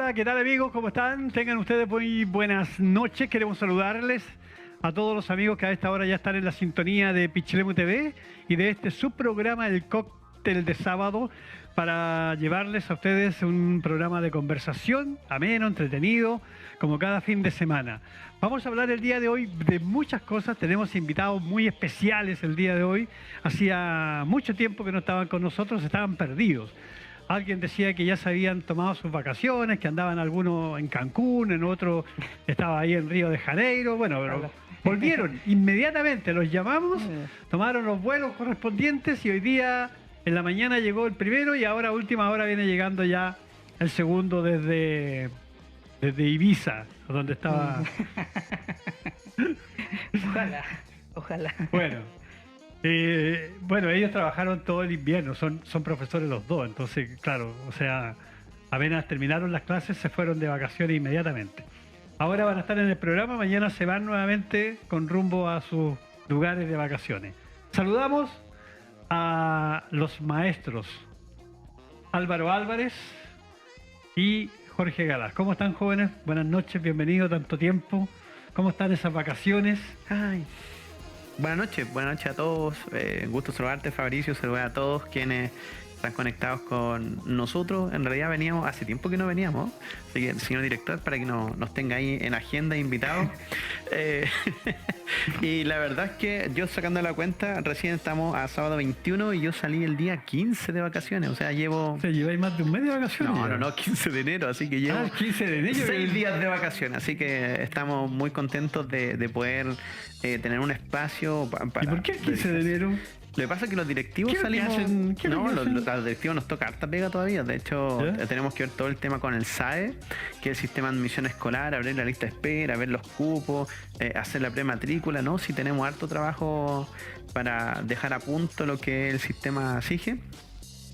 Hola, ¿qué tal amigos? ¿Cómo están? Tengan ustedes muy buenas noches. Queremos saludarles a todos los amigos que a esta hora ya están en la sintonía de Pichilemu TV y de este subprograma, el cóctel de sábado, para llevarles a ustedes un programa de conversación ameno, entretenido, como cada fin de semana. Vamos a hablar el día de hoy de muchas cosas. Tenemos invitados muy especiales el día de hoy. Hacía mucho tiempo que no estaban con nosotros, estaban perdidos. Alguien decía que ya se habían tomado sus vacaciones, que andaban algunos en Cancún, en otro estaba ahí en Río de Janeiro. Bueno, pero volvieron inmediatamente, los llamamos, tomaron los vuelos correspondientes y hoy día en la mañana llegó el primero y ahora a última hora viene llegando ya el segundo desde Ibiza, donde estaba. Ojalá. Bueno, ellos trabajaron todo el invierno, son profesores los dos, entonces, claro, o sea, apenas terminaron las clases, se fueron de vacaciones inmediatamente. Ahora van a estar en el programa, mañana se van nuevamente con rumbo a sus lugares de vacaciones. Saludamos a los maestros Álvaro Álvarez y Jorge Galás. ¿Cómo están, jóvenes? Buenas noches, bienvenidos, tanto tiempo. ¿Cómo están esas vacaciones? Ay. Buenas noches a todos. Gusto saludarte, Fabricio, saludar a todos quienes están conectados con nosotros. En realidad veníamos, hace tiempo que no veníamos, así que, señor director, para que nos tenga ahí en agenda invitados. Y la verdad es que yo, sacando la cuenta, recién estamos a sábado 21 y yo salí el día 15 de vacaciones, o sea, llevo... ¿Se lleváis más de un mes de vacaciones? No, 15 de enero, así que llevo 15 de enero, 6 días de vacaciones, así que estamos muy contentos de poder tener un espacio para... ¿Y por qué el 15 de enero? Lo que pasa es que los directivos salimos... Los directivos nos toca harta pega todavía. De hecho, tenemos que ver todo el tema con el SAE, que es el sistema de admisión escolar, abrir la lista de espera, ver los cupos, hacer la prematrícula, ¿no? Si tenemos harto trabajo para dejar a punto lo que el sistema exige.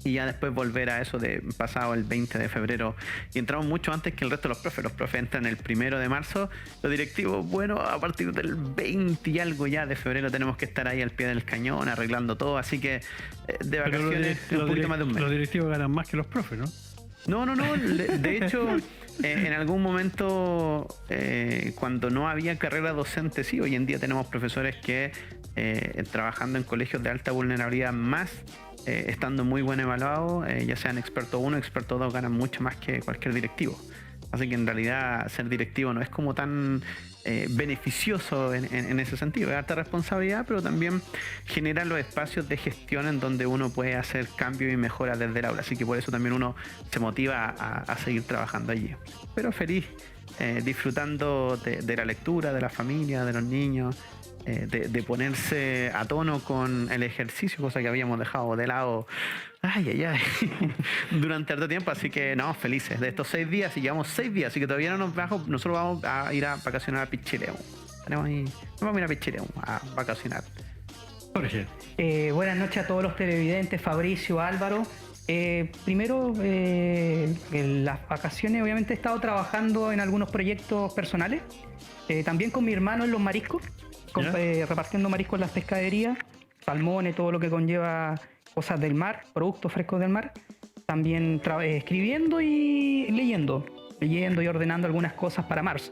Y ya después volver a eso de pasado el 20 de febrero. Y entramos mucho antes que el resto de los profes. Los profes entran el 1 de marzo. Los directivos, bueno, a partir del 20 y algo ya de febrero tenemos que estar ahí al pie del cañón, arreglando todo. Así que de vacaciones un poquito más de un mes. Los directivos ganan más que los profes, ¿no? No. De hecho, en algún momento, cuando no había carrera docente, sí, hoy en día tenemos profesores que trabajando en colegios de alta vulnerabilidad más... estando muy buen evaluado, ya sean experto 1, experto 2, ganan mucho más que cualquier directivo. Así que en realidad ser directivo no es como tan beneficioso en ese sentido. Es alta responsabilidad, pero también genera los espacios de gestión en donde uno puede hacer cambios y mejoras desde el aula. Así que por eso también uno se motiva a seguir trabajando allí. Pero feliz, disfrutando de la lectura, de la familia, de los niños. De ponerse a tono con el ejercicio, cosa que habíamos dejado de lado durante harto tiempo, así que no, felices de estos 6 días, y llevamos 6 días, así que todavía no nos bajamos. Nosotros vamos a ir a vacacionar a Pichilemu. Vamos a ir a Pichilemu a vacacionar. Jorge. Buenas noches a todos los televidentes, Fabricio, Álvaro. Primero, en las vacaciones obviamente he estado trabajando en algunos proyectos personales, también con mi hermano en los mariscos. Repartiendo mariscos en las pescaderías, salmones, todo lo que conlleva cosas del mar, productos frescos del mar. También escribiendo y leyendo y ordenando algunas cosas para marzo.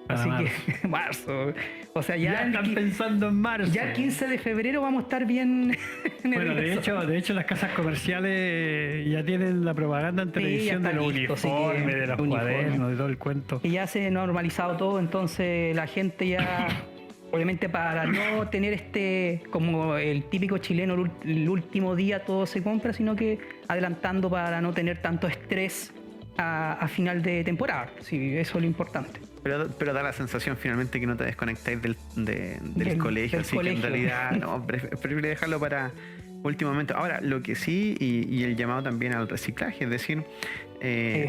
Así que marzo, o sea, ya están pensando en marzo. Ya el 15 de febrero vamos a estar bien. Bueno, de hecho las casas comerciales ya tienen la propaganda en televisión de los uniformes, de los cuadernos, de todo el cuento. Y ya se ha normalizado todo, entonces la gente ya... Obviamente, para no tener como el típico chileno, el último día todo se compra, sino que adelantando para no tener tanto estrés a final de temporada. Sí, eso es lo importante. Pero da la sensación finalmente que no te desconectáis del colegio, así que en realidad no, preferible dejarlo para último momento. Ahora, lo que sí, y el llamado también al reciclaje, es decir,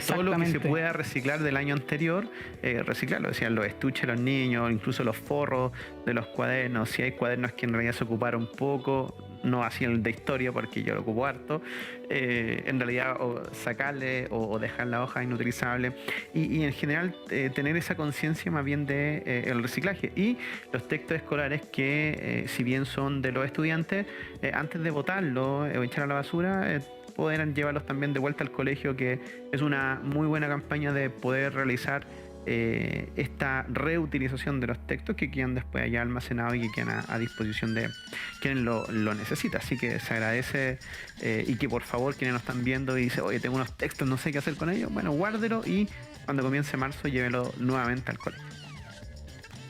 todo lo que se pueda reciclar del año anterior, reciclarlo. Decían los estuches de los niños, incluso los forros de los cuadernos. Si hay cuadernos que en realidad se ocuparon poco, no así el de historia, porque yo lo ocupo harto, en realidad o sacarle o dejar la hoja inutilizable y en general tener esa conciencia más bien de el reciclaje. Y los textos escolares que si bien son de los estudiantes, antes de botarlo o echar a la basura, poder llevarlos también de vuelta al colegio, que es una muy buena campaña de poder realizar esta reutilización de los textos que quedan después allá almacenados y que quedan a disposición de quien lo necesita. Así que se agradece, y que por favor quienes nos están viendo y dicen, oye, tengo unos textos, no sé qué hacer con ellos, bueno, guárdelo y cuando comience marzo llévelo nuevamente al colegio.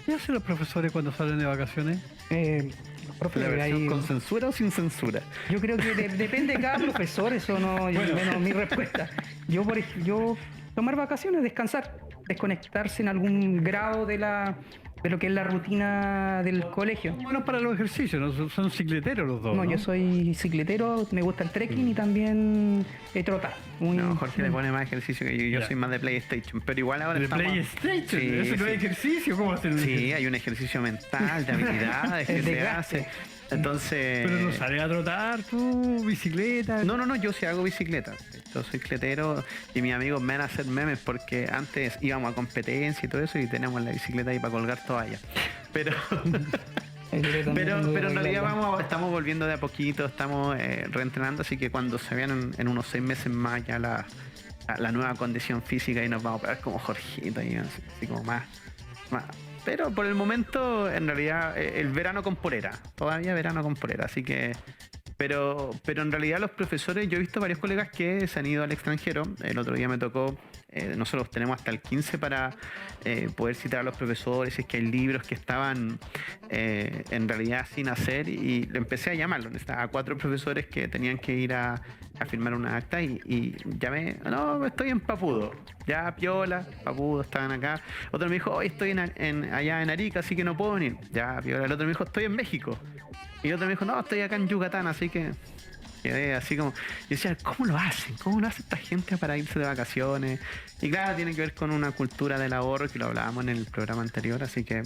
¿Qué hacen los profesores cuando salen de vacaciones? Profe, ¿La versión ahí- con censura o sin censura? Yo creo que depende de cada profesor, eso no menos mi respuesta. Yo tomar vacaciones, descansar, desconectarse en algún grado de lo que es la rutina del colegio. Bueno, para los ejercicios, ¿no? Son cicleteros los dos. No, yo soy cicletero, me gusta el trekking y también trotar. No, Jorge le pone más ejercicio que yo Ya. soy más de PlayStation, pero igual ahora De estamos... PlayStation, Sí, eso no sí. es ejercicio, ¿cómo hacer un Sí, hay un ejercicio mental, de habilidades que El se desgaste. hace. Entonces... Pero no sales a trotar tú, bicicleta. No, yo sí hago bicicleta. Yo soy cletero y mis amigos me van a hacer memes porque antes íbamos a competencia y todo eso y tenemos la bicicleta ahí para colgar toallas. Pero... Pero en realidad estamos volviendo de a poquito, estamos reentrenando, así que cuando se vean en unos 6 meses más ya la nueva condición física y nos vamos a ver como Jorgito y así como más. Pero por el momento, en realidad, el verano con polera, todavía verano con polera, así que... Pero en realidad los profesores, yo he visto varios colegas que se han ido al extranjero. El otro día me tocó, nosotros tenemos hasta el 15 para poder citar a los profesores, si es que hay libros que estaban en realidad sin hacer, y le empecé a llamarlo. Necesitaba a 4 profesores que tenían que ir a firmar una acta y llamé, no, estoy en Papudo. Ya, piola, Papudo, estaban acá. Otro me dijo, hoy estoy allá en Arica, así que no puedo venir. Ya, piola. El otro me dijo, estoy en México. Y otro me dijo, no, estoy acá en Yucatán, así que quedé así como... Yo decía, ¿cómo lo hacen? ¿Cómo lo hace esta gente para irse de vacaciones? Y claro, tiene que ver con una cultura del ahorro, que lo hablábamos en el programa anterior, así que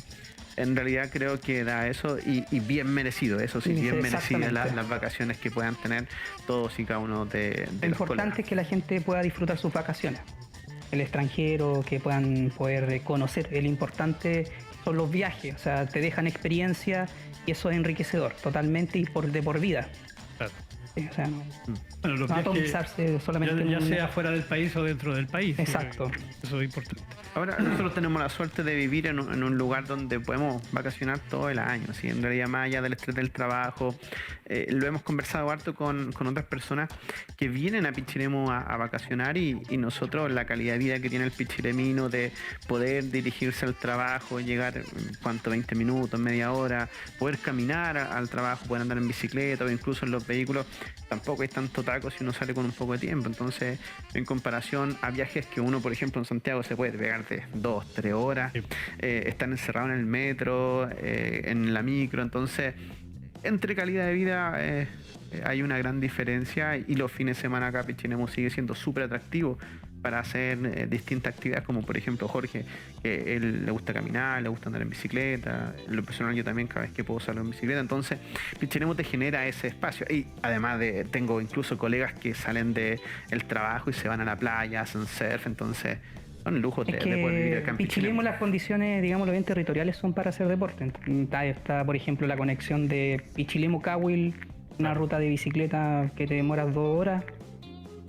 en realidad creo que da eso, y bien merecido, eso sí, Sí, bien merecidas exactamente. las vacaciones que puedan tener todos y cada uno de Lo los importante colegas. es que la gente pueda disfrutar sus vacaciones. El extranjero, que puedan poder conocer. El importante son los viajes, o sea, te dejan experiencia y eso es enriquecedor totalmente y de por vida. Claro. Sí, o sea, no, Bueno, los no viajes, atomizarse solamente en ya un- sea fuera del país o dentro del país. Exacto. Eso es importante. Ahora, nosotros tenemos la suerte de vivir en un lugar donde podemos vacacionar todo el año, ¿sí? En realidad, más allá del estrés del trabajo, lo hemos conversado harto con otras personas que vienen a Pichilemu a vacacionar, y nosotros, la calidad de vida que tiene el pichilemino de poder dirigirse al trabajo, llegar, ¿cuánto? 20 minutos, media hora, poder caminar al trabajo, poder andar en bicicleta o incluso en los vehículos, tampoco hay tanto taco si uno sale con un poco de tiempo. Entonces, en comparación a viajes que uno, por ejemplo, en Santiago se puede pegar de 2, 3 horas, Sí. están encerrados en el metro, en la micro, entonces entre calidad de vida hay una gran diferencia, y los fines de semana acá Pichilemu sigue siendo súper atractivo para hacer distintas actividades, como por ejemplo Jorge, que él le gusta caminar, le gusta andar en bicicleta. En lo personal yo también cada vez que puedo salgo en bicicleta, entonces Pichilemu te genera ese espacio. Y además tengo incluso colegas que salen del trabajo y se van a la playa, hacen surf, entonces son lujos Es de poder vivir que acá en Pichilemu, Pichilemu. las condiciones, digámoslo bien, territoriales son para hacer deporte. Está, por ejemplo, la conexión de Pichilemu-Cahuil, una ruta de bicicleta que te demoras 2 horas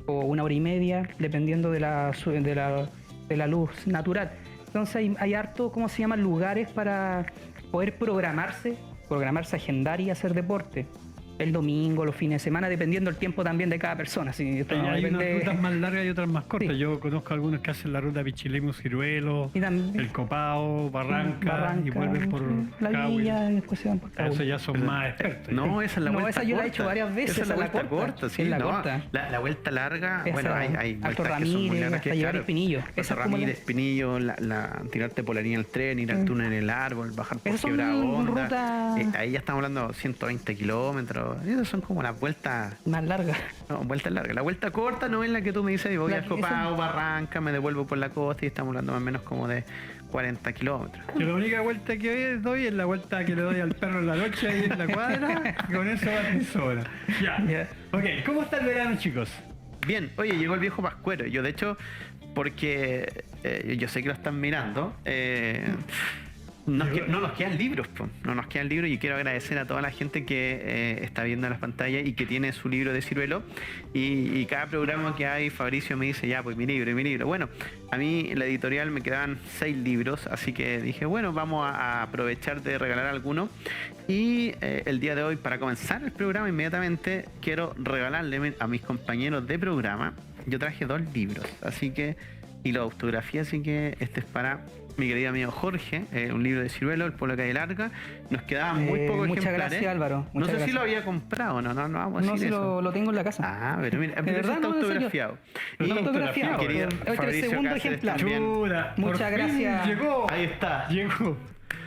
o 1 hora y media, dependiendo de la luz natural. Entonces hay harto, ¿cómo se llaman? Lugares para poder programarse, agendar y hacer deporte. El domingo, los fines de semana, dependiendo del tiempo también de cada persona. Sí, esto no Hay unas depende- rutas más largas y otras más cortas. Sí. Yo conozco algunos que hacen la ruta Pichilemu-Ciruelo, Y también- El Copao, Barranca, y vuelven por la Cahuil. villa y después se van por Cahuil. Eso ya son más expertos. No, esa es la No, vuelta esa yo la he corta. hecho varias veces, Esa es la esa es la vuelta corta. corta, sí. Es la no, corta. la vuelta larga, Esa, bueno, hay Alto vueltas que son muy Ramírez, largas. hasta que, llegar a claro, Espinillo. Alto Esa es como Ramírez, Espinillo, tirarte por la línea del tren, ir al túnel en el árbol, bajar por Esas son Quebrada Honda. rutas- Ahí ya estamos hablando de 120 kilómetros. Esas son como las vueltas. más larga. No, vuelta larga. La vuelta corta no es la que tú me dices, voy La al que- Copao, esa- Barranca, me devuelvo por la costa, y estamos hablando más o menos como de 40 kilómetros. Yo la única vuelta que doy es la vuelta que le doy al perro en la noche ahí en la cuadra, y con eso va de sobra. Ya. Ya. Ok, ¿cómo está el verano, chicos? Bien, oye, llegó el viejo Pascuero. Yo, de hecho, porque yo sé que lo están mirando, No nos quedan libros, po. No nos quedan libros, y quiero agradecer a toda la gente que está viendo las pantallas y que tiene su libro de Ciruelo, y cada programa que hay, Fabricio me dice, ya, pues mi libro. Bueno, a mí en la editorial me quedaban 6 libros, así que dije, bueno, vamos a aprovechar de regalar alguno, y el día de hoy, para comenzar el programa inmediatamente, quiero regalarle a mis compañeros de programa, yo traje 2 libros, así que, y la autografía, así que este es para mi querido amigo Jorge, un libro de Ciruelo, El pueblo de Calle Larga. Nos quedaban muy pocos muchas ejemplares. Gracias, Álvaro. No sé si lo había comprado, no vamos a decir eso. Lo tengo en la casa. Ah, pero mira, pero verdad, está no, autografiado. Está autografiado. Querido Este es el Fabricio segundo Cáceres ejemplar. también. Muchas gracias. Llegó. Ahí está. Llegó.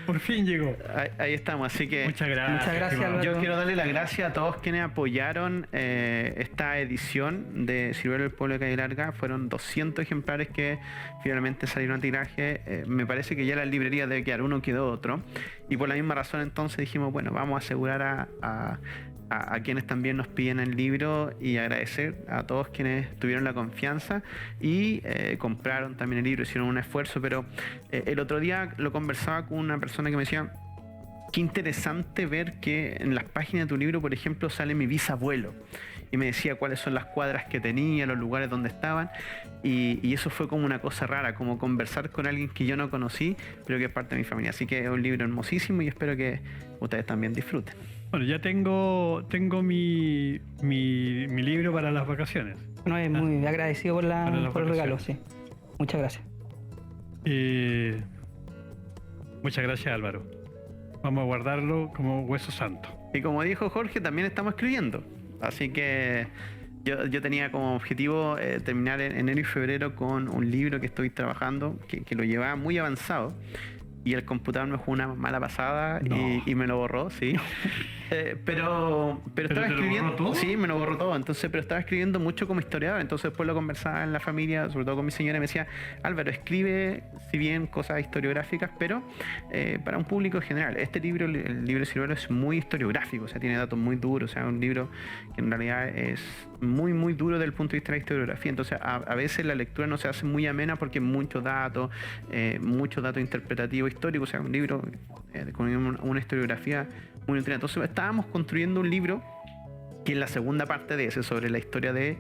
Por fin llegó. Ahí estamos, así que Muchas gracias. Álvaro. yo quiero darle las gracias a todos quienes apoyaron esta edición de Ciruelo, El pueblo de Calle Larga. Fueron 200 ejemplares que finalmente salieron a tiraje. Me parece que ya en las librerías debe quedar uno, quedó otro, y por la misma razón entonces dijimos, bueno, vamos a asegurar a quienes también nos piden el libro, y agradecer a todos quienes tuvieron la confianza y compraron también el libro, hicieron un esfuerzo. Pero el otro día lo conversaba con una persona que me decía, qué interesante ver que en las páginas de tu libro, por ejemplo, sale mi bisabuelo, y me decía cuáles son las cuadras que tenía, los lugares donde estaban, y eso fue como una cosa rara, como conversar con alguien que yo no conocí, pero que es parte de mi familia. Así que es un libro hermosísimo, y espero que ustedes también disfruten. Bueno, ya tengo mi libro para las vacaciones. No, es muy agradecido por el regalo, vacaciones. sí. Muchas gracias. Muchas gracias, Álvaro. Vamos a guardarlo como hueso santo. Y como dijo Jorge, también estamos escribiendo. Así que yo tenía como objetivo terminar en enero y febrero con un libro que estoy trabajando, que lo llevaba muy avanzado. Y el computador me jugó una mala pasada, y me lo borró, sí. Pero estaba escribiendo. ¿Todo? Sí, me lo borró todo. Entonces, pero estaba escribiendo mucho como historiador. Entonces después lo conversaba en la familia, sobre todo con mi señora, y me decía, Álvaro, escribe, si bien cosas historiográficas, pero para un público general. Este libro, el libro de Ciruelo, es muy historiográfico, o sea, tiene datos muy duros. O sea, un libro que en realidad es muy, muy duro desde el punto de vista de la historiografía. Entonces, a veces la lectura no se hace muy amena porque hay muchos datos interpretativos, históricos. O sea, un libro con una historiografía muy nutrida. Entonces estábamos construyendo un libro que es la segunda parte de ese, sobre la historia de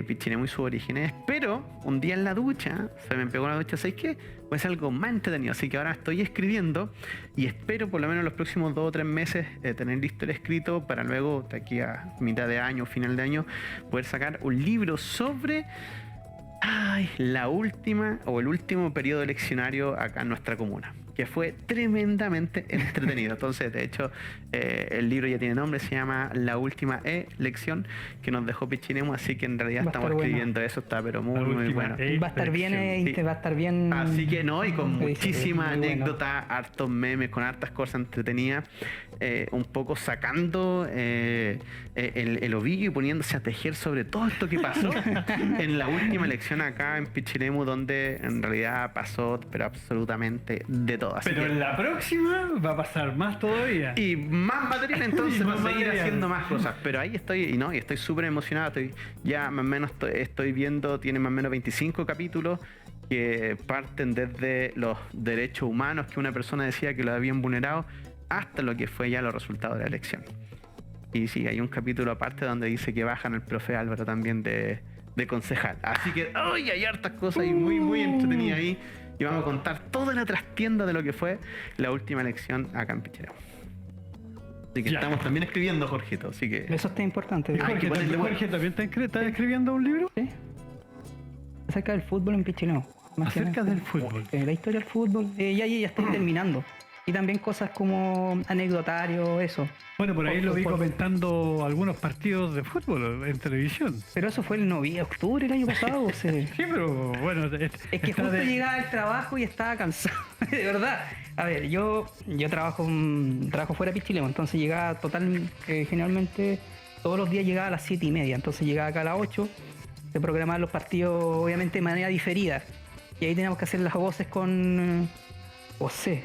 Pichilemu y sus orígenes. Pero un día en la ducha, se me pegó la ducha, ¿sabes qué? Pues algo más entretenido. Así que ahora estoy escribiendo, y espero por lo menos los próximos 2 o 3 meses tener listo el escrito, para luego, de aquí a mitad de año, final de año, poder sacar un libro sobre la última o el último periodo eleccionario acá en nuestra comuna, que fue tremendamente entretenido. Entonces, de hecho, el libro ya tiene nombre, se llama La última elección que nos dejó Pichilemu, así que en realidad estamos escribiendo eso, está pero muy bueno. Va a estar bien, Sí. va a estar bien. Así que no, y con Sí, muchísimas muy bueno. anécdotas, hartos memes, con hartas cosas entretenidas, un poco sacando el ovillo y poniéndose a tejer sobre todo esto que pasó en la última elección acá en Pichilemu, donde en realidad pasó pero absolutamente de todo. Así Pero que, en la próxima va a pasar más todavía. y más material entonces Y para más seguir material. haciendo más cosas. Pero ahí estoy, y estoy súper emocionado. Estoy ya más o menos estoy viendo, tiene más o menos 25 capítulos que parten desde los derechos humanos que una persona decía que lo habían vulnerado, hasta lo que fue ya los resultados de la elección. Y sí, hay un capítulo aparte donde dice que bajan al profe Álvaro también de concejal. Así que hay hartas cosas y muy entretenidas ahí. Y vamos a contar toda la trastienda de lo que fue la última elección acá en Pichilemu. Así que Ya. estamos también escribiendo, Jorgito. Así que Eso está importante. ¿Y Jorge, ponerle bueno. Jorge también está escribiendo un libro? Sí. Acerca del fútbol en Pichilemu. Más que Acerca nada. del fútbol. La historia del fútbol. Ya estoy terminando. Y también cosas como anecdotario, eso. Bueno, por ahí lo vi Por- comentando algunos partidos de fútbol en televisión. Pero eso fue el octubre del año pasado. o sea. Sí, pero bueno, Es que está justo llegaba al trabajo y estaba cansado, de verdad. A ver, yo trabajo fuera de Pichilemu, entonces llegaba generalmente todos los días llegaba a las 7:30, entonces llegaba acá a las 8, se programaban los partidos obviamente de manera diferida. Y ahí teníamos que hacer las voces con José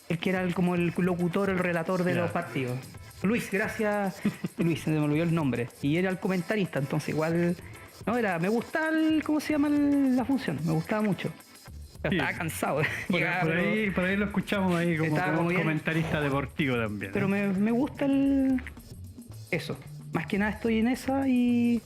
el que era como el locutor, el relator de Ya. los partidos. Luis, gracias. Luis, se me olvidó el nombre. Y era el comentarista, entonces igual... me gustaba ¿cómo se llama la función? Me gustaba mucho. Yo Sí. estaba cansado de Por, llegar, por pero- ahí, por ahí lo escuchamos ahí como, Estaba como bien. comentarista deportivo también. pero ¿eh? me gusta eso. Más que nada estoy en esa y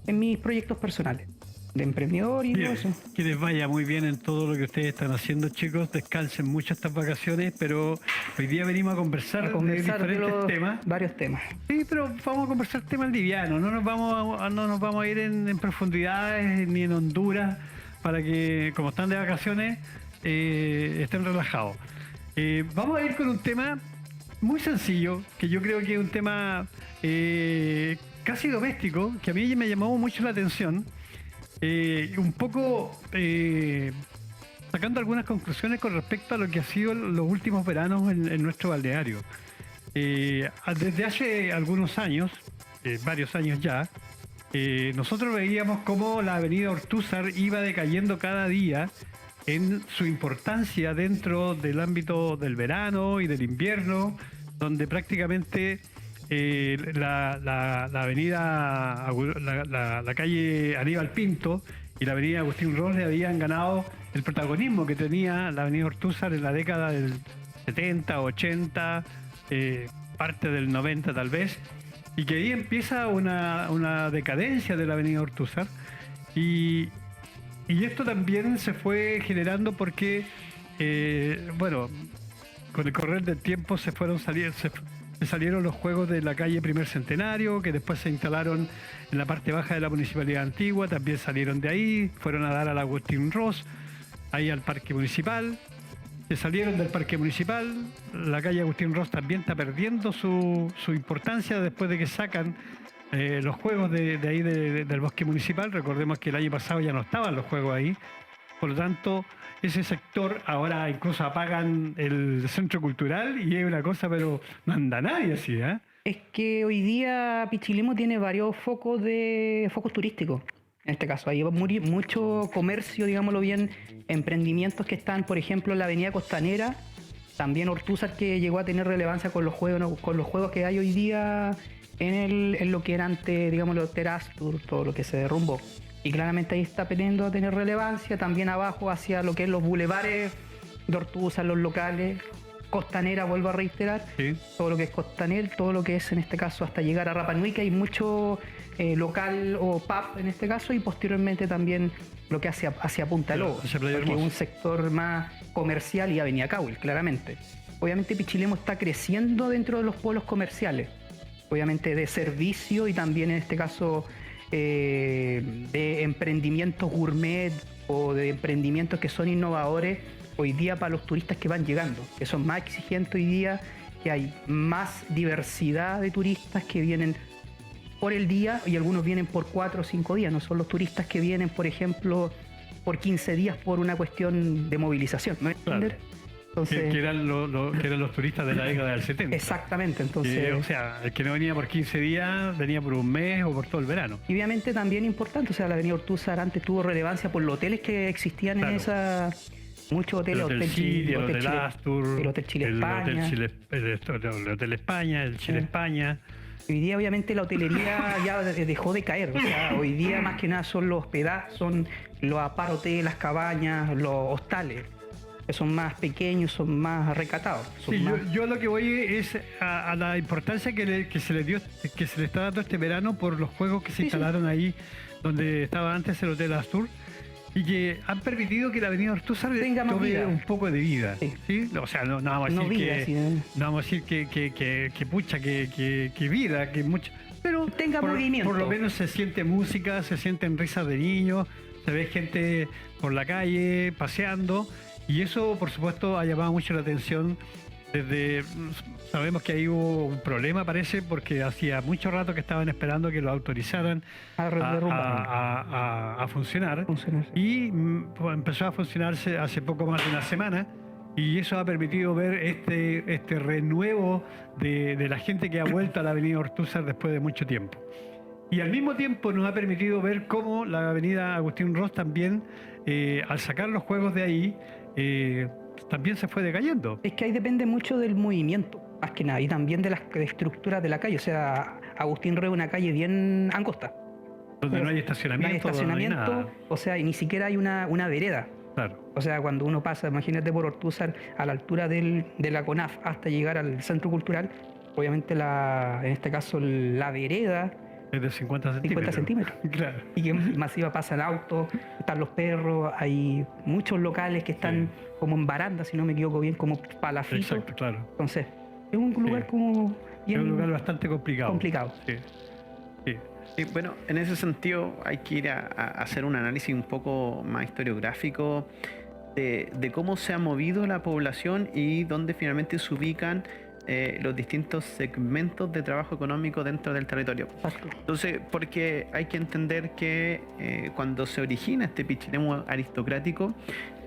en mis proyectos personales, de emprendedor y todo Bien, eso. que les vaya muy bien en todo lo que ustedes están haciendo, chicos. Descansen mucho estas vacaciones, pero hoy día venimos a conversar, A conversar de de diferentes temas. varios temas. Sí, pero vamos a conversar temas livianos. No nos vamos a ir en profundidades ni en Honduras para que, como están de vacaciones, estén relajados. Vamos a ir con un tema muy sencillo, que yo creo que es un tema casi doméstico, que a mí me llamó mucho la atención. Un poco sacando algunas conclusiones con respecto a lo que ha sido los últimos veranos en nuestro balneario. Desde hace algunos años, varios años ya, nosotros veíamos cómo la avenida Ortúzar iba decayendo cada día en su importancia dentro del ámbito del verano y del invierno, donde prácticamente la avenida, la calle Aníbal Pinto y la avenida Agustín Ros le habían ganado el protagonismo que tenía la avenida Ortúzar en la década del 70, 80, parte del 90 tal vez, y que ahí empieza una decadencia de la avenida Ortúzar. Y esto también se fue generando porque, bueno, con el correr del tiempo se salieron los juegos de la calle Primer Centenario, que después se instalaron en la parte baja de la Municipalidad Antigua, también salieron de ahí, fueron a dar al Agustín Ros, ahí al Parque Municipal, se salieron del Parque Municipal, la calle Agustín Ros también está perdiendo su importancia después de que sacan los juegos de ahí del Bosque Municipal. Recordemos que el año pasado ya no estaban los juegos ahí, por lo tanto ese sector ahora incluso apagan el centro cultural y es una cosa, pero no anda nadie así, ¿eh? Es que hoy día Pichilemu tiene varios focos turísticos. En este caso, hay mucho comercio, digámoslo bien, emprendimientos que están, por ejemplo, en la avenida Costanera, también Ortúzar, que llegó a tener relevancia con los juegos, ¿no? Con los juegos que hay hoy día en lo que era antes, digamos, los Terastur, todo lo que se derrumbó. Y claramente ahí está aprendiendo a tener relevancia, también abajo hacia lo que es los bulevares de Ortúzar, los locales, Costanera, vuelvo a reiterar, Sí. todo lo que es Costanera, todo lo que es en este caso hasta llegar a Rapa Nui, que hay mucho local o pub en este caso, y posteriormente también lo que hacia Punta Claro, Lobo, hacia Playa porque es Hermosa. un sector más comercial y Avenida Cahuil, claramente. Obviamente Pichilemu está creciendo dentro de los polos comerciales, obviamente de servicio y también en este caso de emprendimientos gourmet o de emprendimientos que son innovadores hoy día para los turistas que van llegando, que son más exigentes hoy día, que hay más diversidad de turistas que vienen por el día y algunos vienen por 4 o 5 días, no son los turistas que vienen, por ejemplo, por 15 días por una cuestión de movilización, ¿me entiendes? Claro. Entonces, Que eran los turistas de la década del 70. exactamente, entonces... O sea, el que no venía por 15 días, venía por un mes o por todo el verano. Y obviamente también importante, o sea, la avenida Ortúzar antes tuvo relevancia por los hoteles que existían Claro. en esa... Muchos El hoteles, Hotel Chile, el Hotel Chile- Astur, el Hotel Chile el España. el Hotel España, el Chile España. Hoy día obviamente la hotelería ya dejó de caer, o sea, hoy día más que nada son los hospedazos, son los aparotes, las cabañas, los hostales, que son más pequeños, son más recatados. Son Sí, más... yo lo que voy es a la importancia que se le dio, que se le está dando este verano por los juegos que se Sí, instalaron ahí donde estaba antes el Hotel Astur y que han permitido que la avenida Ortúzar Tenga más tome vida. un poco de vida. Sí. ¿Sí? O sea, no vamos a No decir vida, que sí, no vamos a decir que pucha, que vida, que mucho, pero Tenga movimiento. por lo menos se siente música, se sienten risas de niños, se ve gente por la calle paseando y eso por supuesto ha llamado mucho la atención. Sabemos que ahí hubo un problema, parece, porque hacía mucho rato que estaban esperando que lo autorizaran A derrumbar. a funcionar. Funciona así. Y pues, empezó a funcionarse hace poco más de una semana. Y eso ha permitido ver este renuevo de la gente que ha vuelto a la avenida Ortúzar después de mucho tiempo. Y al mismo tiempo nos ha permitido ver cómo la avenida Agustín Ros también, al sacar los juegos de ahí, también se fue decayendo. Es que ahí depende mucho del movimiento, más que nada, y también de las estructuras de la calle. O sea, Agustín Rey es una calle bien angosta. Donde no hay No hay estacionamiento, estacionamiento, no hay nada. o sea, y ni siquiera hay una vereda. Claro. O sea, cuando uno pasa, imagínate por Ortúzar, a la altura de la CONAF hasta llegar al centro cultural, obviamente en este caso la vereda, Es de 50 50 centímetros. centímetros. Claro. Y que masiva pasa el auto, están los perros, hay muchos locales que están como en baranda, si no me equivoco bien, como palafitos. Exacto, claro. Entonces, es un lugar como bien Es un lugar bastante complicado. Sí. Sí. Sí, bueno, en ese sentido hay que ir a hacer un análisis un poco más historiográfico de cómo se ha movido la población y dónde finalmente se ubican los distintos segmentos de trabajo económico dentro del territorio. Exacto. Entonces, porque hay que entender que cuando se origina este pichilemu aristocrático,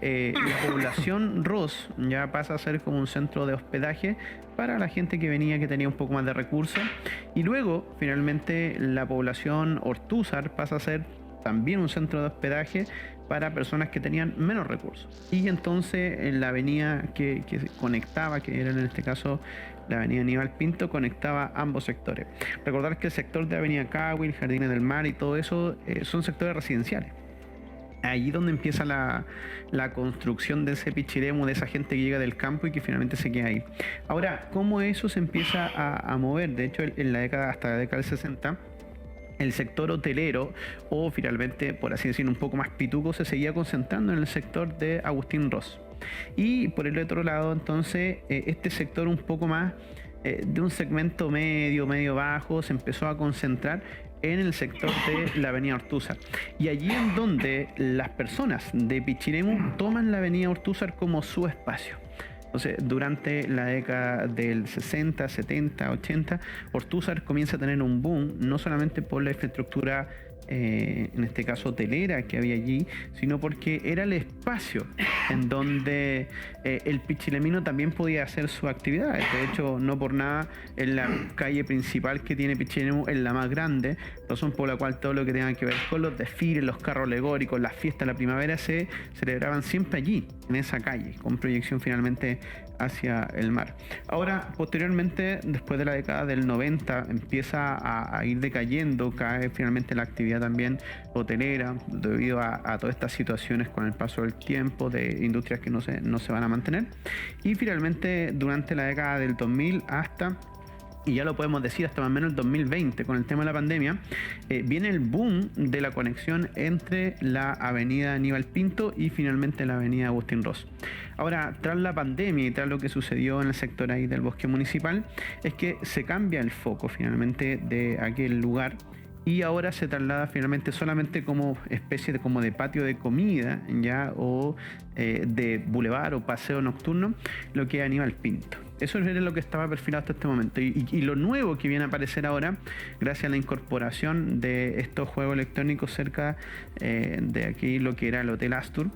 la población Ros ya pasa a ser como un centro de hospedaje para la gente que venía, que tenía un poco más de recursos, y luego finalmente la población Ortúzar pasa a ser también un centro de hospedaje para personas que tenían menos recursos. Y entonces en la avenida que se conectaba, que era en este caso la avenida Aníbal Pinto, conectaba ambos sectores. Recordar que el sector de avenida Cahuil, Jardines del Mar y todo eso son sectores residenciales. Ahí donde empieza la construcción de ese pichiremo, de esa gente que llega del campo y que finalmente se queda ahí. Ahora, ¿cómo eso se empieza a mover? De hecho, en la década, hasta la década del 60, el sector hotelero, o finalmente, por así decirlo, un poco más pituco, se seguía concentrando en el sector de Agustín Ros. Y por el otro lado, entonces, este sector un poco más de un segmento medio bajo, se empezó a concentrar en el sector de la avenida Ortúzar. Y allí en donde las personas de Pichilemu toman la avenida Ortúzar como su espacio. Entonces, durante la década del 60, 70, 80, Ortúzar comienza a tener un boom, no solamente por la infraestructura, en este caso hotelera que había allí, sino porque era el espacio en donde el pichilemino también podía hacer sus actividades. De hecho, no por nada, en la calle principal que tiene Pichilemu es la más grande, razón por la cual todo lo que tenga que ver con los desfiles, los carros alegóricos, las fiestas de la primavera se celebraban siempre allí, en esa calle, con proyección finalmente hacia el mar. Ahora, posteriormente, después de la década del 90, empieza a ir decayendo, cae finalmente la actividad también hotelera, debido a todas estas situaciones con el paso del tiempo, de industrias que no se van a mantener. Y finalmente, durante la década del 2000 hasta... y ya lo podemos decir hasta más o menos el 2020, con el tema de la pandemia, viene el boom de la conexión entre la avenida Aníbal Pinto y finalmente la avenida Agustín Ros. Ahora, tras la pandemia y tras lo que sucedió en el sector ahí del bosque municipal, es que se cambia el foco finalmente de aquel lugar y ahora se traslada finalmente solamente como especie de patio de comida, ya, o de bulevar o paseo nocturno, lo que es Aníbal Pinto. Eso era lo que estaba perfilado hasta este momento. Y lo nuevo que viene a aparecer ahora, gracias a la incorporación de estos juegos electrónicos cerca de aquí, lo que era el Hotel Astur,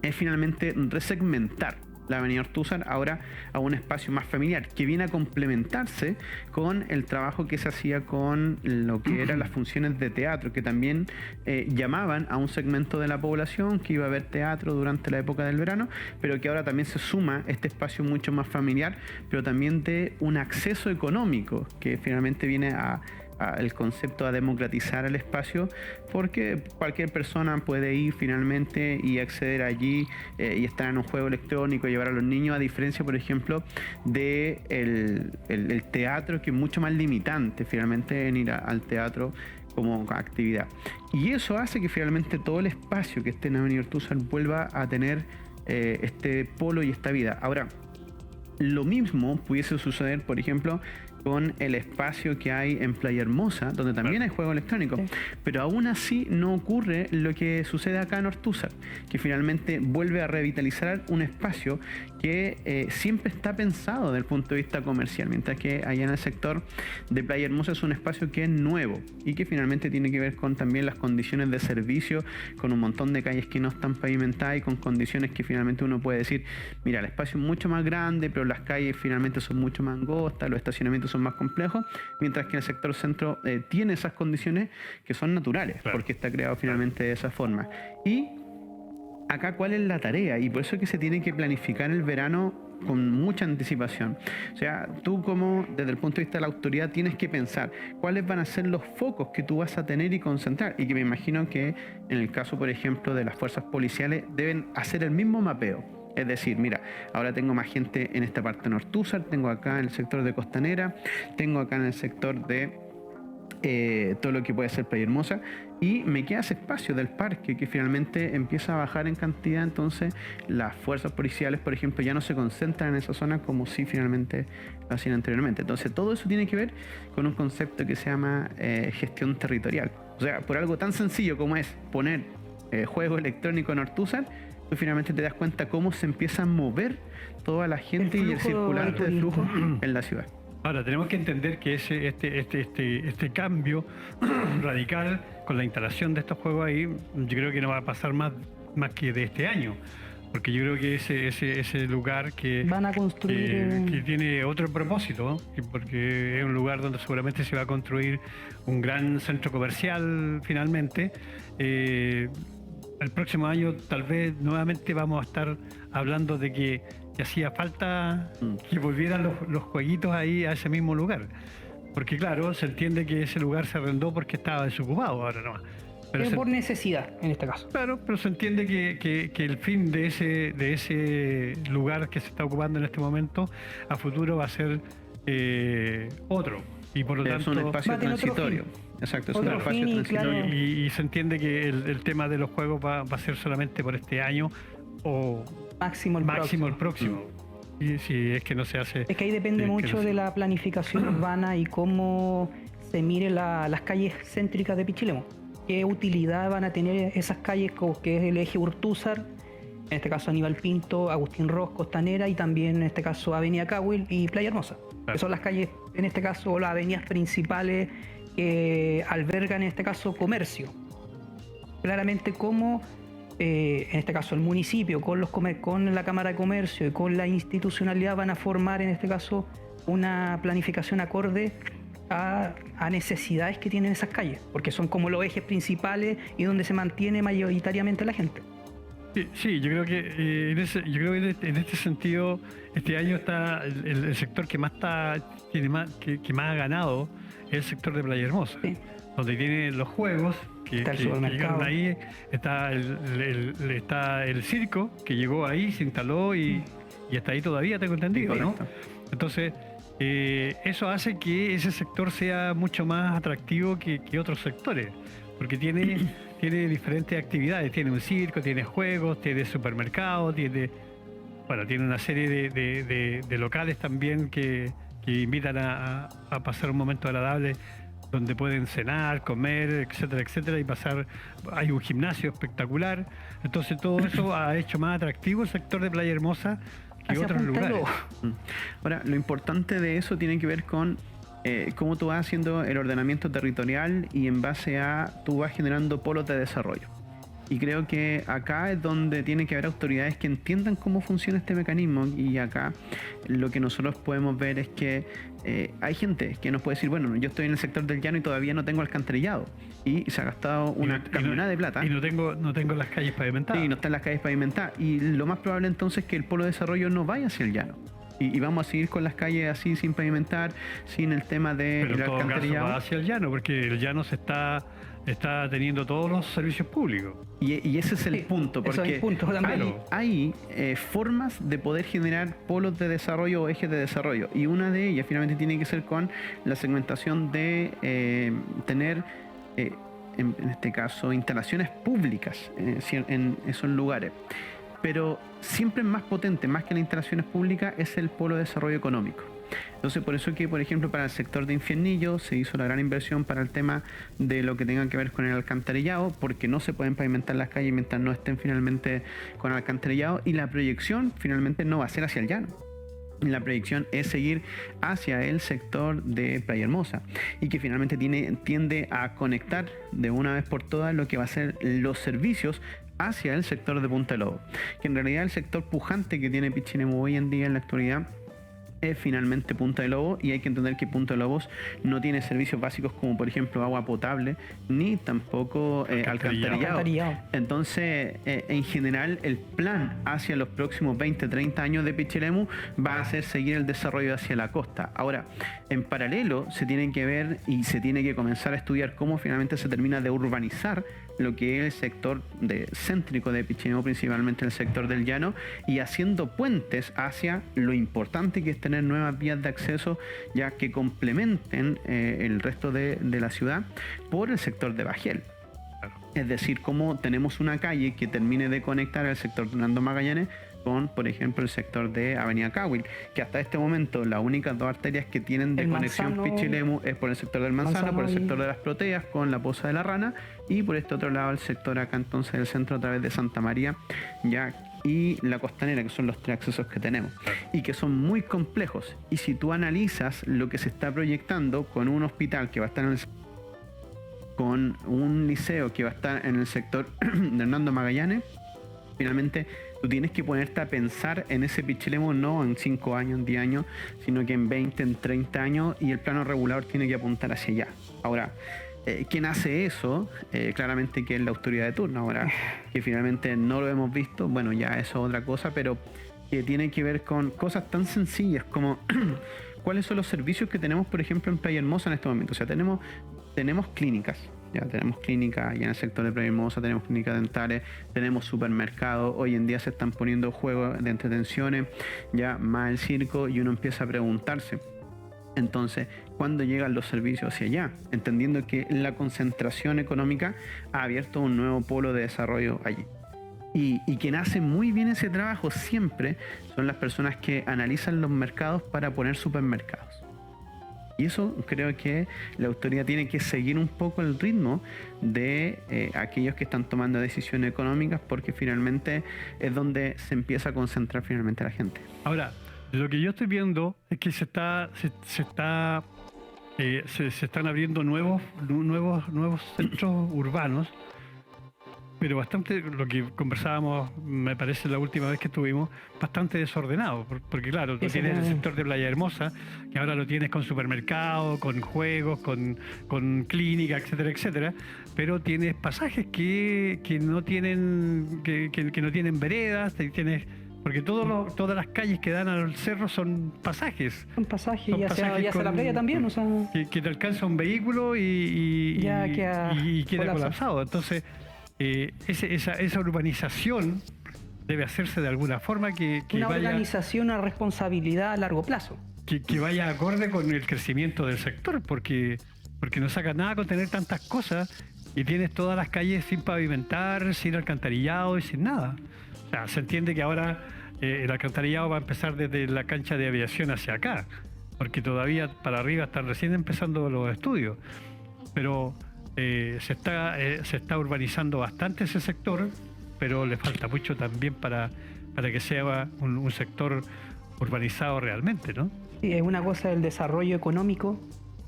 es finalmente resegmentar la avenida Ortúzar ahora a un espacio más familiar, que viene a complementarse con el trabajo que se hacía con lo que eran las funciones de teatro, que también llamaban a un segmento de la población que iba a ver teatro durante la época del verano, pero que ahora también se suma este espacio mucho más familiar, pero también de un acceso económico, que finalmente viene el concepto a democratizar el espacio, porque cualquier persona puede ir finalmente y acceder allí y estar en un juego electrónico, llevar a los niños, a diferencia, por ejemplo, de el teatro, que es mucho más limitante finalmente en ir al teatro como actividad. Y eso hace que finalmente todo el espacio que esté en Avenida Ortúzar vuelva a tener este polo y esta vida. Ahora, lo mismo pudiese suceder, por ejemplo, con el espacio que hay en Playa Hermosa, donde también hay juego electrónico. Sí. Pero aún así no ocurre lo que sucede acá en Ortúzar, que finalmente vuelve a revitalizar un espacio que siempre está pensado desde el punto de vista comercial, mientras que allá en el sector de Playa Hermosa es un espacio que es nuevo y que finalmente tiene que ver con también las condiciones de servicio, con un montón de calles que no están pavimentadas y con condiciones que finalmente uno puede decir, mira, el espacio es mucho más grande, pero las calles finalmente son mucho más angostas, los estacionamientos son más complejos, mientras que el sector centro tiene esas condiciones que son naturales, claro, porque está creado finalmente de esa forma. Y acá, ¿cuál es la tarea? Y por eso es que se tiene que planificar el verano con mucha anticipación. O sea, tú como desde el punto de vista de la autoridad tienes que pensar cuáles van a ser los focos que tú vas a tener y concentrar, y que me imagino que en el caso, por ejemplo, de las fuerzas policiales deben hacer el mismo mapeo. Es decir, mira, ahora tengo más gente en esta parte de Nortúzar, tengo acá en el sector de Costanera, tengo acá en el sector de todo lo que puede ser Playa Hermosa, y me queda ese espacio del parque que finalmente empieza a bajar en cantidad. Entonces las fuerzas policiales, por ejemplo, ya no se concentran en esa zona como si finalmente lo hacían anteriormente. Entonces todo eso tiene que ver con un concepto que se llama gestión territorial. O sea, por algo tan sencillo como es poner juego electrónico en Ortúzar, tú finalmente te das cuenta cómo se empieza a mover toda la gente y el circulante de flujo en la ciudad. Ahora, tenemos que entender que este cambio radical con la instalación de estos juegos ahí, yo creo que no va a pasar más que de este año, porque yo creo que ese lugar que van a construir que tiene otro propósito, ¿no? Porque es un lugar donde seguramente se va a construir un gran centro comercial finalmente. El próximo año tal vez nuevamente vamos a estar hablando de que hacía falta que volvieran los jueguitos ahí a ese mismo lugar. Porque claro, se entiende que ese lugar se arrendó porque estaba desocupado ahora nomás. Pero por necesidad, en este caso. Claro, pero se entiende que el fin de ese lugar que se está ocupando en este momento, a futuro va a ser otro. Y por lo tanto es un espacio transitorio. Exacto, es un espacio transitorio. Claro. Y se entiende que el tema de los juegos va a ser solamente por este año o máximo el próximo. Y si es que no se hace. Es que ahí depende mucho de la planificación urbana y cómo se mire las calles céntricas de Pichilemu. ¿Qué utilidad van a tener esas calles, que es el eje Urtúzar, en este caso Aníbal Pinto, Agustín Ros, Costanera, y también en este caso Avenida Cahuil y Playa Hermosa? Claro. Que son las calles, en este caso, o las avenidas principales que albergan en este caso comercio. Claramente como en este caso el municipio con la Cámara de Comercio y con la institucionalidad van a formar en este caso una planificación acorde a necesidades que tienen esas calles, porque son como los ejes principales y donde se mantiene mayoritariamente la gente. Sí, yo creo que en este sentido este año está el sector que más que más ha ganado es el sector de Playa Hermosa, sí, donde tiene los juegos que llegaron ahí. Está el circo que llegó ahí, se instaló y está ahí todavía, tengo entendido, ¿no? Entonces eso hace que ese sector sea mucho más atractivo que otros sectores, porque tiene diferentes actividades, tiene un circo, tiene juegos, tiene supermercados, tiene una serie de locales también que invitan a pasar un momento agradable, donde pueden cenar, comer, etcétera, etcétera, y pasar. Hay un gimnasio espectacular. Entonces todo eso ha hecho más atractivo el sector de Playa Hermosa que otros lugares. Ahora, lo importante de eso tiene que ver con cómo tú vas haciendo el ordenamiento territorial y en base a tú vas generando polos de desarrollo. Y creo que acá es donde tiene que haber autoridades que entiendan cómo funciona este mecanismo. Y acá lo que nosotros podemos ver es que hay gente que nos puede decir, bueno, yo estoy en el sector del llano y todavía no tengo alcantarillado. Y se ha gastado una camionada de plata. Y no tengo las calles pavimentadas. Sí, no están las calles pavimentadas. Y lo más probable entonces es que el polo de desarrollo no vaya hacia el llano. Y vamos a seguir con las calles así, sin pavimentar, sin el tema de el alcantarillado. Caso va hacia el llano, porque el llano se está teniendo todos los servicios públicos. Y ese es el punto, porque hay formas de poder generar polos de desarrollo o ejes de desarrollo, y una de ellas finalmente tiene que ser con la segmentación de tener, en este caso, instalaciones públicas en esos lugares. Pero siempre más potente, más que las instalaciones públicas, es el polo de desarrollo económico. Entonces, por eso que, por ejemplo, para el sector de Infiernillo se hizo la gran inversión para el tema de lo que tenga que ver con el alcantarillado, porque no se pueden pavimentar las calles mientras no estén finalmente con alcantarillado, y la proyección finalmente no va a ser hacia el llano. La proyección es seguir hacia el sector de Playa Hermosa, y que finalmente tiende a conectar de una vez por todas lo que va a ser los servicios hacia el sector de Punta Lobo, que en realidad el sector pujante que tiene Pichilemu hoy en día en la actualidad es finalmente Punta de Lobos, y hay que entender que Punta de Lobos no tiene servicios básicos como por ejemplo agua potable ni tampoco alcantarillado. Entonces en general el plan hacia los próximos 20-30 años de Pichilemu va a ser seguir el desarrollo hacia la costa. Ahora, en paralelo se tiene que ver y se tiene que comenzar a estudiar cómo finalmente se termina de urbanizar lo que es el sector céntrico de Pichilemu, principalmente el sector del llano, y haciendo puentes hacia lo importante que es tener nuevas vías de acceso ya que complementen el resto de la ciudad por el sector de Bajel. Es decir, cómo tenemos una calle que termine de conectar el sector de Hernando Magallanes con, por ejemplo, el sector de Avenida Cahuil, que hasta este momento las únicas dos arterias que tienen de conexión Pichilemu es por el sector del Manzano, por el sector de las Proteas con la Poza de la Rana, y por este otro lado el sector acá entonces del centro a través de Santa María ya y la Costanera, que son los tres accesos que tenemos y que son muy complejos. Y si tú analizas lo que se está proyectando con un hospital que va a estar en el, con un liceo que va a estar en el sector de Hernando Magallanes, finalmente tú tienes que ponerte a pensar en ese Pichilemu no en 5 años, en 10 años, sino que en 20, en 30 años, y el plano regulador tiene que apuntar hacia allá. Ahora, ¿quién hace eso? Claramente que es la autoridad de turno. Ahora, que finalmente no lo hemos visto, bueno, ya eso es otra cosa, pero que tiene que ver con cosas tan sencillas como cuáles son los servicios que tenemos, por ejemplo, en Playa Hermosa en este momento. O sea, tenemos clínicas. Ya tenemos clínicas ya en el sector de Playa Hermosa, tenemos clínicas dentales, tenemos supermercados. Hoy en día se están poniendo juegos de entretenciones, ya más el circo, y uno empieza a preguntarse. Entonces, ¿cuándo llegan los servicios hacia allá? Entendiendo que la concentración económica ha abierto un nuevo polo de desarrollo allí. Y quien hace muy bien ese trabajo siempre son las personas que analizan los mercados para poner supermercados. Y eso creo que la autoridad tiene que seguir un poco el ritmo de aquellos que están tomando decisiones económicas, porque finalmente es donde se empieza a concentrar finalmente la gente. Ahora, lo que yo estoy viendo es que se están abriendo nuevos centros urbanos, pero bastante, lo que conversábamos, me parece la última vez que estuvimos, bastante desordenado, porque claro, tú tienes el sector de Playa Hermosa, que ahora lo tienes con supermercado, con juegos, con clínica, etcétera, etcétera, pero tienes pasajes que no tienen veredas, porque todas las calles que dan al cerro son pasajes. Son pasajes, y hacia la playa también, o sea, que te alcanza un vehículo y queda colapsado. Entonces, esa urbanización debe hacerse de alguna forma que una vaya, organización, una responsabilidad a largo plazo. Que vaya acorde con el crecimiento del sector, porque no saca nada con tener tantas cosas y tienes todas las calles sin pavimentar, sin alcantarillado y sin nada. O sea, se entiende que ahora el alcantarillado va a empezar desde la cancha de aviación hacia acá, porque todavía para arriba están recién empezando los estudios, pero se está urbanizando bastante ese sector, pero le falta mucho también para que sea un sector urbanizado realmente, ¿no? Sí, es una cosa el desarrollo económico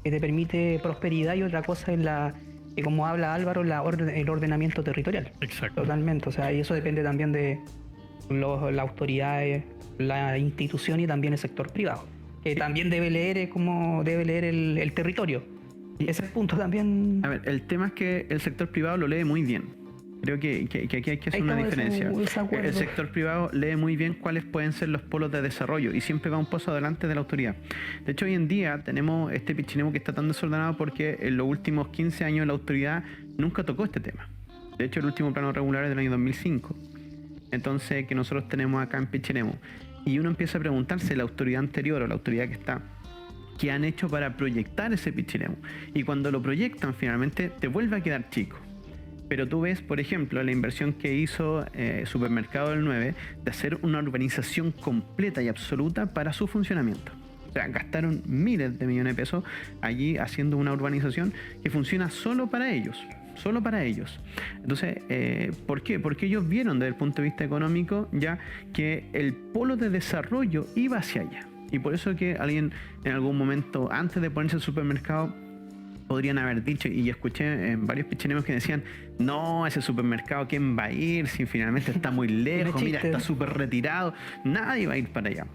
que te permite prosperidad, y otra cosa es como habla Álvaro, el ordenamiento territorial. Exacto. Totalmente, o sea, y eso depende también de las autoridades, la institución y también el sector privado, que también debe leer el territorio. Y ese es el punto también. A ver, el tema es que el sector privado lo lee muy bien. Creo que aquí hay que hacer una diferencia. El sector privado lee muy bien cuáles pueden ser los polos de desarrollo y siempre va un paso adelante de la autoridad. De hecho, hoy en día tenemos este Pichilemu que está tan desordenado porque en los últimos 15 años la autoridad nunca tocó este tema. De hecho, el último plano regular es del año 2005. Entonces, que nosotros tenemos acá en Pichilemu. Y uno empieza a preguntarse, la autoridad anterior o la autoridad que está, ¿qué han hecho para proyectar ese Pichilemu? Y cuando lo proyectan, finalmente te vuelve a quedar chico. Pero tú ves, por ejemplo, la inversión que hizo Supermercado del 9 de hacer una urbanización completa y absoluta para su funcionamiento. O sea, gastaron miles de millones de pesos allí haciendo una urbanización que funciona solo para ellos. Solo para ellos. Entonces, ¿por qué? Porque ellos vieron desde el punto de vista económico ya que el polo de desarrollo iba hacia allá. Y por eso que alguien en algún momento, antes de ponerse el supermercado, podrían haber dicho, y escuché en varios pichilenos que decían, no, ese supermercado, ¿quién va a ir? Si finalmente está muy lejos, mira, está súper retirado, nadie va a ir para allá.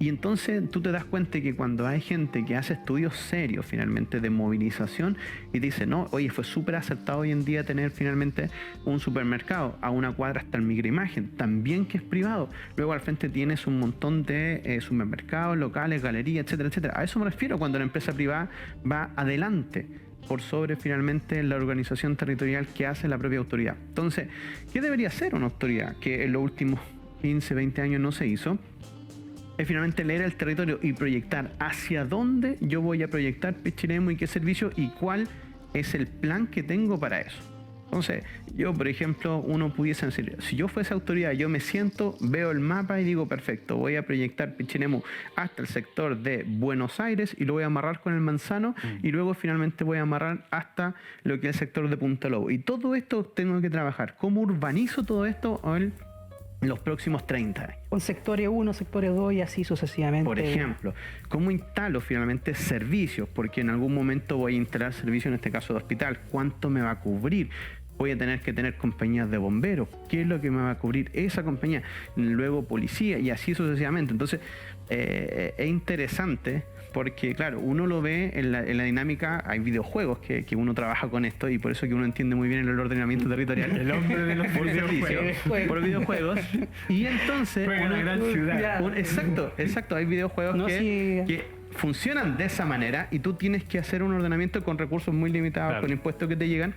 Y entonces tú te das cuenta que cuando hay gente que hace estudios serios finalmente de movilización y dice, no, oye, fue súper acertado hoy en día tener finalmente un supermercado a una cuadra hasta el microimagen, también que es privado. Luego al frente tienes un montón de supermercados, locales, galerías, etcétera, etcétera. A eso me refiero cuando la empresa privada va adelante por sobre finalmente la organización territorial que hace la propia autoridad. Entonces, ¿qué debería hacer una autoridad que en los últimos 15, 20 años no se hizo? Es finalmente leer el territorio y proyectar hacia dónde yo voy a proyectar Pichilemu y qué servicio y cuál es el plan que tengo para eso. Entonces, yo, por ejemplo, uno pudiese decir, si yo fuese autoridad, yo me siento, veo el mapa y digo, perfecto, voy a proyectar Pichilemu hasta el sector de Buenos Aires y lo voy a amarrar con el Manzano y luego finalmente voy a amarrar hasta lo que es el sector de Punta Lobo. Y todo esto tengo que trabajar. ¿Cómo urbanizo todo esto en los próximos 30 años? Con sectores 1, sectores 2 y así sucesivamente. Por ejemplo, ¿cómo instalo finalmente servicios? Porque en algún momento voy a instalar servicios, en este caso de hospital. ¿Cuánto me va a cubrir? Voy a tener que tener compañías de bomberos. ¿Qué es lo que me va a cubrir esa compañía? Luego policía y así sucesivamente. Entonces, es interesante porque, claro, uno lo ve en la dinámica. Hay videojuegos que uno trabaja con esto y por eso que uno entiende muy bien el ordenamiento territorial. El hombre de los videojuegos. Por videojuegos. Y entonces... Juega en la gran ciudad. Exacto. Hay videojuegos que funcionan de esa manera y tú tienes que hacer un ordenamiento con recursos muy limitados, claro, con impuestos que te llegan,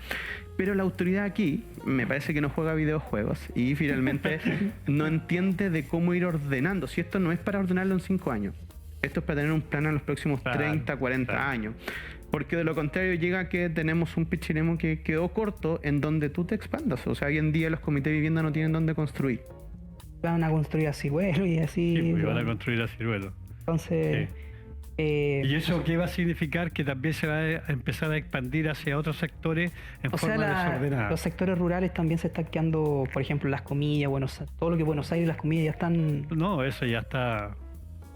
pero la autoridad aquí me parece que no juega videojuegos y finalmente no entiende de cómo ir ordenando. Si esto no es para ordenarlo en 5 años, esto es para tener un plan en los próximos 30, 40 años. Porque de lo contrario llega que tenemos un Pichilemu que quedó corto en donde tú te expandas. O sea, hoy en día los comités de vivienda no tienen dónde construir. Van a construir a Ciruelo y así. Sí, porque van a construir a Ciruelo. Entonces... Sí. ¿Y eso qué va a significar? Que también se va a empezar a expandir hacia otros sectores en forma desordenada. Los sectores rurales también se están quedando, por ejemplo, Las Comillas, todo lo que Buenos Aires, Las Comillas ya están... No, eso ya está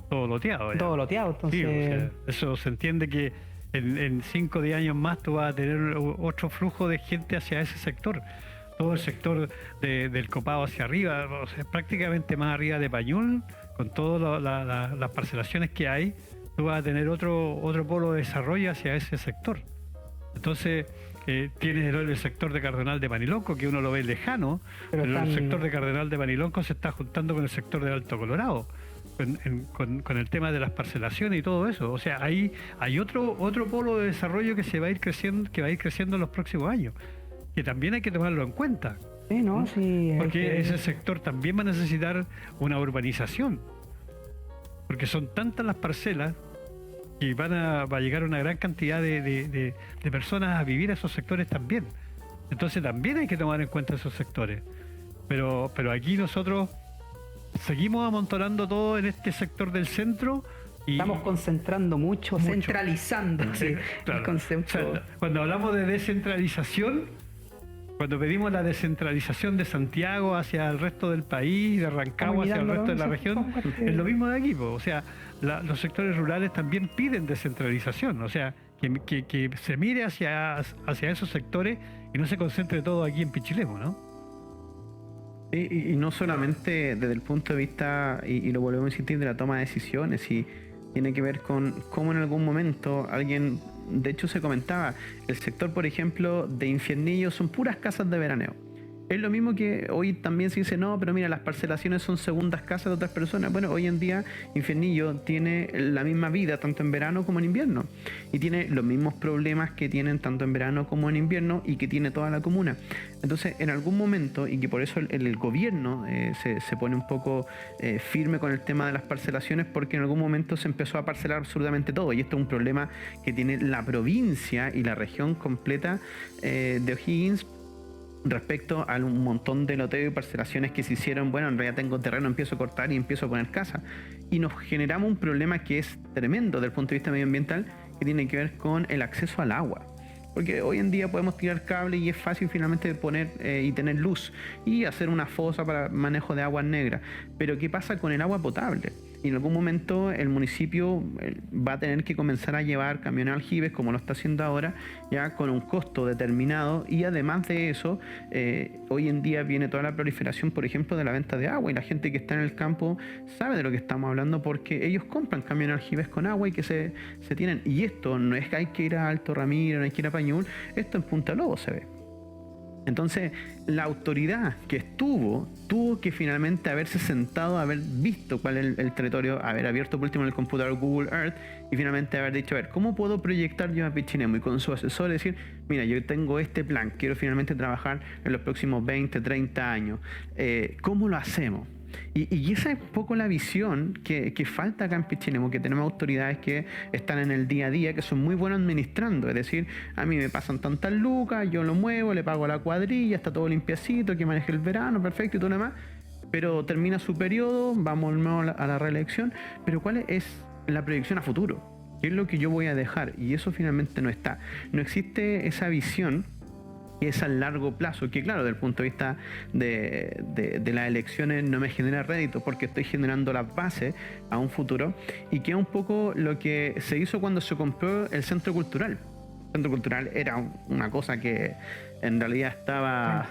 todo loteado. Ya. Todo loteado, entonces... Sí, o sea, eso se entiende que en 5 o 10 años más tú vas a tener otro flujo de gente hacia ese sector. Todo el sector del Copado hacia arriba, o sea, prácticamente más arriba de Pañol, con todas las parcelaciones que hay, tú vas a tener otro polo de desarrollo hacia ese sector. Entonces, tienes el sector de Cardenal de Panilonco, que uno lo ve lejano, pero el sector de Cardenal de Panilonco se está juntando con el sector del Alto Colorado, con el tema de las parcelaciones y todo eso. O sea, ahí hay otro polo de desarrollo que va a ir creciendo en los próximos años, que también hay que tomarlo en cuenta. Sí, ¿no? Sí, porque ese sector también va a necesitar una urbanización, porque son tantas las parcelas y va a llegar una gran cantidad de personas a vivir a esos sectores también. Entonces también hay que tomar en cuenta esos sectores. Pero aquí nosotros seguimos amontonando todo en este sector del centro. Y estamos concentrando mucho, centralizando. Sí, claro. El concepto. O sea, cuando hablamos de descentralización, cuando pedimos la descentralización de Santiago hacia el resto del país, de Rancagua hacia el resto de la región, es lo mismo de aquí. O sea, los sectores rurales también piden descentralización. O sea, que se mire hacia esos sectores y no se concentre todo aquí en Pichilemu, ¿no? Y no solamente desde el punto de vista, y lo volvemos a insistir, de la toma de decisiones, y tiene que ver con cómo en algún momento alguien... De hecho se comentaba, el sector por ejemplo de Infiernillo son puras casas de veraneo. Es lo mismo que hoy también se dice, no, pero mira, las parcelaciones son segundas casas de otras personas. Bueno, hoy en día Infiernillo tiene la misma vida tanto en verano como en invierno. Y tiene los mismos problemas que tienen tanto en verano como en invierno y que tiene toda la comuna. Entonces, en algún momento, y que por eso el gobierno se pone un poco firme con el tema de las parcelaciones, porque en algún momento se empezó a parcelar absolutamente todo. Y esto es un problema que tiene la provincia y la región completa de O'Higgins, respecto a un montón de loteo y parcelaciones que se hicieron. Bueno, en realidad tengo terreno, empiezo a cortar y empiezo a poner casa. Y nos generamos un problema que es tremendo desde el punto de vista medioambiental, que tiene que ver con el acceso al agua. Porque hoy en día podemos tirar cable y es fácil finalmente poner y tener luz y hacer una fosa para manejo de aguas negras. Pero ¿qué pasa con el agua potable? y en algún momento el municipio va a tener que comenzar a llevar camiones aljibes, como lo está haciendo ahora, ya con un costo determinado, y además de eso, hoy en día viene toda la proliferación, por ejemplo, de la venta de agua, y la gente que está en el campo sabe de lo que estamos hablando porque ellos compran camiones aljibes con agua y que se tienen, y esto no es que hay que ir a Alto Ramiro, no hay que ir a Pañul, esto en Punta Lobos se ve. Entonces, la autoridad que tuvo que finalmente haberse sentado, haber visto cuál es el territorio, haber abierto por último en el computador Google Earth y finalmente haber dicho, a ver, ¿cómo puedo proyectar yo a Pichinemo? Y con su asesor decir, mira, yo tengo este plan, quiero finalmente trabajar en los próximos 20, 30 años. ¿Cómo lo hacemos? Y esa es un poco la visión que falta acá en Pichinemo, que tenemos autoridades que están en el día a día, que son muy buenos administrando, es decir, a mí me pasan tantas lucas, yo lo muevo, le pago a la cuadrilla, está todo limpiacito, que maneje el verano, perfecto y todo lo demás, pero termina su periodo, vamos a la reelección, pero ¿cuál es la proyección a futuro? ¿Qué es lo que yo voy a dejar? Y eso finalmente no está. No existe esa visión que es a largo plazo, que claro, desde el punto de vista de las elecciones no me genera rédito porque estoy generando las bases a un futuro, y que es un poco lo que se hizo cuando se compró el Centro Cultural. El Centro Cultural era una cosa que en realidad estaba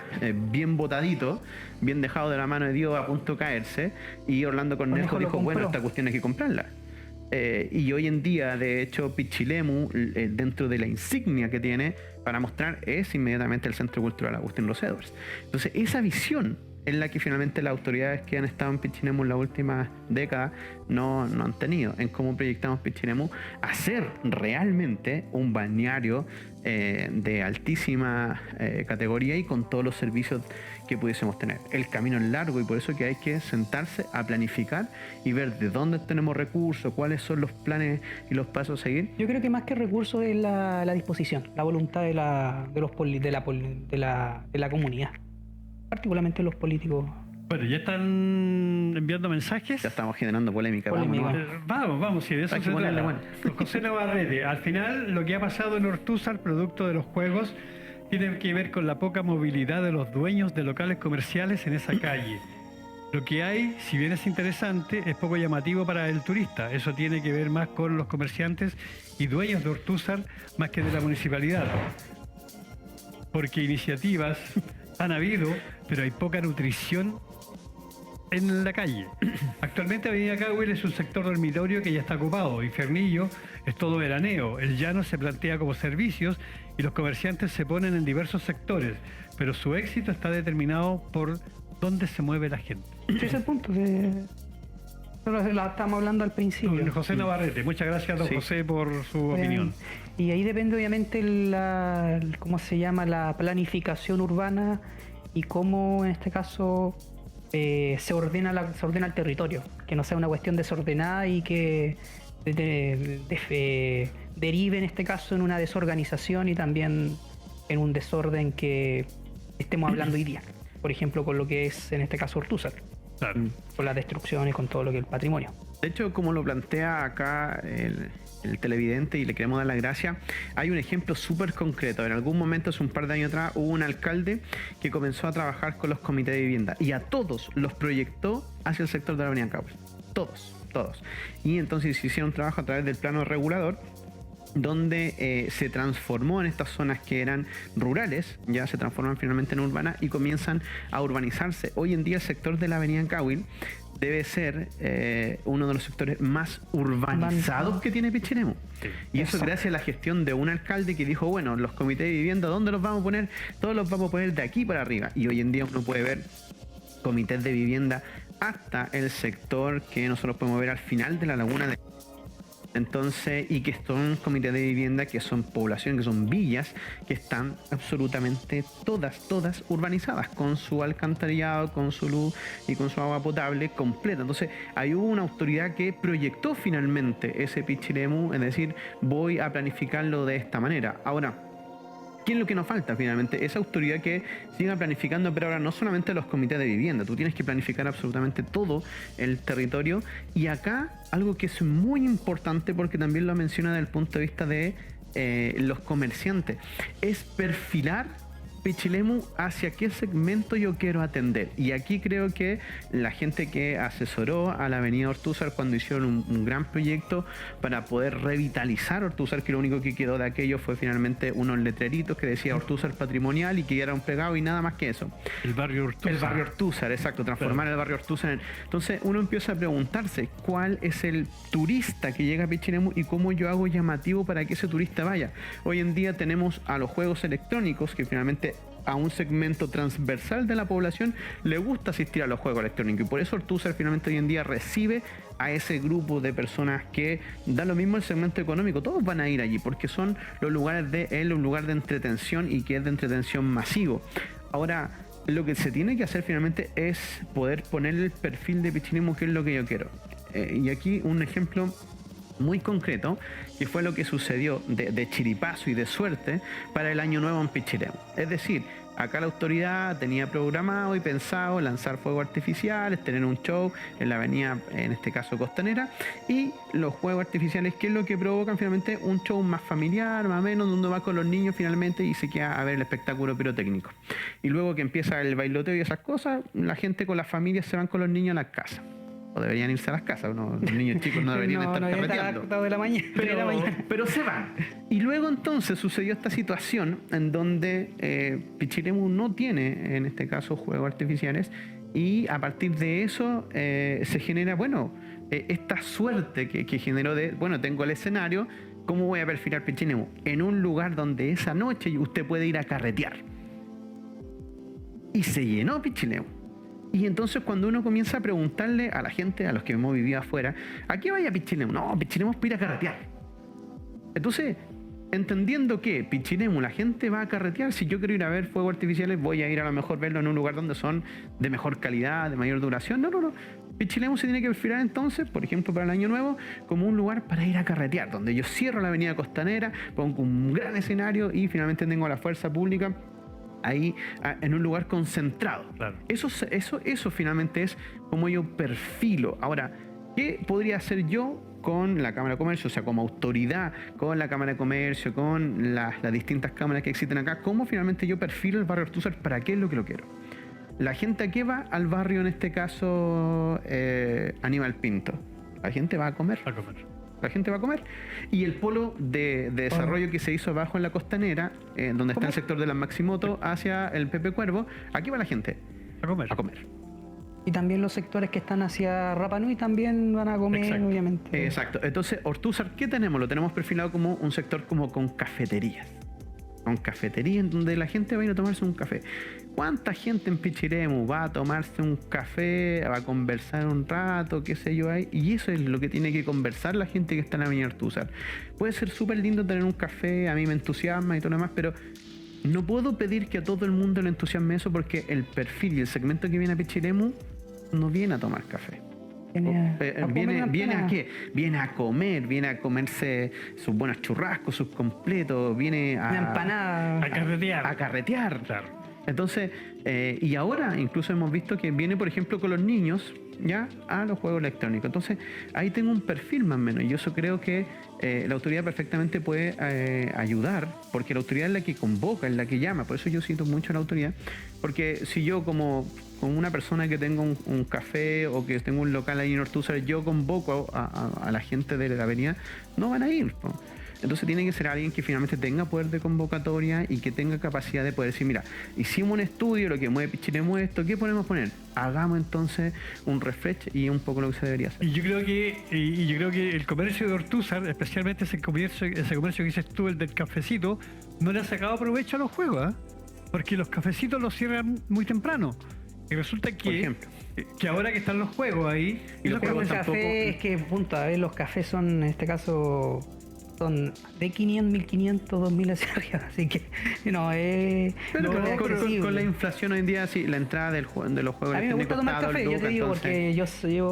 bien botadito, bien dejado de la mano de Dios, a punto de caerse, y Orlando Cornejo dijo, bueno, esta cuestión hay que comprarla. Y hoy en día, de hecho, Pichilemu, dentro de la insignia que tiene para mostrar, es inmediatamente el Centro Cultural Agustín Rossi. Entonces, esa visión es la que finalmente las autoridades que han estado en Pichilemu en las últimas décadas no han tenido, en cómo proyectamos Pichilemu a ser realmente un balneario de altísima categoría y con todos los servicios que pudiésemos tener. El camino es largo y por eso que hay que sentarse a planificar y ver de dónde tenemos recursos, cuáles son los planes y los pasos a seguir. Yo creo que más que recursos es la disposición, la voluntad de la comunidad, particularmente los políticos. Bueno, ya están enviando mensajes. Ya estamos generando polémica. Vamos, si de eso se trata. Bueno. José Navarrete, al final lo que ha pasado en Ortúzar, producto de los juegos, tiene que ver con la poca movilidad de los dueños de locales comerciales en esa calle. Lo que hay, si bien es interesante, es poco llamativo para el turista. Eso tiene que ver más con los comerciantes y dueños de Ortúzar más que de la municipalidad. Porque iniciativas han habido, pero hay poca nutrición en la calle. Actualmente Avenida Cahuil es un sector dormitorio que ya está ocupado. Infernillo es todo veraneo. El llano se plantea como servicios y los comerciantes se ponen en diversos sectores, pero su éxito está determinado por dónde se mueve la gente. Ese es el punto que estamos hablando al principio. Don José Navarrete, muchas gracias, don José, por su opinión. Y ahí depende obviamente ¿cómo se llama? La planificación urbana y cómo en este caso se ordena el territorio, que no sea una cuestión desordenada y que derive en este caso en una desorganización y también en un desorden que estemos hablando hoy día, por ejemplo con lo que es en este caso Ortúzar, claro, con la destrucción y con todo lo que es el patrimonio. De hecho, como lo plantea acá el televidente, y le queremos dar las gracias, hay un ejemplo súper concreto. En algún momento, hace un par de años atrás, hubo un alcalde que comenzó a trabajar con los comités de vivienda y a todos los proyectó hacia el sector de la Avenida Cahuil. Todos. Y entonces se hicieron un trabajo a través del plano regulador, donde se transformó en estas zonas que eran rurales, ya se transforman finalmente en urbanas y comienzan a urbanizarse. Hoy en día el sector de la Avenida Cahuil debe ser uno de los sectores más urbanizados que tiene Pichilemu. Sí, y eso gracias a la gestión de un alcalde que dijo, bueno, los comités de vivienda, ¿dónde los vamos a poner? Todos los vamos a poner de aquí para arriba. Y hoy en día uno puede ver comités de vivienda hasta el sector que nosotros podemos ver al final de la laguna de... Entonces, y que son comités de vivienda que son poblaciones, que son villas, que están absolutamente todas urbanizadas, con su alcantarillado, con su luz y con su agua potable completa. Entonces, ahí hubo una autoridad que proyectó finalmente ese Pichilemu, es decir, voy a planificarlo de esta manera. Ahora, ¿qué es lo que nos falta finalmente? Esa autoridad que siga planificando, pero ahora no solamente los comités de vivienda, tú tienes que planificar absolutamente todo el territorio. Y acá algo que es muy importante, porque también lo menciona desde el punto de vista de los comerciantes, es perfilar Pichilemu, hacia qué segmento yo quiero atender. Y aquí creo que la gente que asesoró a la Avenida Ortúzar cuando hicieron un gran proyecto para poder revitalizar Ortúzar, que lo único que quedó de aquello fue finalmente unos letreritos que decía Ortúzar Patrimonial y que era un pegado y nada más que eso. El barrio Ortúzar. El barrio Ortúzar, exacto, transformar el barrio Ortúzar. Entonces uno empieza a preguntarse cuál es el turista que llega a Pichilemu y cómo yo hago llamativo para que ese turista vaya. Hoy en día tenemos a los juegos electrónicos que finalmente a un segmento transversal de la población le gusta asistir a los juegos electrónicos y por eso Ortúzar finalmente hoy en día recibe a ese grupo de personas que da lo mismo el segmento económico, todos van a ir allí porque son los lugares un lugar de entretención y que es de entretención masivo. Ahora, lo que se tiene que hacer finalmente es poder poner el perfil de Pichilemu, que es lo que yo quiero. Y aquí un ejemplo muy concreto, que fue lo que sucedió de chiripazo y de suerte para el año nuevo en Pichilemu. Es decir, acá la autoridad tenía programado y pensado lanzar fuegos artificiales, tener un show en la avenida, en este caso Costanera, y los fuegos artificiales, ¿qué es lo que provocan finalmente? Un show más familiar, más o menos, donde va con los niños finalmente y se queda a ver el espectáculo pirotécnico. Y luego que empieza el bailoteo y esas cosas, la gente con las familias se van con los niños a las casas. O deberían irse a las casas, los niños chicos no deberían estar carreteando. De la mañana, pero se van. Y luego entonces sucedió esta situación en donde Pichilemu no tiene, en este caso, juegos artificiales, y a partir de eso se genera, esta suerte que generó tengo el escenario, ¿cómo voy a perfilar Pichilemu? En un lugar donde esa noche usted puede ir a carretear. Y se llenó Pichilemu. Y entonces cuando uno comienza a preguntarle a la gente, a los que hemos vivido afuera, ¿a qué vaya Pichilemu? No, Pichilemu es para ir a carretear. Entonces, entendiendo que Pichilemu la gente va a carretear, si yo quiero ir a ver fuegos artificiales, voy a ir a lo mejor verlo en un lugar donde son de mejor calidad, de mayor duración. No. Pichilemu se tiene que perfilar entonces, por ejemplo, para el año nuevo, como un lugar para ir a carretear, donde yo cierro la avenida Costanera, pongo un gran escenario y finalmente tengo a la fuerza pública ahí en un lugar concentrado. Claro. Eso finalmente es como yo perfilo. Ahora, ¿qué podría hacer yo con la Cámara de Comercio? O sea, como autoridad, con la Cámara de Comercio, con las distintas cámaras que existen acá, ¿cómo finalmente yo perfilo el barrio Ortúzar? ¿Para qué es lo que lo quiero? La gente a qué va al barrio, en este caso, Aníbal Pinto. La gente va a comer. La gente va a comer. Y el polo de desarrollo que se hizo abajo en la Costanera, donde está el sector de las Maximoto, hacia el Pepe Cuervo, aquí va la gente a comer. Y también los sectores que están hacia Rapa Nui también van a comer. Exacto. Obviamente. Exacto. Entonces, Ortúzar, ¿qué tenemos? Lo tenemos perfilado como un sector como con cafeterías. Con cafetería en donde la gente va a ir a tomarse un café. ¿Cuánta gente en Pichilemu va a tomarse un café, va a conversar un rato, qué sé yo ahí? Y eso es lo que tiene que conversar la gente que está en la Avenida Ortúzar. Puede ser súper lindo tener un café, a mí me entusiasma y todo lo demás, pero no puedo pedir que a todo el mundo le entusiasme eso porque el perfil y el segmento que viene a Pichilemu no viene a tomar café. ¿Viene a qué? Viene a comer, viene a comerse sus buenos churrascos, sus completos, viene a... Una empanada. A carretear. Claro. Entonces, y ahora incluso hemos visto que viene, por ejemplo, con los niños, ya, a los juegos electrónicos. Entonces, ahí tengo un perfil más o menos. Y eso creo que la autoridad perfectamente puede ayudar, porque la autoridad es la que convoca, es la que llama. Por eso yo cito mucho a la autoridad, porque si yo como una persona que tengo un café o que tengo un local ahí en Ortúzar, yo convoco a la gente de la avenida, no van a ir, ¿no? Entonces tiene que ser alguien que finalmente tenga poder de convocatoria y que tenga capacidad de poder decir, mira, hicimos un estudio, lo que mueve Pichilemu esto, ¿qué podemos poner? Hagamos entonces un refresh y un poco lo que se debería hacer. Y yo creo que el comercio de Ortúzar, especialmente ese comercio que dices tú, el del cafecito, no le ha sacado provecho a los juegos, porque los cafecitos los cierran muy temprano. Y resulta que ahora que están los juegos ahí... Y los juegos tampoco... Es que, los cafés son, en este caso... son de 500, 1500, 2000 hacia arriba, así que no es... Pero con la inflación hoy en día, sí, la entrada de los juegos... A mí me gusta tomar café, yo te digo, porque yo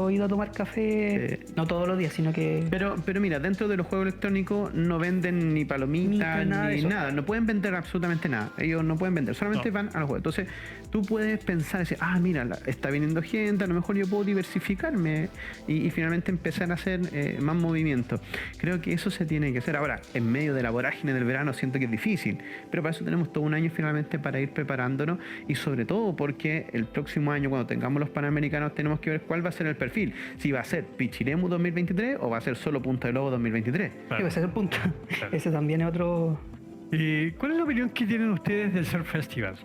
he ido a tomar café, no todos los días, sino que... Pero mira, dentro de los juegos electrónicos no venden ni palomitas, ni nada, no pueden vender absolutamente nada, ellos no pueden vender, solamente van a los juegos. Entonces, tú puedes pensar, decir, mira, está viniendo gente, a lo mejor yo puedo diversificarme y finalmente empezar a hacer más movimiento. Creo que eso se tiene que ser. Ahora, en medio de la vorágine del verano siento que es difícil, pero para eso tenemos todo un año finalmente para ir preparándonos y sobre todo porque el próximo año cuando tengamos los Panamericanos tenemos que ver cuál va a ser el perfil. Si va a ser Pichilemu 2023 o va a ser solo Punta del Lobo 2023. Sí, ese es el punto. Claro. Ese también es otro... ¿Cuál es la opinión que tienen ustedes del Surf Festival?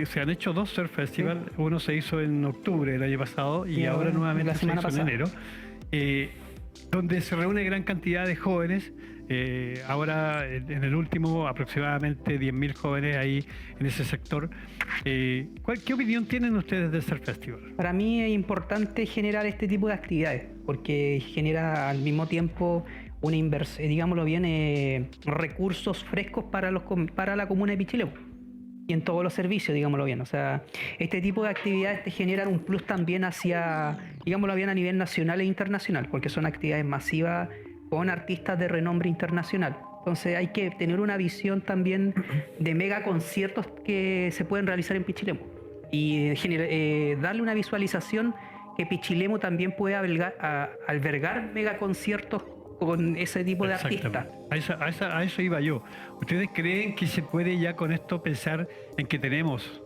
Se han hecho 2 Surf Festival, uno se hizo en octubre del año pasado y ahora nuevamente se hizo en enero, donde se reúne gran cantidad de jóvenes. Ahora en el último aproximadamente 10.000 jóvenes ahí en ese sector. ¿Qué opinión tienen ustedes del Surf Festival? Para mí es importante generar este tipo de actividades porque genera al mismo tiempo una inversión, digámoslo bien, recursos frescos para la comuna de Pichilemu y en todos los servicios, digámoslo bien. O sea, este tipo de actividades te generan un plus también hacia, digámoslo bien, a nivel nacional e internacional, porque son actividades masivas con artistas de renombre internacional. Entonces hay que tener una visión también de mega conciertos que se pueden realizar en Pichilemu y darle una visualización que Pichilemu también puede albergar mega conciertos con ese tipo de artistas. A eso iba yo. ¿Ustedes creen que se puede ya con esto pensar en que tenemos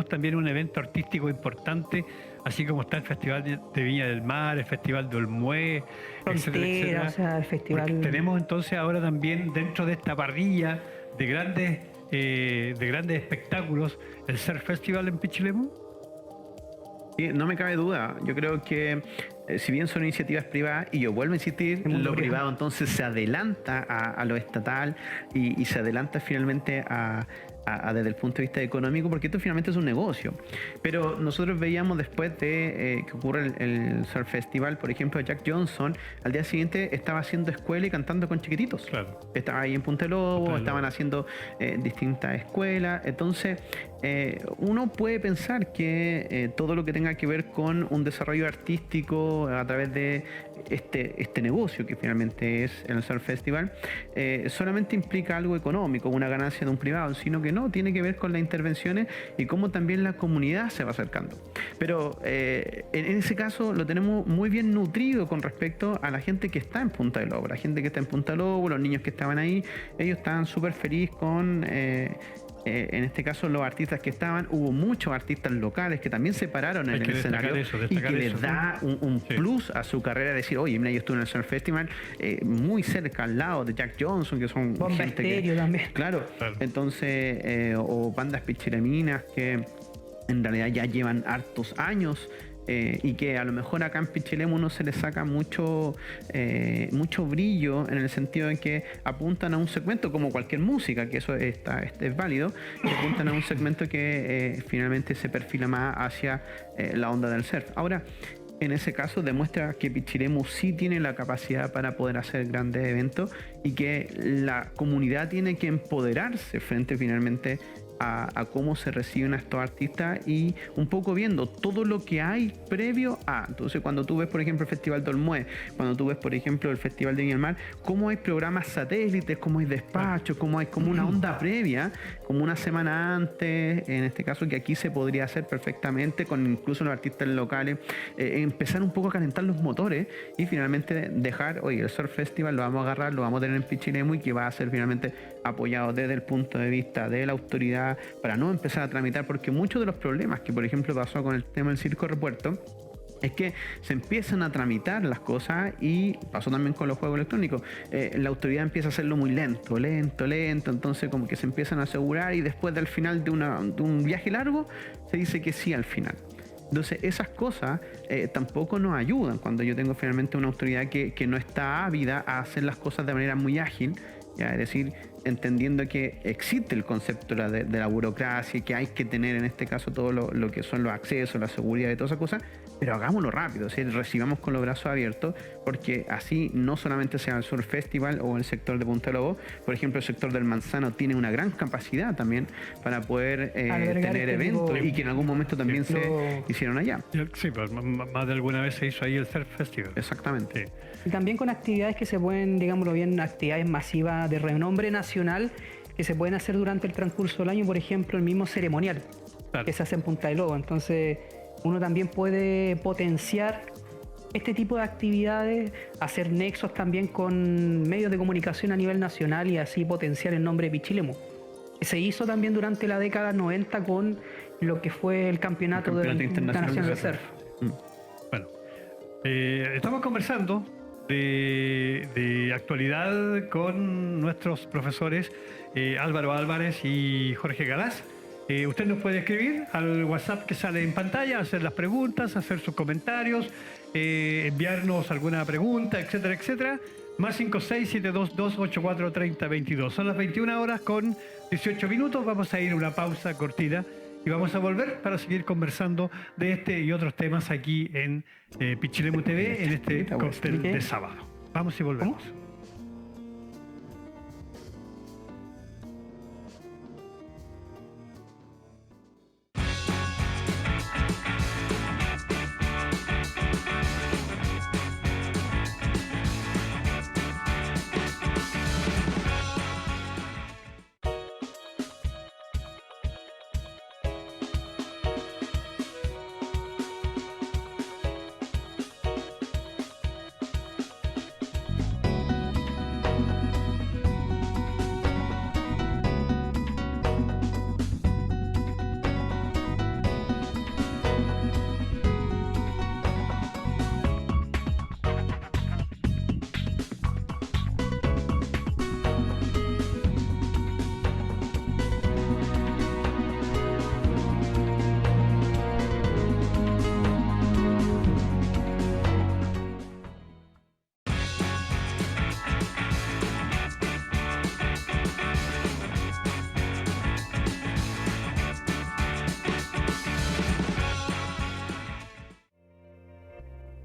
también un evento artístico importante, así como está el Festival de Viña del Mar, el Festival de Olmué, etcétera, etcétera? O sea, el festival... Porque tenemos entonces ahora también dentro de esta parrilla de grandes espectáculos el Surf Festival en Pichilemu. Sí, no me cabe duda. Yo creo que si bien son iniciativas privadas, y yo vuelvo a insistir, lo privado entonces se adelanta a lo estatal y se adelanta finalmente desde el punto de vista económico, porque esto finalmente es un negocio. Pero nosotros veíamos después de que ocurre el Surf Festival, por ejemplo, Jack Johnson, al día siguiente estaba haciendo escuela y cantando con chiquititos. Claro. Estaba ahí en Punta del Lobo, estaban haciendo distintas escuelas. Entonces, uno puede pensar que todo lo que tenga que ver con un desarrollo artístico a través de este negocio que finalmente es el Surf Festival, solamente implica algo económico, una ganancia de un privado, sino que no, tiene que ver con las intervenciones y cómo también la comunidad se va acercando. Pero en ese caso lo tenemos muy bien nutrido con respecto a la gente que está en Punta del Lobo. La gente que está en Punta del Lobo, los niños que estaban ahí, ellos estaban súper felices con... en este caso los artistas que estaban, hubo muchos artistas locales que también se pararon en el escenario y que les da un plus a su carrera, decir, oye, mira, yo estuve en el Surf Festival muy cerca, al lado de Jack Johnson, que son Bomba gente Estéreo también. Claro. Entonces, o bandas pichileminas que en realidad ya llevan hartos años. Y que a lo mejor acá en Pichilemu no se les saca mucho brillo, en el sentido en que apuntan a un segmento como cualquier música, que eso es válido, que apuntan a un segmento que finalmente se perfila más hacia la onda del surf. Ahora, en ese caso demuestra que Pichilemu sí tiene la capacidad para poder hacer grandes eventos y que la comunidad tiene que empoderarse frente finalmente a cómo se reciben a estos artistas y un poco viendo todo lo que hay previo a. Entonces, cuando tú ves, por ejemplo, el Festival de Olmué, cuando tú ves, por ejemplo, el Festival de Viña del Mar, cómo hay programas satélites, cómo hay despachos, cómo hay como una onda previa, como una semana antes, en este caso, que aquí se podría hacer perfectamente con incluso los artistas locales, empezar un poco a calentar los motores y finalmente dejar, oye, el Surf Festival lo vamos a agarrar, lo vamos a tener en Pichilemu y que va a ser finalmente apoyado desde el punto de vista de la autoridad para no empezar a tramitar, porque muchos de los problemas que por ejemplo pasó con el tema del circo repuerto es que se empiezan a tramitar las cosas y pasó también con los juegos electrónicos. La autoridad empieza a hacerlo muy lento, entonces como que se empiezan a asegurar y después del final de un viaje largo se dice que sí al final. Entonces esas cosas tampoco nos ayudan cuando yo tengo finalmente una autoridad que no está ávida a hacer las cosas de manera muy ágil, ¿ya? Es decir, entendiendo que existe el concepto de la burocracia y que hay que tener en este caso todo lo que son los accesos, la seguridad y todas esas cosas, pero hagámoslo rápido, ¿sí? Recibamos con los brazos abiertos, porque así no solamente sea el Surf Festival o el sector de Punta Lobo, por ejemplo el sector del Manzano tiene una gran capacidad también para poder tener eventos y que en algún momento también se hicieron allá. Sí, pues más de alguna vez se hizo ahí el Surf Festival. Exactamente. Sí. Y también con actividades que se pueden, digámoslo bien, actividades masivas de renombre nacional que se pueden hacer durante el transcurso del año, por ejemplo, el mismo ceremonial que se hace en Punta del Lobo. Entonces, uno también puede potenciar este tipo de actividades, hacer nexos también con medios de comunicación a nivel nacional y así potenciar el nombre de Pichilemu. Se hizo también durante la década 90 con lo que fue el campeonato internacional de surf. Bueno, estamos conversando de actualidad con nuestros profesores Álvaro Álvarez y Jorge Galás. Usted nos puede escribir al WhatsApp que sale en pantalla, hacer las preguntas, hacer sus comentarios, enviarnos alguna pregunta, etcétera, etcétera. Más 56722843022. Son las 21 horas con 18 minutos. Vamos a ir a una pausa cortita y vamos a volver para seguir conversando de este y otros temas aquí en Pichilemu TV, en este cóctel de sábado. Vamos y volvemos.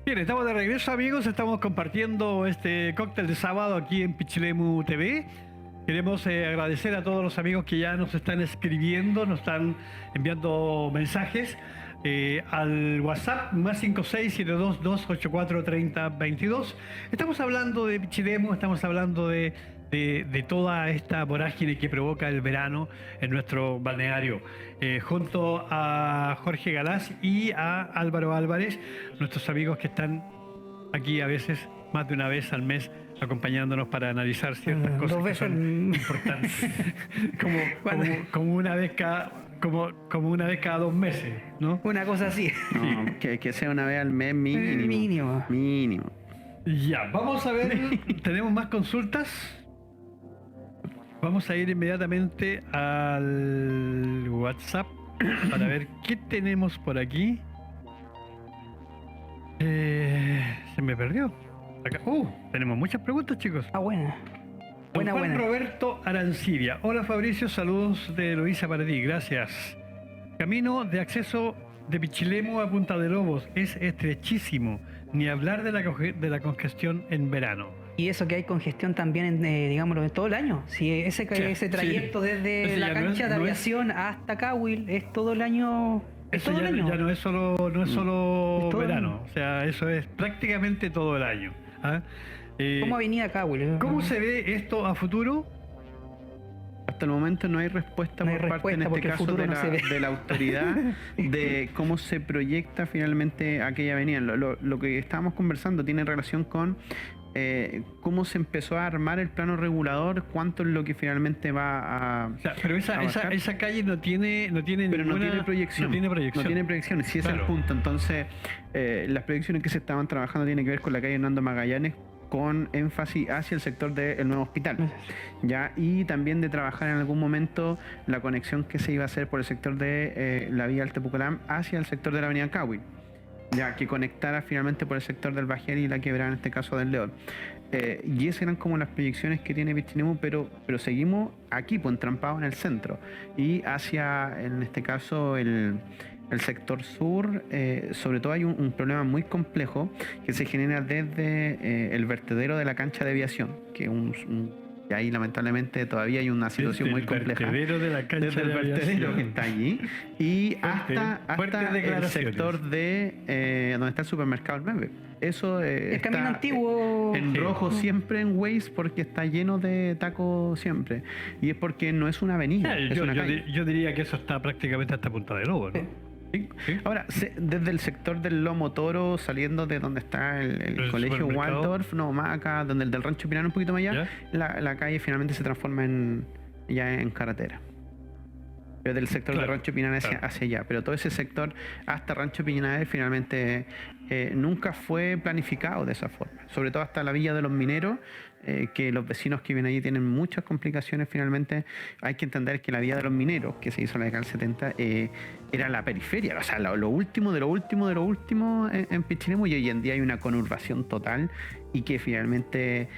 Bien, estamos de regreso, amigos. Estamos compartiendo este cóctel de sábado aquí en Pichilemu TV. Queremos agradecer a todos los amigos que ya nos están escribiendo, nos están enviando mensajes al WhatsApp más 56722843022. Estamos hablando de Pichilemu, estamos hablando de toda esta vorágine que provoca el verano en nuestro balneario. Junto a Jorge Galás y a Álvaro Álvarez, nuestros amigos que están aquí a veces, más de una vez al mes, acompañándonos para analizar ciertas cosas que son importantes. como una vez cada... Como una vez cada 2 meses, ¿no? Una cosa así. No, que sea una vez al mes mínimo. Mínimo. Ya, vamos a ver, tenemos más consultas. Vamos a ir inmediatamente al WhatsApp para ver qué tenemos por aquí. Se me perdió. Acá. Tenemos muchas preguntas, chicos. Buena. Juan Roberto Arancibia. Hola Fabricio, saludos de Luisa para ti, gracias. Camino de acceso de Pichilemu a Punta de Lobos es estrechísimo, ni hablar de la congestión en verano. Y eso que hay congestión también, digámoslo, en todo el año. Si ese trayecto desde la cancha de aviación hasta Cahuil es todo el año. Eso ya no es solo verano, o sea, eso es prácticamente todo el año. ¿Ah? ¿Cómo Avenida Cahuil? ¿Cómo se ve esto a futuro? Hasta el momento no hay respuesta por parte, en este caso, de la autoridad de cómo se proyecta finalmente aquella avenida. Lo que estábamos conversando tiene relación con cómo se empezó a armar el plano regulador, cuánto es lo que finalmente va a... O sea, pero esa calle no tiene proyección. No tiene proyección, sí, es el punto. Entonces, las proyecciones que se estaban trabajando tienen que ver con la calle Hernando Magallanes, con énfasis hacia el sector del nuevo hospital, ¿ya? Y también de trabajar en algún momento la conexión que se iba a hacer por el sector de la vía Altepucalam hacia el sector de la avenida Cahuil, ya que conectara finalmente por el sector del Bajel y la Quebrada, en este caso del León. Y esas eran como las proyecciones que tiene Pichilemu, pero seguimos aquí, pues entrampados en el centro y hacia, en este caso, el sector sur. Sobre todo hay un problema muy complejo que se genera desde el vertedero de la cancha de aviación, que y ahí lamentablemente todavía hay una situación muy compleja. Vertedero de la cancha desde de el vertedero aviación que está allí y hasta el sector de donde está el supermercado El Mebe. Eso el camino antiguo en rojo siempre en Waze, porque está lleno de tacos siempre, y es porque no es una avenida, es una calle. Yo diría que eso está prácticamente hasta Punta de Lobos, ¿no? Sí. ¿Sí? Ahora, desde el sector del Lomo Toro, saliendo de donde está el colegio supermercado. Waldorf, no, más acá, donde el del Rancho Pinar un poquito más allá, la calle finalmente se transforma ya en carretera. Pero del sector Claro, de Rancho Pinar hacia allá. Pero todo ese sector hasta Rancho Pinar finalmente nunca fue planificado de esa forma. Sobre todo hasta la Villa de los Mineros, que los vecinos que viven allí tienen muchas complicaciones. Finalmente hay que entender que la Villa de los Mineros, que se hizo en la década del 70, era la periferia, o sea, lo último de lo último de lo último en Pichilemu, y hoy en día hay una conurbación total y que finalmente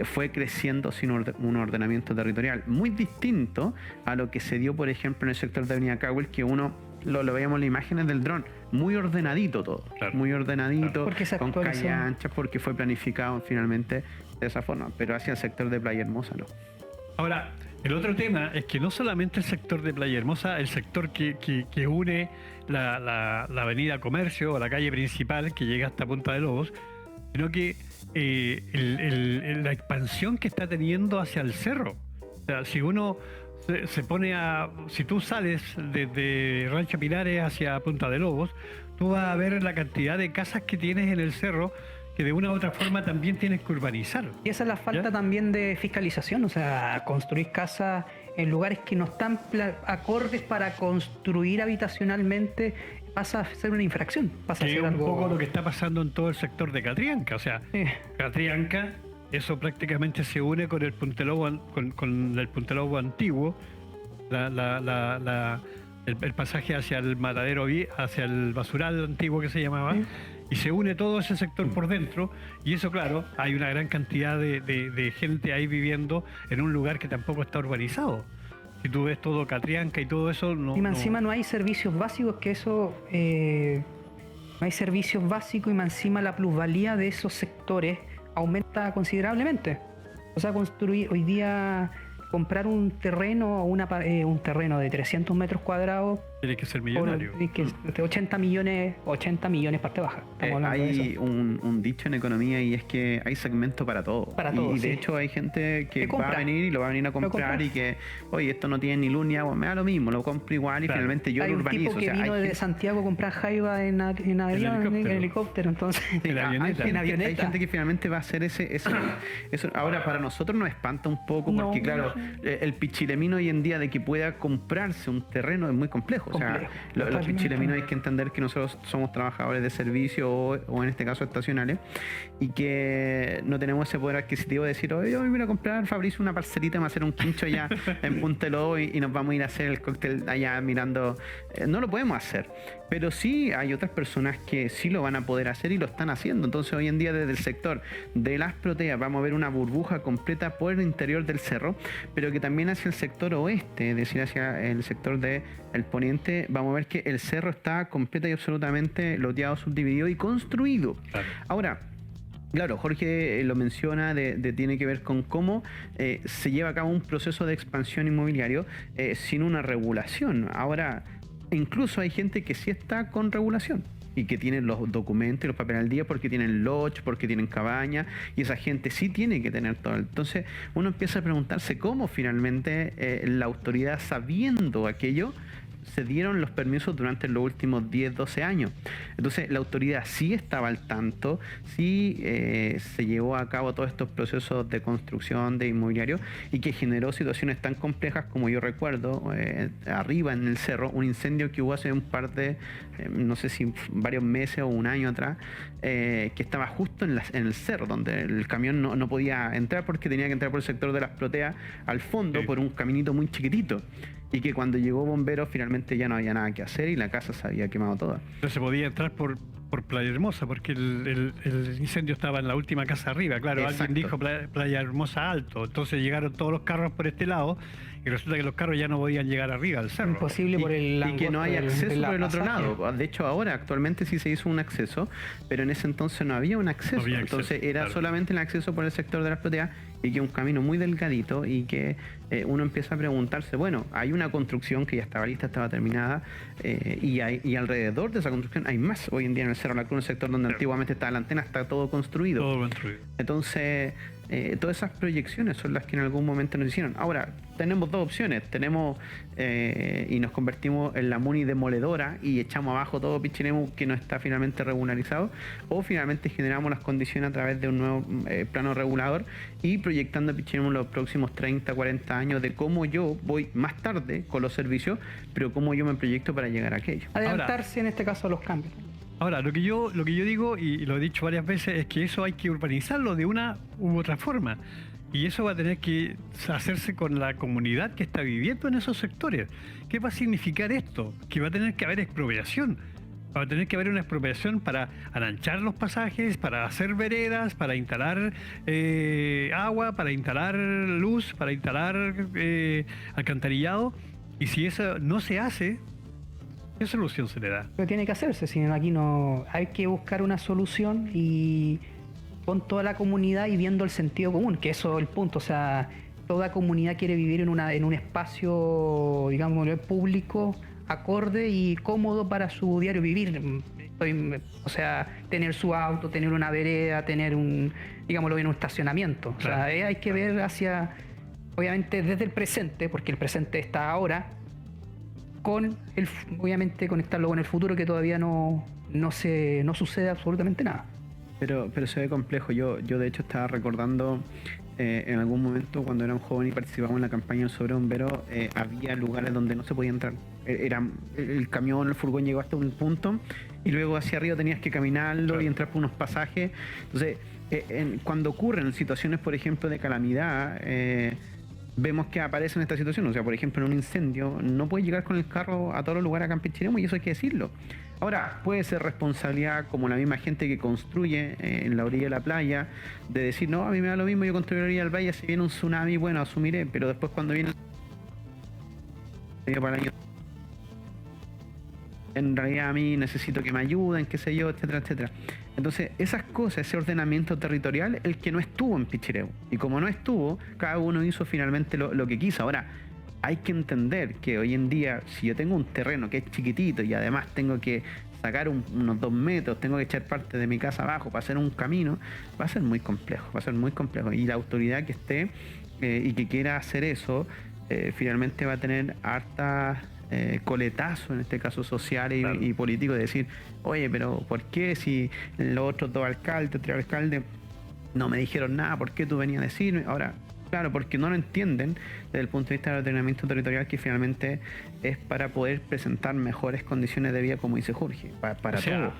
fue creciendo sin un ordenamiento territorial muy distinto a lo que se dio, por ejemplo, en el sector de Avenida Cowell, que uno lo veíamos en las imágenes del dron, muy ordenadito todo, Claro. muy ordenadito, Porque se con actualizó. calles anchas, porque fue planificado finalmente de esa forma, pero hacia el sector de Playa Hermosa no. Ahora, el otro tema es que no solamente el sector de Playa Hermosa, el sector que une la avenida Comercio o la calle principal que llega hasta Punta de Lobos, sino que la expansión que está teniendo hacia el cerro. O sea, si uno se pone si tú sales desde Rancho Pinares hacia Punta de Lobos, tú vas a ver la cantidad de casas que tienes en el cerro que de una u otra forma también tienes que urbanizar. Y esa es la falta ¿Ya? también de fiscalización, o sea, construir casas en lugares que no están acordes para construir habitacionalmente pasa a ser una infracción, pasa a Que es ser un algo... poco lo que está pasando en todo el sector de Catrianca. O sea, Sí. Catrianca, eso prácticamente se une con el Puntelobo, con el Puntelobo antiguo, el pasaje hacia el matadero, hacia el basural antiguo que se llamaba, Sí. y se une todo ese sector por dentro, y eso, claro, hay una gran cantidad de gente ahí viviendo en un lugar que tampoco está urbanizado. Si tú ves todo Catrianca y todo eso, no. Y más encima no hay servicios básicos, que eso... no hay servicios básicos y más encima la plusvalía de esos sectores aumenta considerablemente. O sea, construir hoy día, comprar un terreno, un terreno de 300 metros cuadrados, Tienes que ser millonario. de 80 millones parte baja. Estamos hablando de Hay eso. un dicho en economía, y es que hay segmento para todo. Para todo, y de sí. hecho hay gente que Que compra. va a venir y lo va a venir a comprar compra. y que, oye, esto no tiene ni luz ni agua, me da lo mismo, lo compro igual y Claro. finalmente yo Hay lo un urbanizo. tipo que O sea, vino hay de gente- Santiago a comprar jaiba en avión, en helicóptero, entonces... En la avioneta. En hay avioneta. gente que finalmente va a hacer eso. Ahora, para nosotros nos espanta un poco porque, No. claro, el pichilemino hoy en día de que pueda comprarse un terreno es muy complejo. O sea, Complejo. los Totalmente. pichileminos hay que entender que nosotros somos trabajadores de servicio o en este caso estacionales, y que no tenemos ese poder adquisitivo de decir, oye, yo me voy a comprar, Fabricio, una parcelita, me va a hacer un quincho allá en Punta del Lobo y nos vamos a ir a hacer el cóctel allá mirando. No lo podemos hacer, pero sí hay otras personas que sí lo van a poder hacer y lo están haciendo. Entonces hoy en día desde el sector de las proteas vamos a ver una burbuja completa por el interior del cerro, pero que también hacia el sector oeste, es decir, hacia el sector del poniente, vamos a ver que el cerro está completa y absolutamente loteado, subdividido y construido. Claro. Ahora, claro, Jorge lo menciona, tiene que ver con cómo se lleva a cabo un proceso de expansión inmobiliario sin una regulación. Ahora, incluso hay gente que sí está con regulación y que tienen los documentos y los papeles al día porque tienen lodge, porque tienen cabaña, y esa gente sí tiene que tener todo. Entonces uno empieza a preguntarse cómo finalmente la autoridad, sabiendo aquello, se dieron los permisos durante los últimos 10, 12 años. Entonces la autoridad sí estaba al tanto, sí se llevó a cabo todos estos procesos de construcción de inmobiliario y que generó situaciones tan complejas como yo recuerdo, arriba en el cerro, un incendio que hubo hace un par de, no sé si varios meses o un año atrás, que estaba justo en el cerro, donde el camión no podía entrar porque tenía que entrar por el sector de las proteas al fondo, Sí. por un caminito muy chiquitito. Y que cuando llegó bomberos finalmente ya no había nada que hacer y la casa se había quemado toda. No se podía entrar por Playa Hermosa porque el incendio estaba en la última casa arriba. Claro, Exacto. alguien dijo Playa Hermosa alto. Entonces llegaron todos los carros por este lado y resulta que los carros ya no podían llegar arriba al cerro. Imposible por el Y que no hay angosto acceso del por el otro pasaje. lado. De hecho, ahora actualmente sí se hizo un acceso, pero en ese entonces no había un acceso. No había acceso, Entonces era claro. solamente el acceso por el sector de las proteas y que un camino muy delgadito y que uno empieza a preguntarse, bueno, hay una construcción que ya estaba lista, estaba terminada y alrededor de esa construcción hay más. Hoy en día en el Cerro La Cruz, un sector donde Claro. antiguamente estaba la antena, está todo construido. Todo construido. Entonces, todas esas proyecciones son las que en algún momento nos hicieron. Ahora, tenemos dos opciones. Tenemos y nos convertimos en la Muni demoledora y echamos abajo todo Pichilemu que no está finalmente regularizado, o finalmente generamos las condiciones a través de un nuevo plano regulador y proyectando Pichilemu los próximos 30, 40 años de cómo yo voy más tarde con los servicios, pero cómo yo me proyecto para llegar a aquello. Adelantarse en este caso a los cambios. Ahora, lo que yo digo, y lo he dicho varias veces, es que eso hay que urbanizarlo de una u otra forma. Y eso va a tener que hacerse con la comunidad que está viviendo en esos sectores. ¿Qué va a significar esto? Que va a tener que haber expropiación. Va a tener que haber una expropiación para aranchar los pasajes, para hacer veredas, para instalar agua, para instalar luz, para instalar alcantarillado. Y si eso no se hace, ¿qué solución se le da? Pero tiene que hacerse, si aquí no hay que buscar una solución y con toda la comunidad y viendo el sentido común, que eso es el punto. O sea, toda comunidad quiere vivir en un espacio, digamos, público, acorde y cómodo para su diario vivir. O sea, tener su auto, tener una vereda, tener digámoslo bien, un estacionamiento. Claro. O sea, hay que ver hacia, obviamente desde el presente, porque el presente está ahora, obviamente conectarlo con el futuro, que todavía no sucede absolutamente nada. Pero se ve complejo. Yo de hecho estaba recordando en algún momento cuando era un joven y participamos en la campaña del sobrebombero, había lugares donde no se podía entrar. El camión, el furgón llegó hasta un punto y luego hacia arriba tenías que caminarlo, claro, y entrar por unos pasajes. Entonces, cuando ocurren situaciones, por ejemplo, de calamidad, vemos que aparecen estas situaciones. O sea, por ejemplo, en un incendio no puedes llegar con el carro a todos los lugares acá en Pichilemu, y eso hay que decirlo. Ahora, puede ser responsabilidad como la misma gente que construye en la orilla de la playa, de decir, no, a mí me da lo mismo, yo construyo en la orilla del valle, si viene un tsunami, bueno, asumiré, pero después cuando viene para el año, en realidad a mí necesito que me ayuden, qué sé yo, etcétera, etcétera. Entonces, esas cosas, ese ordenamiento territorial, el que no estuvo en Pichilemu. Y como no estuvo, cada uno hizo finalmente lo que quiso. Ahora, hay que entender que hoy en día, si yo tengo un terreno que es chiquitito y además tengo que sacar unos 2 metros, tengo que echar parte de mi casa abajo para hacer un camino, va a ser muy complejo, Y la autoridad que esté y que quiera hacer eso, finalmente va a tener harta coletazo, en este caso social y político, de decir, oye, pero ¿por qué si los otros 2 alcaldes, 3 alcaldes no me dijeron nada? ¿Por qué tú venías a decirme? Ahora, claro, porque no lo entienden desde el punto de vista del ordenamiento territorial, que finalmente es para poder presentar mejores condiciones de vida, como dice Jorge, para o sea,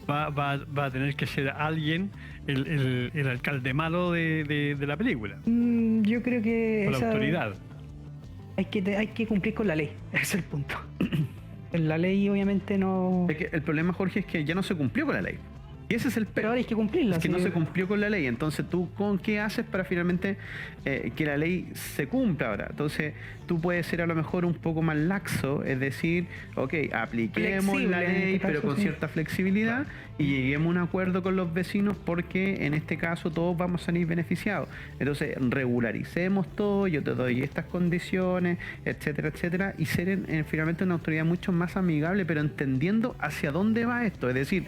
todo. Va a tener que ser alguien el alcalde malo de la película. Yo creo que o la autoridad. Hay que cumplir con la ley, ese es el punto. La ley obviamente no... Es que el problema, Jorge, es que ya no se cumplió con la ley. Y ese es el pero ahora hay que cumplirla. Es que no se cumplió con la ley. Entonces, ¿tú con qué haces para finalmente que la ley se cumpla ahora? Entonces, tú puedes ser a lo mejor un poco más laxo, es decir, ok, apliquemos la ley, pero con cierta flexibilidad, y lleguemos a un acuerdo con los vecinos, porque en este caso todos vamos a salir beneficiados. Entonces, regularicemos todo, yo te doy estas condiciones, etcétera, etcétera, y ser finalmente una autoridad mucho más amigable, pero entendiendo hacia dónde va esto. Es decir,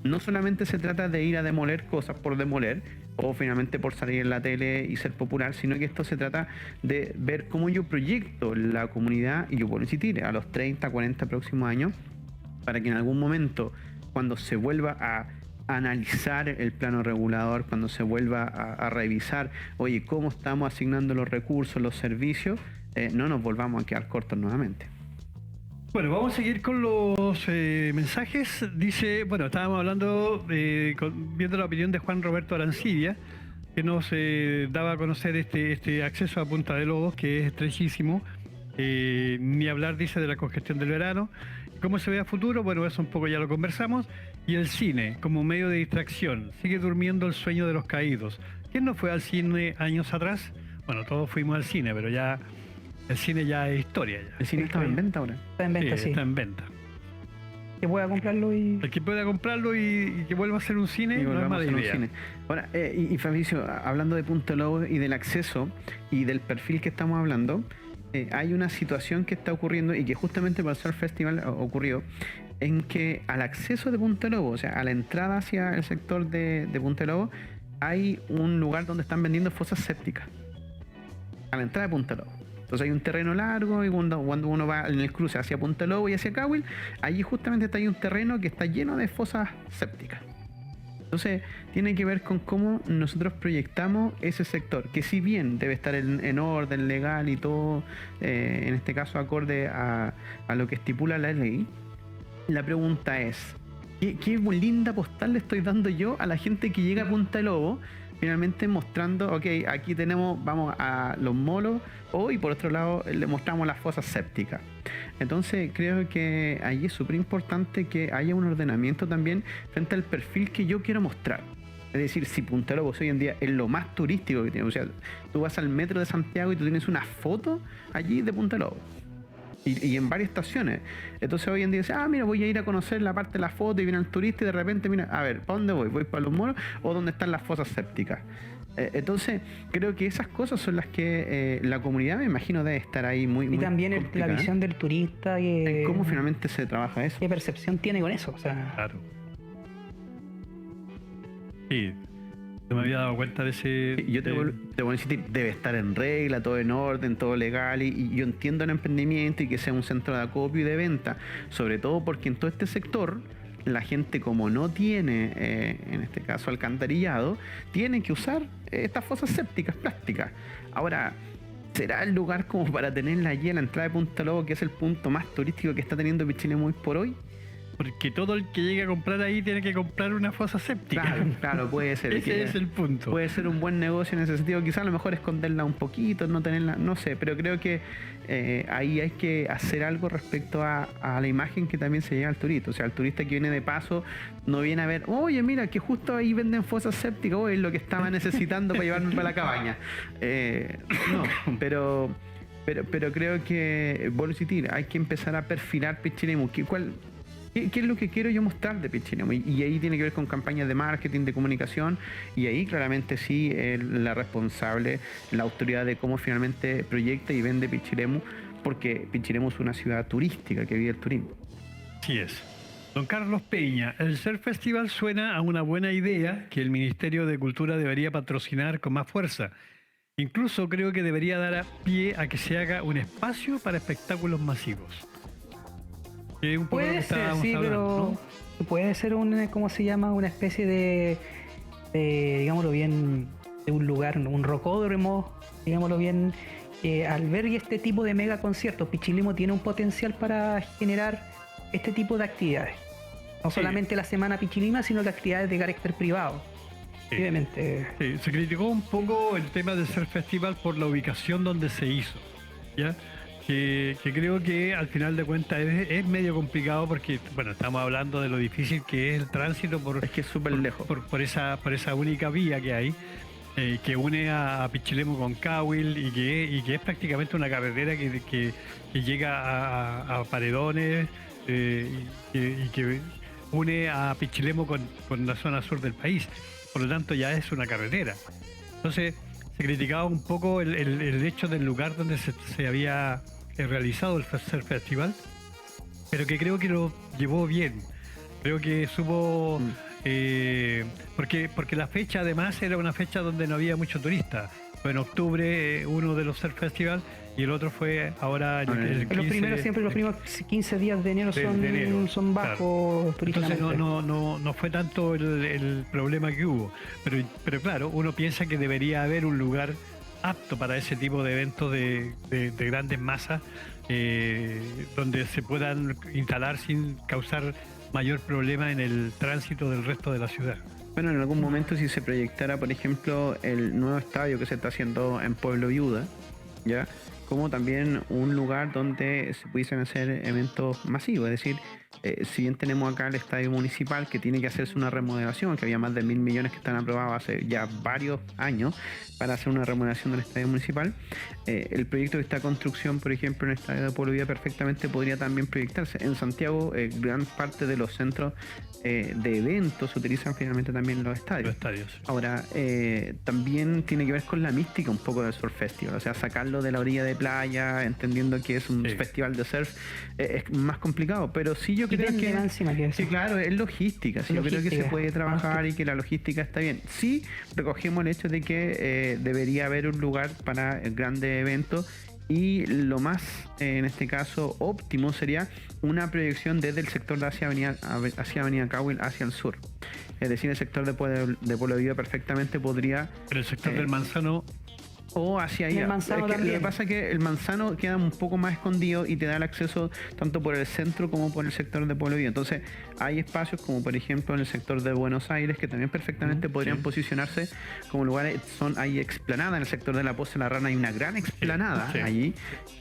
no solamente se trata de ir a demoler cosas por demoler o finalmente por salir en la tele y ser popular, sino que esto se trata de ver cómo yo proyecto la comunidad, y yo puedo insistir, a los 30, 40 próximos años, para que en algún momento, cuando se vuelva a analizar el plano regulador, cuando se vuelva a revisar, oye, cómo estamos asignando los recursos, los servicios, no nos volvamos a quedar cortos nuevamente. Bueno, vamos a seguir con los mensajes. Dice, bueno, estábamos hablando, viendo la opinión de Juan Roberto Arancibia, que nos daba a conocer este acceso a Punta de Lobos, que es estrechísimo. Ni hablar, dice, de la congestión del verano. ¿Cómo se ve a futuro? Bueno, eso un poco ya lo conversamos. Y el cine, como medio de distracción. Sigue durmiendo el sueño de los caídos. ¿Quién no fue al cine años atrás? Bueno, todos fuimos al cine, pero ya... El cine ya es historia. Ya. ¿El cine está en venta ahora? Está en venta, sí. Está en venta. Que pueda comprarlo y... El que pueda comprarlo y que vuelva a ser un cine, no es mala idea. Ahora, y Fabricio, hablando de Punta Lobos y del acceso y del perfil que estamos hablando, hay una situación que está ocurriendo y que justamente para el Surf Festival ocurrió, en que al acceso de Punta Lobos, o sea, a la entrada hacia el sector de Punta Lobos, hay un lugar donde están vendiendo fosas sépticas a la entrada de Punta Lobo. Entonces hay un terreno largo y cuando uno va en el cruce hacia Punta Lobo y hacia Cahuil, allí justamente está ahí un terreno que está lleno de fosas sépticas. Entonces tiene que ver con cómo nosotros proyectamos ese sector, que si bien debe estar en orden legal y todo, en este caso acorde a lo que estipula la ley, la pregunta es, ¿qué linda postal le estoy dando yo a la gente que llega a Punta Lobo? Finalmente mostrando, ok, aquí vamos a los molos, y por otro lado le mostramos las fosas sépticas. Entonces creo que ahí es súper importante que haya un ordenamiento también frente al perfil que yo quiero mostrar. Es decir, si Punta Lobos hoy en día es lo más turístico que tiene, o sea, tú vas al metro de Santiago y tú tienes una foto allí de Punta Lobos. Y en varias estaciones. Entonces hoy en día dice, mira, voy a ir a conocer la parte de la foto y viene el turista y de repente, mira, a ver, ¿para dónde voy? ¿Voy para los moros o dónde están las fosas sépticas? Entonces creo que esas cosas son las que la comunidad, me imagino, debe estar ahí muy también la visión del turista y cómo finalmente se trabaja eso. ¿Qué percepción tiene con eso? O sea, claro. Sí. No me había dado cuenta de ese... Yo te voy a decir, debe estar en regla, todo en orden, todo legal, y yo entiendo el emprendimiento y que sea un centro de acopio y de venta, sobre todo porque en todo este sector la gente, como no tiene, en este caso alcantarillado, tiene que usar estas fosas sépticas plásticas. Ahora, ¿será el lugar como para tenerla allí a la entrada de Punta Lobo, que es el punto más turístico que está teniendo Pichilemu hoy por hoy? Porque todo el que llegue a comprar ahí tiene que comprar una fosa séptica. Claro, puede ser. Ese es el punto. Puede ser un buen negocio en ese sentido. Quizás a lo mejor esconderla un poquito, no tenerla, no sé, pero creo que ahí hay que hacer algo respecto a la imagen que también se llega al turista. O sea, el turista que viene de paso no viene a ver, oye, mira, que justo ahí venden fosas sépticas, es lo que estaba necesitando para llevarme para la cabaña. No, pero creo que, vuelvo a insistir, hay que empezar a perfilar Pichilemu. ¿Qué es lo que quiero yo mostrar de Pichilemu? Y ahí tiene que ver con campañas de marketing, de comunicación, y ahí claramente sí la responsable, la autoridad de cómo finalmente proyecta y vende Pichilemu, porque Pichilemu es una ciudad turística que vive el turismo. Así es. Don Carlos Peña, el Surf Festival suena a una buena idea que el Ministerio de Cultura debería patrocinar con más fuerza. Incluso creo que debería dar pie a que se haga un espacio para espectáculos masivos. Un puede ser, sí, pero ¿no? Puede ser ¿cómo se llama? Una especie de digámoslo bien, de un lugar, un rocódromo, digámoslo bien, albergue este tipo de mega conciertos. Pichilemu tiene un potencial para generar este tipo de actividades. No solamente la semana Pichilima, sino que actividades de carácter privado. Sí. Obviamente. Sí, se criticó un poco el tema del Surf Festival por la ubicación donde se hizo, ¿ya? Que creo que al final de cuentas es medio complicado porque, bueno, estamos hablando de lo difícil que es el tránsito es que es súper lejos por esa única vía que hay, que une a Pichilemu con Cahuil y que es prácticamente una carretera que llega a Paredones y que une a Pichilemu con la zona sur del país. Por lo tanto, ya es una carretera. Entonces, se criticaba un poco el hecho del lugar donde se había realizado el Surf Festival, pero que creo que lo llevó bien. Creo que supo... porque la fecha además era una fecha donde no había mucho turista. Fue en octubre uno de los Surf Festival y el otro fue ahora el 15, los primeros 15 días de enero son bajos, claro, turísticamente. Entonces no fue tanto el problema que hubo. Pero claro, uno piensa que debería haber un lugar apto para ese tipo de eventos de grandes masas, donde se puedan instalar sin causar mayor problema en el tránsito del resto de la ciudad. Bueno, en algún momento si se proyectara, por ejemplo, el nuevo estadio que se está haciendo en Pueblo Viuda, ¿ya? Como también un lugar donde se pudiesen hacer eventos masivos, es decir, si bien tenemos acá el estadio municipal que tiene que hacerse una remodelación, que había más de 1.000 millones que están aprobados hace ya varios años para hacer una remodelación del estadio municipal, el proyecto de esta construcción, por ejemplo, en el estadio de Pueblo Viuda perfectamente podría también proyectarse. En Santiago, gran parte de los centros de eventos utilizan finalmente también los estadios. Ahora, también tiene que ver con la mística un poco del Surf Festival, o sea, sacarlo de la orilla de playa, entendiendo que es un festival de surf, es más complicado. Pero sí yo creo que claro, es logística. Sí, yo creo que se puede trabajar y que la logística está bien. Sí, recogemos el hecho de que debería haber un lugar para grandes eventos. Y lo más, en este caso, óptimo sería una proyección desde el sector de hacia Avenida Cahuil hacia el sur. Es decir, el sector de Pueblo Viva perfectamente podría... Pero el sector del Manzano... O hacia ahí. Lo que pasa es que el Manzano queda un poco más escondido y te da el acceso tanto por el centro como por el sector de Pueblo Viva. Entonces, hay espacios como por ejemplo en el sector de Buenos Aires que también perfectamente podrían posicionarse como lugares. Hay explanada en el sector de La Poza de la Rana, hay una gran explanada allí.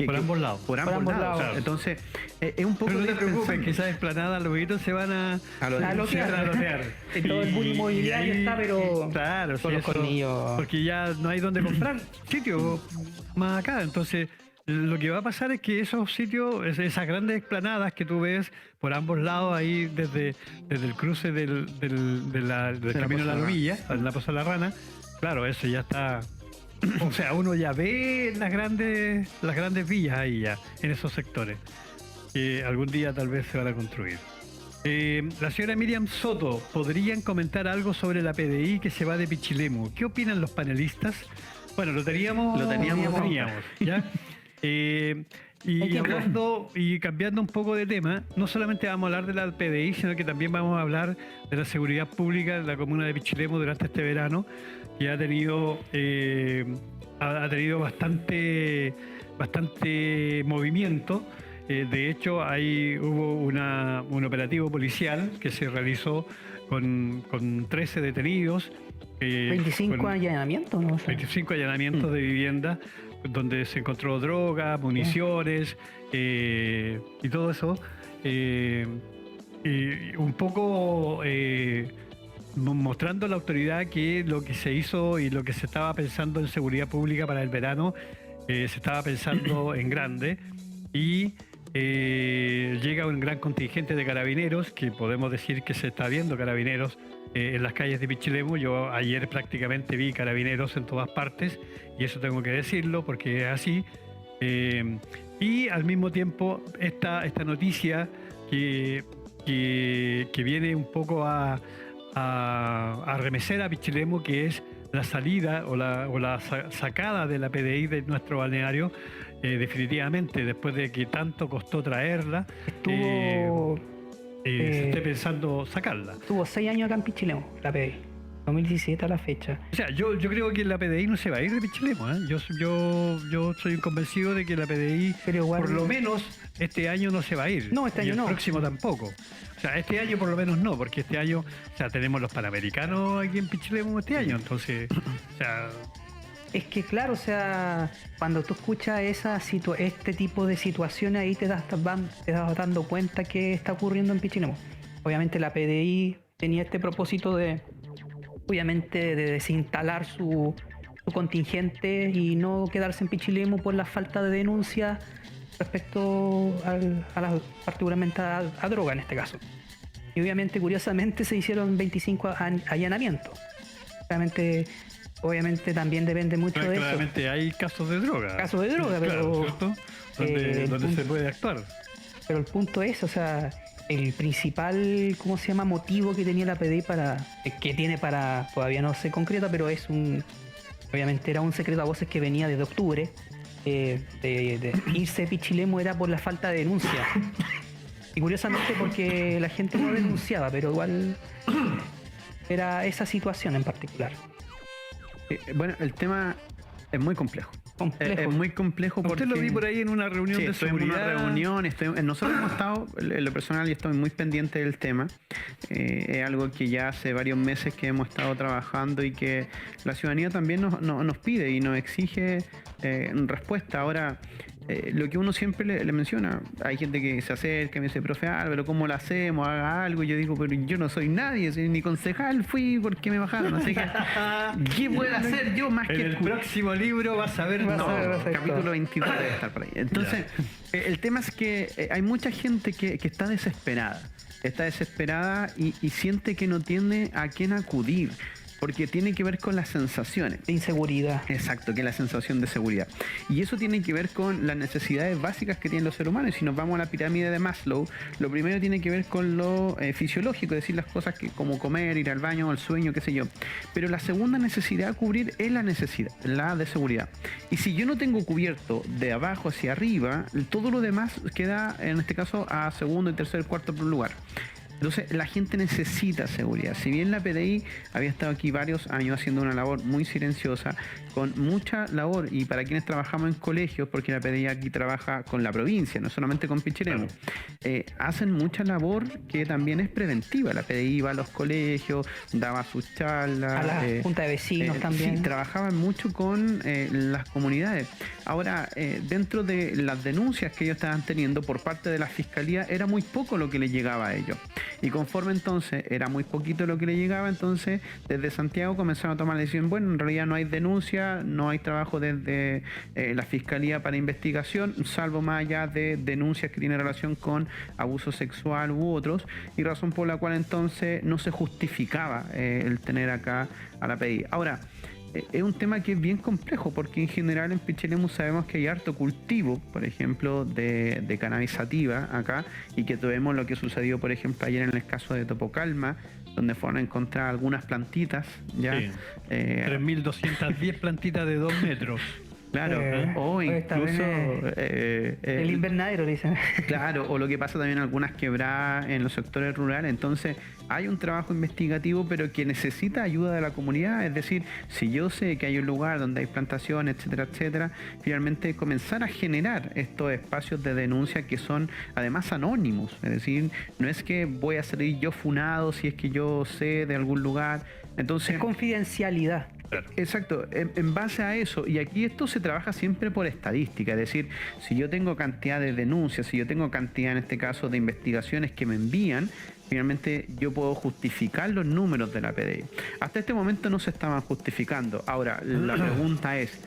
Por ambos lados. Por ambos lados. Claro. Entonces, es un poco... Pero no te preocupes, que esas esplanadas luego se van a lotear. Todo el boom inmobiliario está, pero... Claro, con los colmillos. Porque ya no hay donde comprar sitio más acá. Entonces, lo que va a pasar es que esos sitios, esas grandes explanadas que tú ves por ambos lados ahí, desde el cruce del camino de la Lomilla, en la Poza de la Rana, claro, eso ya está. O sea, uno ya ve las grandes villas ahí ya, en esos sectores, que algún día tal vez se van a construir. La señora Miriam Soto, ¿podrían comentar algo sobre la PDI que se va de Pichilemu? ¿Qué opinan los panelistas? Bueno, lo teníamos ¿ya? Y cambiando un poco de tema, no solamente vamos a hablar de la PDI, sino que también vamos a hablar de la seguridad pública de la comuna de Pichilemu durante este verano, que ha tenido bastante movimiento. De hecho, ahí hubo un operativo policial que se realizó con 13 detenidos. 25 allanamientos, ¿no? 25 allanamientos de vivienda donde se encontró droga, municiones y todo eso. Y un poco mostrando a la autoridad que lo que se hizo y lo que se estaba pensando en seguridad pública para el verano se estaba pensando en grande. Y llega un gran contingente de carabineros, que podemos decir que se está viendo carabineros en las calles de Pichilemu. Yo ayer prácticamente vi carabineros en todas partes, y eso tengo que decirlo porque es así. Y al mismo tiempo esta noticia que viene un poco a remecer a Pichilemu, que es la salida o la sacada de la PDI de nuestro balneario. Definitivamente, después de que tanto costó traerla, se esté pensando sacarla. Estuvo 6 años acá en Pichilemu, la PDI, 2017 a la fecha. O sea, yo creo que la PDI no se va a ir de Pichilemu, ¿eh? Yo soy convencido de que la PDI, igual, por lo menos este año no se va a ir. No, este año no. El próximo tampoco. O sea, este año por lo menos no, porque este año, o sea, tenemos los Panamericanos aquí en Pichilemu este año, entonces, o sea... Es que claro, o sea, cuando tú escuchas este tipo de situaciones, ahí te das dando cuenta que está ocurriendo en Pichilemu. Obviamente la PDI tenía este propósito de desinstalar su contingente y no quedarse en Pichilemu por la falta de denuncia respecto particularmente a droga en este caso. Y obviamente, curiosamente, se hicieron 25 allanamientos. Obviamente también depende mucho de eso. Claramente hay casos de droga. Casos de droga, pero... Claro, ¿cierto? Donde se puede actuar. Pero el punto es, o sea, el principal, motivo que tenía la PDI todavía no se concreta, pero obviamente era un secreto a voces que venía desde octubre, de irse de Pichilemu era por la falta de denuncia. Y curiosamente porque la gente no denunciaba, pero igual era esa situación en particular. Bueno, el tema es muy complejo. Es muy complejo porque... Usted lo vi por ahí en una reunión de seguridad. En una reunión, nosotros hemos estado, en lo personal, y estoy muy pendiente del tema. Es algo que ya hace varios meses que hemos estado trabajando y que la ciudadanía también nos pide y nos exige respuesta. Ahora, lo que uno siempre le menciona, hay gente que se acerca y me dice, profe Álvaro, ¿cómo lo hacemos? Haga algo. Y yo digo, pero yo no soy nadie, ni concejal fui porque me bajaron. Así que, ¿qué puedo hacer yo más que en el próximo libro vas a ver? Capítulo 22 debe estar por ahí. Entonces, el tema es que hay mucha gente que está desesperada. Está desesperada y siente que no tiene a quién acudir. porque tiene que ver con las sensaciones. De inseguridad. Exacto, que es la sensación de seguridad. Y eso tiene que ver con las necesidades básicas que tienen los seres humanos. Y si nos vamos a la pirámide de Maslow, lo primero tiene que ver con lo fisiológico, es decir, las cosas que, como comer, ir al baño, el sueño, qué sé yo. Pero la segunda necesidad a cubrir es la necesidad, la de seguridad. Y si yo no tengo cubierto de abajo hacia arriba, todo lo demás queda, en este caso, a segundo, tercer, cuarto lugar. Entonces la gente necesita seguridad. Si bien la PDI había estado aquí varios años haciendo una labor muy silenciosa, con mucha labor, y para quienes trabajamos en colegios, porque la PDI aquí trabaja con la provincia, no solamente con Pichilemu, hacen mucha labor que también es preventiva. La PDI iba a los colegios, daba sus charlas. A la junta de vecinos también. Sí, trabajaban mucho con las comunidades. Ahora, dentro de las denuncias que ellos estaban teniendo por parte de la Fiscalía, era muy poco lo que les llegaba a ellos. Y conforme entonces era muy poquito lo que le llegaba, entonces desde Santiago comenzaron a tomar la decisión, bueno, en realidad no hay denuncia, no hay trabajo desde la Fiscalía para investigación, salvo más allá de denuncias que tienen relación con abuso sexual u otros, y razón por la cual entonces no se justificaba el tener acá a la PDI. Ahora, es un tema que es bien complejo, porque en general en Pichilemu sabemos que hay harto cultivo, por ejemplo, de cannabis sativa acá, y que tuvimos lo que sucedió, por ejemplo, ayer en el caso de Topocalma, donde fueron a encontrar algunas plantitas, ya. Sí. 3.210 plantitas de 2 metros. Claro, o incluso el invernadero, dicen. Claro, o lo que pasa también en algunas quebradas en los sectores rurales. Entonces hay un trabajo investigativo, pero que necesita ayuda de la comunidad. Es decir, si yo sé que hay un lugar donde hay plantaciones, etcétera, etcétera, finalmente comenzar a generar estos espacios de denuncia que son además anónimos. Es decir, no es que voy a salir yo funado si es que yo sé de algún lugar. Entonces, es confidencialidad. Exacto, en base a eso, y aquí esto se trabaja siempre por estadística, es decir, si yo tengo cantidad de denuncias, si yo tengo cantidad en este caso de investigaciones que me envían, finalmente yo puedo justificar los números de la PDI. Hasta este momento no se estaban justificando. Ahora, la pregunta es,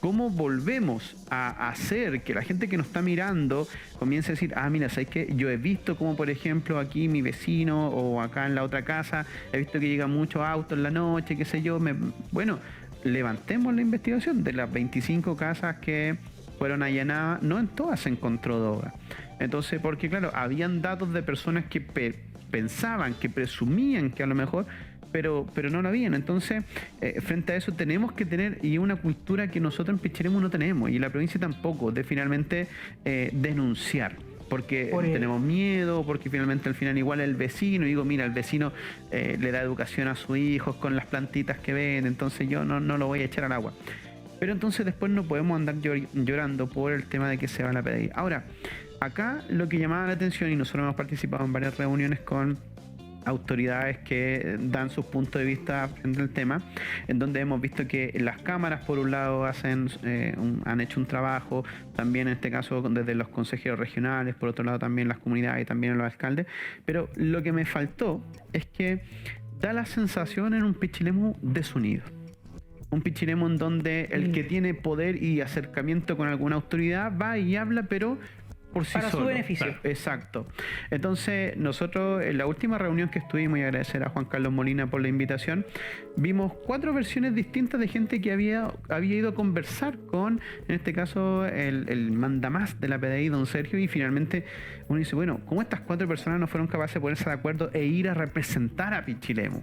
¿cómo volvemos a hacer que la gente que nos está mirando comience a decir, mira, ¿sabes qué? Yo he visto como, por ejemplo, aquí mi vecino o acá en la otra casa, he visto que llegan muchos autos en la noche, qué sé yo. Bueno, levantemos la investigación de las 25 casas que fueron allanadas, no en todas se encontró droga. Entonces, porque claro, habían datos de personas que pensaban, que presumían que a lo mejor... Pero no lo habían. Entonces, frente a eso tenemos que tener, y una cultura que nosotros en Pichilemu no tenemos, y la provincia tampoco, de finalmente denunciar. Porque tenemos miedo, porque finalmente al final igual el vecino, digo, mira, el vecino le da educación a sus hijos con las plantitas que ven, entonces yo no lo voy a echar al agua. Pero entonces después no podemos andar llorando por el tema de que se va la PDI. Ahora, acá lo que llamaba la atención, y nosotros hemos participado en varias reuniones con autoridades que dan sus puntos de vista frente al tema, en donde hemos visto que las cámaras por un lado han hecho un trabajo, también en este caso desde los consejeros regionales, por otro lado también las comunidades y también los alcaldes, pero lo que me faltó es que da la sensación en un Pichilemu desunido. Un Pichilemu en donde el que tiene poder y acercamiento con alguna autoridad va y habla, pero por sí para solo. su beneficio. Exacto. Entonces, nosotros en la última reunión que estuvimos, y agradecer a Juan Carlos Molina por la invitación, vimos 4 versiones distintas de gente que había ido a conversar con, en este caso, el mandamás de la PDI, don Sergio, y finalmente uno dice, bueno, ¿cómo estas 4 personas no fueron capaces de ponerse de acuerdo e ir a representar a Pichilemu?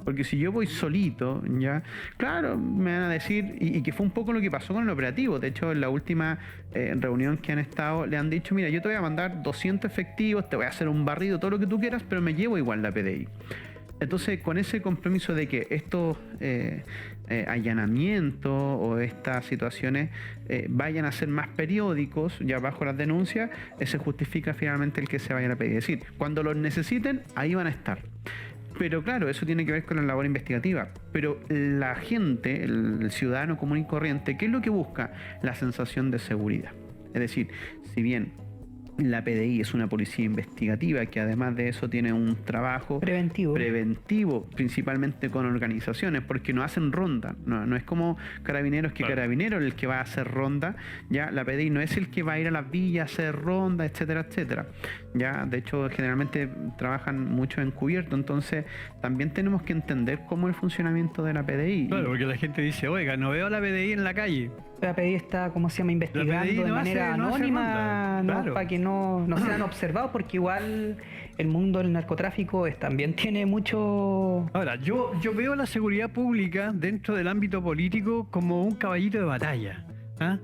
Porque si yo voy solito, ya, claro, me van a decir, y que fue un poco lo que pasó con el operativo. De hecho, en la última reunión que han estado, le han dicho, mira, yo te voy a mandar 200 efectivos, te voy a hacer un barrido, todo lo que tú quieras, pero me llevo igual la PDI. Entonces, con ese compromiso de que estos allanamientos o estas situaciones vayan a ser más periódicos, ya bajo las denuncias, se justifica finalmente el que se vaya a la PDI. Es decir, cuando los necesiten, ahí van a estar. Pero claro, eso tiene que ver con la labor investigativa. Pero la gente, el ciudadano común y corriente, ¿qué es lo que busca? La sensación de seguridad. Es decir, si bien La PDI es una policía investigativa que además de eso tiene un trabajo preventivo, principalmente con organizaciones, porque no hacen ronda. No es como Carabineros, que Carabineros es el que va a hacer ronda. Ya la PDI no es el que va a ir a las villas a hacer ronda, etcétera, etcétera. Ya, de hecho, generalmente trabajan mucho encubierto. Entonces, también tenemos que entender cómo es el funcionamiento de la PDI. Claro, porque la gente dice, oiga, no veo a la PDI en la calle. La PDI está, ¿cómo se llama?, investigando de manera anónima, claro, para que no sean observados, porque igual el mundo del narcotráfico también tiene mucho... Ahora, yo veo la seguridad pública dentro del ámbito político como un caballito de batalla, ¿ah?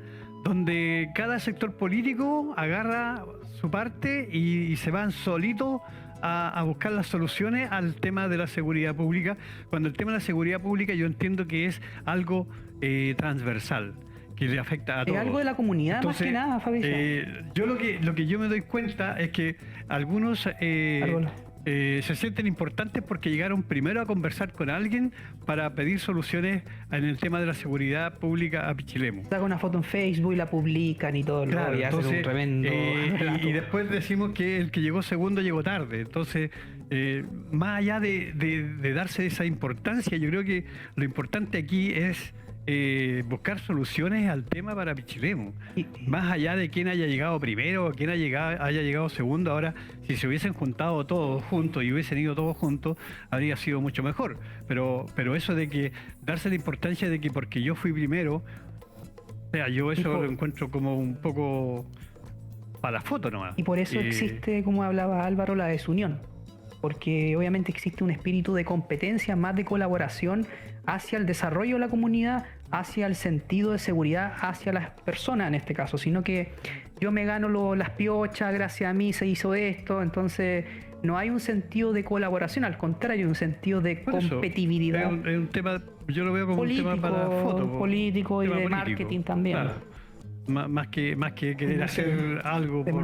Donde cada sector político agarra su parte y se van solitos a buscar las soluciones al tema de la seguridad pública, cuando el tema de la seguridad pública yo entiendo que es algo transversal, que le afecta a todos. Es algo de la comunidad. Entonces, más que nada, Fabricio. Yo lo que yo me doy cuenta es que algunos se sienten importantes porque llegaron primero a conversar con alguien para pedir soluciones en el tema de la seguridad pública a Pichilemu. Saca una foto en Facebook y la publican y todo, claro, y entonces, hacen un tremendo... y después decimos que el que llegó segundo llegó tarde. Entonces, más allá de darse esa importancia, yo creo que lo importante aquí es buscar soluciones al tema para Pichilemu. Más allá de quién haya llegado primero o quién haya llegado segundo, ahora si se hubiesen juntado todos juntos y hubiesen ido todos juntos, habría sido mucho mejor. Pero eso de que darse la importancia de que porque yo fui primero, o sea, yo eso lo encuentro como un poco para la foto nomás. Y por eso existe, como hablaba Álvaro, la desunión. Porque obviamente existe un espíritu de competencia, más de colaboración hacia el desarrollo de la comunidad, hacia el sentido de seguridad, hacia las personas en este caso, sino que yo me gano las piochas, gracias a mí se hizo esto, entonces no hay un sentido de colaboración, al contrario, un sentido de competitividad. Es un tema, yo lo veo como político, un tema para foto. Político y de político, marketing también. Claro. Más que querer hacer algo por...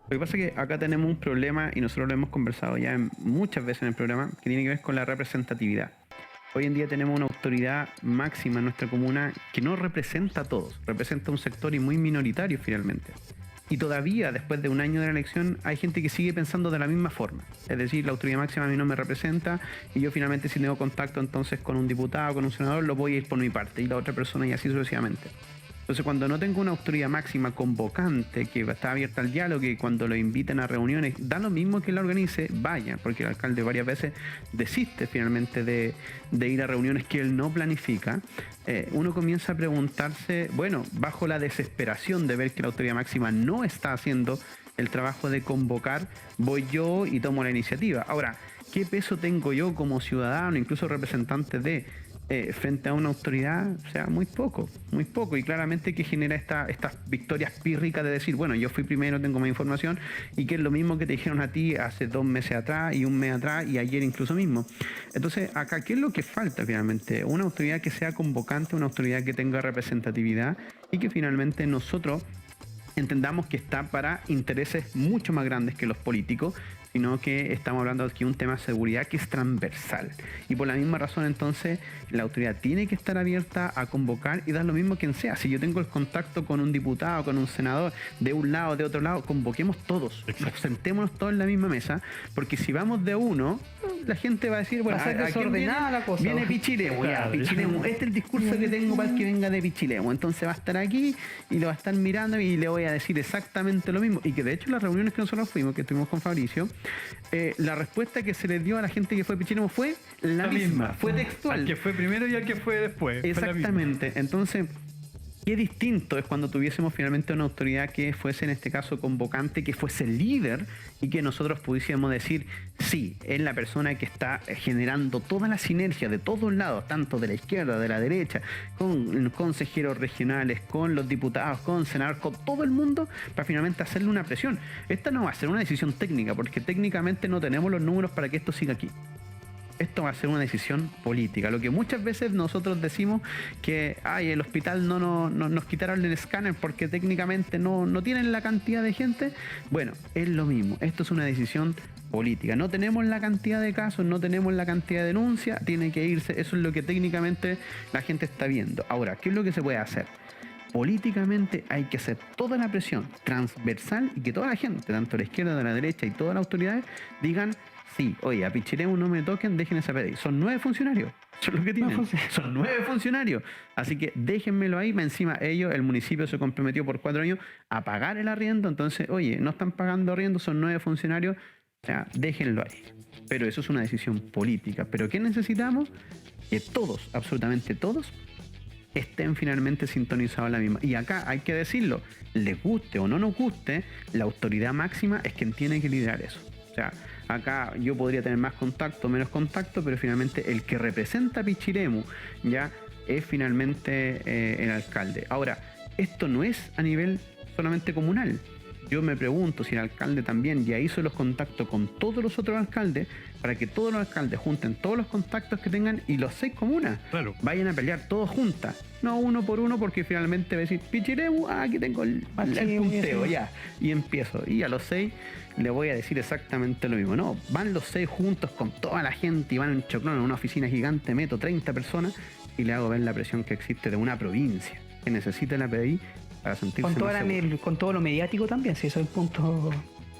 Lo que pasa es que acá tenemos un problema, y nosotros lo hemos conversado ya muchas veces en el programa, que tiene que ver con la representatividad. Hoy en día tenemos una autoridad máxima en nuestra comuna que no representa a todos, representa a un sector y muy minoritario finalmente. Y todavía, después de un año de la elección, hay gente que sigue pensando de la misma forma. Es decir, la autoridad máxima a mí no me representa y yo finalmente si tengo contacto entonces con un diputado, con un senador, lo voy a ir por mi parte y la otra persona y así sucesivamente. Entonces, cuando no tengo una autoridad máxima convocante que está abierta al diálogo y cuando lo inviten a reuniones, da lo mismo que la organice, vaya, porque el alcalde varias veces desiste finalmente de ir a reuniones que él no planifica, uno comienza a preguntarse, bueno, bajo la desesperación de ver que la autoridad máxima no está haciendo el trabajo de convocar, voy yo y tomo la iniciativa. Ahora, ¿qué peso tengo yo como ciudadano, incluso representante de... frente a una autoridad? O sea, muy poco, y claramente que genera estas victorias pírricas de decir, bueno, yo fui primero, tengo más información, y que es lo mismo que te dijeron a ti hace 2 meses atrás y 1 mes atrás y ayer incluso mismo. Entonces, acá, ¿qué es lo que falta finalmente? Una autoridad que sea convocante, una autoridad que tenga representatividad y que finalmente nosotros entendamos que está para intereses mucho más grandes que los políticos, sino que estamos hablando aquí de un tema de seguridad que es transversal. Y por la misma razón, entonces, la autoridad tiene que estar abierta a convocar y dar lo mismo quien sea. Si yo tengo el contacto con un diputado, con un senador, de un lado, de otro lado, convoquemos todos. Sentémonos todos en la misma mesa, porque si vamos de uno, la gente va a decir, bueno, va a ser desordenada la cosa. Viene Pichilemu, ya, Pichilemu. Este es el discurso que tengo para el que venga de Pichilemu. Entonces va a estar aquí y lo va a estar mirando y le voy a decir exactamente lo mismo. Y que de hecho las reuniones que nosotros fuimos, que estuvimos con Fabricio, la respuesta que se les dio a la gente que fue Pichilemu fue la misma, fue textual. Al que fue primero y al que fue después. Exactamente. Entonces, qué distinto es cuando tuviésemos finalmente una autoridad que fuese en este caso convocante, que fuese líder y que nosotros pudiésemos decir, sí, es la persona que está generando toda la sinergia de todos lados, tanto de la izquierda, de la derecha, con consejeros regionales, con los diputados, con senadores, con todo el mundo, para finalmente hacerle una presión. Esta no va a ser una decisión técnica, porque técnicamente no tenemos los números para que esto siga aquí. Esto va a ser una decisión política. Lo que muchas veces nosotros decimos que el hospital no nos quitaron el escáner porque técnicamente no tienen la cantidad de gente. Bueno, es lo mismo. Esto es una decisión política. No tenemos la cantidad de casos, no tenemos la cantidad de denuncias, tiene que irse. Eso es lo que técnicamente la gente está viendo. Ahora, ¿qué es lo que se puede hacer? políticamente hay que hacer toda la presión transversal y que toda la gente, tanto la izquierda, de la derecha y todas las autoridades, digan, sí, oye, a Pichilemu no me toquen, dejen esa PDI. Son 9 funcionarios. Eso es lo que tienen. Son 9 funcionarios. Así que déjenmelo ahí. Encima el municipio se comprometió por 4 años a pagar el arriendo. Entonces, oye, no están pagando arriendo, son 9 funcionarios. O sea, déjenlo ahí. Pero eso es una decisión política. ¿Pero qué necesitamos? Que todos, absolutamente todos, estén finalmente sintonizados en la misma. Y acá hay que decirlo, les guste o no nos guste, la autoridad máxima es quien tiene que liderar eso. O sea, acá yo podría tener más contacto, menos contacto, pero finalmente el que representa a Pichilemu ya es finalmente el alcalde. Ahora, esto no es a nivel solamente comunal. Yo me pregunto si el alcalde también ya hizo los contactos con todos los otros alcaldes para que todos los alcaldes junten todos los contactos que tengan y los 6 comunas vayan a pelear todos juntas, no uno por uno, porque finalmente va a decir Pichilemu, aquí tengo el punteo ya, y empiezo, y a los 6 le voy a decir exactamente lo mismo. No, van los 6 juntos con toda la gente y van en choclón en una oficina gigante, meto 30 personas y le hago ver la presión que existe de una provincia que necesita la PDI para sentirse con todo lo mediático también, si eso es el punto.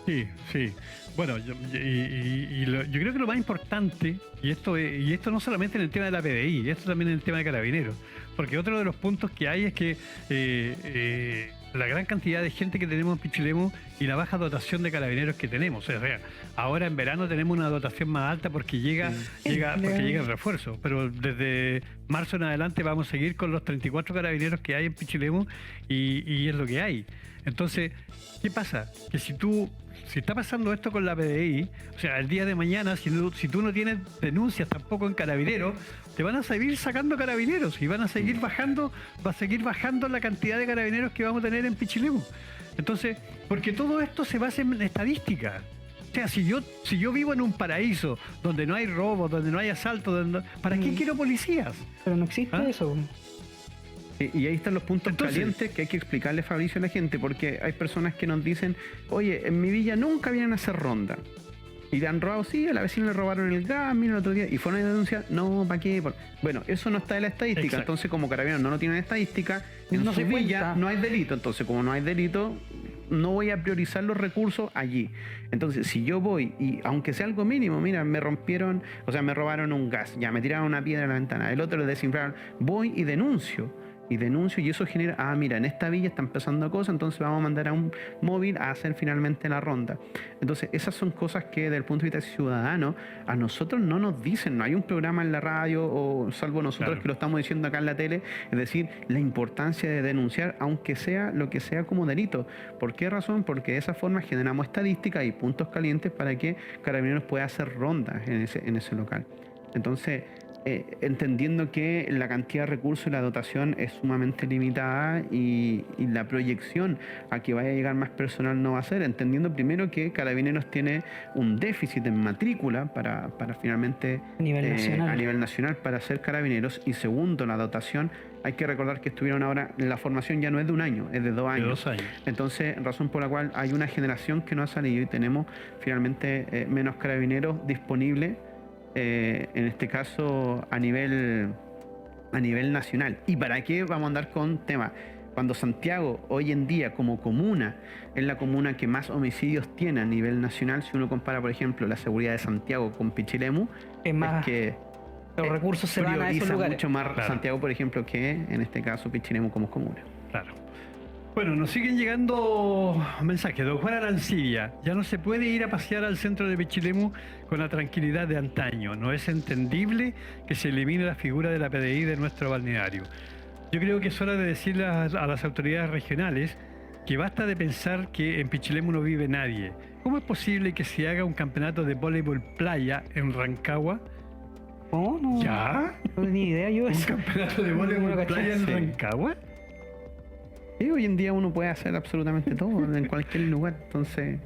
Sí, sí. Bueno, yo creo que lo más importante, y esto no solamente en el tema de la PDI, esto también en el tema de Carabineros, porque otro de los puntos que hay es que la gran cantidad de gente que tenemos en Pichilemu y la baja dotación de Carabineros que tenemos. O sea, ahora en verano tenemos una dotación más alta porque llega el refuerzo, pero desde marzo en adelante vamos a seguir con los 34 Carabineros que hay en Pichilemu y es lo que hay. Entonces, ¿qué pasa? Que si está pasando esto con la PDI, o sea, el día de mañana, si tú no tienes denuncias tampoco en Carabineros, te van a seguir sacando Carabineros y van a seguir bajando, va a seguir bajando la cantidad de Carabineros que vamos a tener en Pichilemu. Entonces, porque todo esto se basa en estadística. O sea, si yo vivo en un paraíso donde no hay robos, donde no hay asaltos, ¿para qué quiero policías? Pero no existe eso. Y ahí están los puntos calientes que hay que explicarle, Fabricio, a la gente, porque hay personas que nos dicen, oye, en mi villa nunca vienen a hacer ronda. Y le han robado, sí, a la vecina le robaron el gas, mira el otro día, y fueron a denunciar, no, ¿para qué? Bueno, eso no está en la estadística. Exacto. Entonces, como Carabineros no tienen estadística, en su villa no hay delito. Entonces, como no hay delito, no voy a priorizar los recursos allí. Entonces, si yo voy y aunque sea algo mínimo, mira, me robaron un gas, ya me tiraron una piedra en la ventana, el otro le desinflaron, voy y denuncio y eso genera, mira, en esta villa está empezando cosas, entonces vamos a mandar a un móvil a hacer finalmente la ronda. Entonces esas son cosas que desde el punto de vista ciudadano a nosotros no nos dicen, no hay un programa en la radio o salvo nosotros que lo estamos diciendo acá en la tele, es decir, la importancia de denunciar aunque sea lo que sea como delito. ¿Por qué razón? Porque de esa forma generamos estadísticas y puntos calientes para que Carabineros pueda hacer rondas en ese local. Entonces, entendiendo que la cantidad de recursos y la dotación es sumamente limitada y la proyección a que vaya a llegar más personal no va a ser, entendiendo primero que Carabineros tiene un déficit en matrícula para finalmente a nivel nacional para ser Carabineros, y segundo, la dotación. Hay que recordar que estuvieron ahora, la formación ya no es de 1 año, es de 2 años. De 2 años. Entonces, razón por la cual hay una generación que no ha salido y tenemos finalmente menos Carabineros disponibles, en este caso a nivel nacional. ¿Y para qué vamos a andar con temas? Cuando Santiago hoy en día como comuna es la comuna que más homicidios tiene a nivel nacional, si uno compara por ejemplo la seguridad de Santiago con Pichilemu, es más, que los recursos se van a esos lugares. Mucho más Santiago, por ejemplo, que en este caso Pichilemu como comuna. Claro. Bueno, nos siguen llegando mensajes. Don Juan Arancibia, ya no se puede ir a pasear al centro de Pichilemu con la tranquilidad de antaño. No es entendible que se elimine la figura de la PDI de nuestro balneario. Yo creo que es hora de decirle a las autoridades regionales que basta de pensar que en Pichilemu no vive nadie. ¿Cómo es posible que se haga un campeonato de voleibol playa en Rancagua? Oh, no. ¿Ya? No tenía ni idea yo. ¿Un campeonato de voleibol playa en Rancagua? Sí, hoy en día uno puede hacer absolutamente todo en cualquier lugar, entonces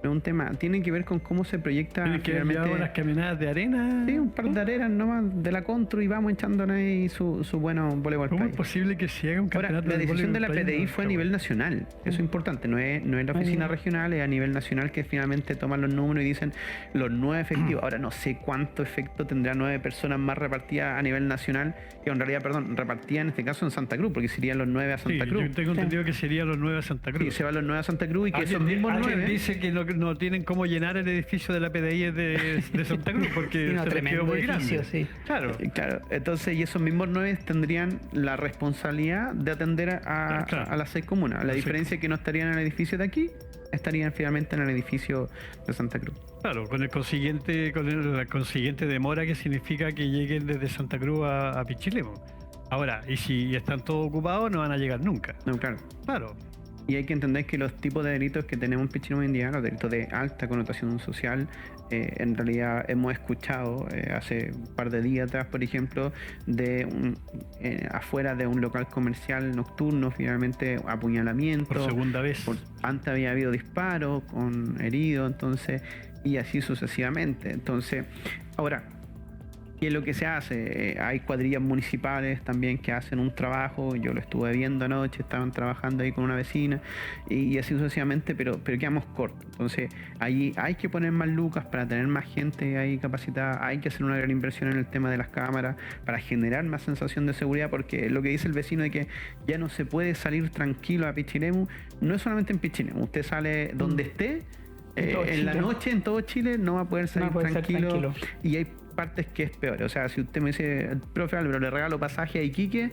No es un tema, tiene que ver con cómo se proyecta Tienen que haber llevado las caminadas de arena. Sí, un par de arenas nomás de la Contru y vamos echándonos ahí su bueno voleibol ¿Cómo es playa. posible que se haga un Ahora, campeonato la de decisión de la voleibol playa? PDI fue a nivel nacional, eso es importante, no es la oficina regional, es a nivel nacional que finalmente toman los números y dicen los 9 efectivos. Ahora no sé cuánto efecto tendrá 9 personas más repartidas a nivel nacional, que en realidad, perdón, repartidas en este caso en Santa Cruz, porque serían los 9 a Santa Sí, Cruz. yo tengo entendido que serían los 9 a Santa Cruz. Sí, se van los 9 a Santa Cruz y que esos mismos alguien 9... dice que no tienen cómo llenar el edificio de la PDI de Santa Cruz porque Sí, no, se les quedó tremendo muy edificio, grande. sí. Claro. Claro, entonces y esos mismos 9 tendrían la responsabilidad de atender Claro. a las 6 comunas. La Sí. diferencia es que no estarían en el edificio de aquí, estarían finalmente en el edificio de Santa Cruz. Claro, con la consiguiente demora que significa que lleguen desde Santa Cruz a Pichilemu. Ahora, y si están todos ocupados, no van a llegar nunca. No, claro. Claro. Y hay que entender que los tipos de delitos que tenemos en Pichilemu hoy en día, los delitos de alta connotación social, en realidad hemos escuchado hace un par de días atrás, por ejemplo, de afuera de un local comercial nocturno, finalmente apuñalamiento. Por segunda vez. Antes había habido disparos con heridos, entonces, y así sucesivamente. Entonces, ahora, ¿qué es lo que se hace? Hay cuadrillas municipales también que hacen un trabajo, yo lo estuve viendo anoche, estaban trabajando ahí con una vecina y así sucesivamente, pero quedamos cortos. Entonces, ahí hay que poner más lucas para tener más gente ahí capacitada, hay que hacer una gran inversión en el tema de las cámaras para generar más sensación de seguridad, porque lo que dice el vecino de que ya no se puede salir tranquilo a Pichilemu, no es solamente en Pichilemu, usted sale donde esté, en la noche en todo Chile no va a poder salir tranquilo. Y hay partes que es peor. O sea, si usted me dice, profe Álvaro, le regalo pasaje a Iquique,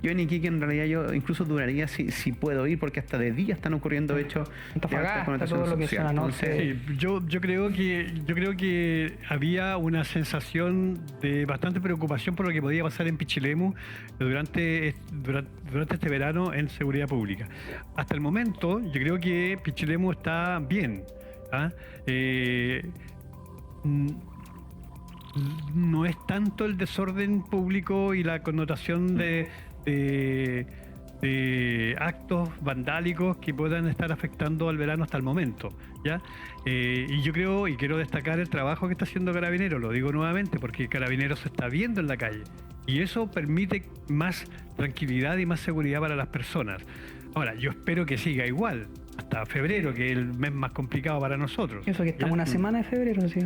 yo en Iquique en realidad yo incluso duraría si puedo ir, porque hasta de día están ocurriendo hechos de alta connotación social. Entonces, sí, yo creo que había una sensación de bastante preocupación por lo que podía pasar en Pichilemu durante este verano en seguridad pública. Hasta el momento, yo creo que Pichilemu está bien. ¿Ah? No es tanto el desorden público y la connotación de actos vandálicos que puedan estar afectando al verano hasta el momento, ¿ya? Y yo creo y quiero destacar el trabajo que está haciendo Carabineros, lo digo nuevamente, porque Carabineros se está viendo en la calle y eso permite más tranquilidad y más seguridad para las personas. Ahora, yo espero que siga igual hasta febrero, que es el mes más complicado para nosotros. Eso que estamos una semana de febrero, sí.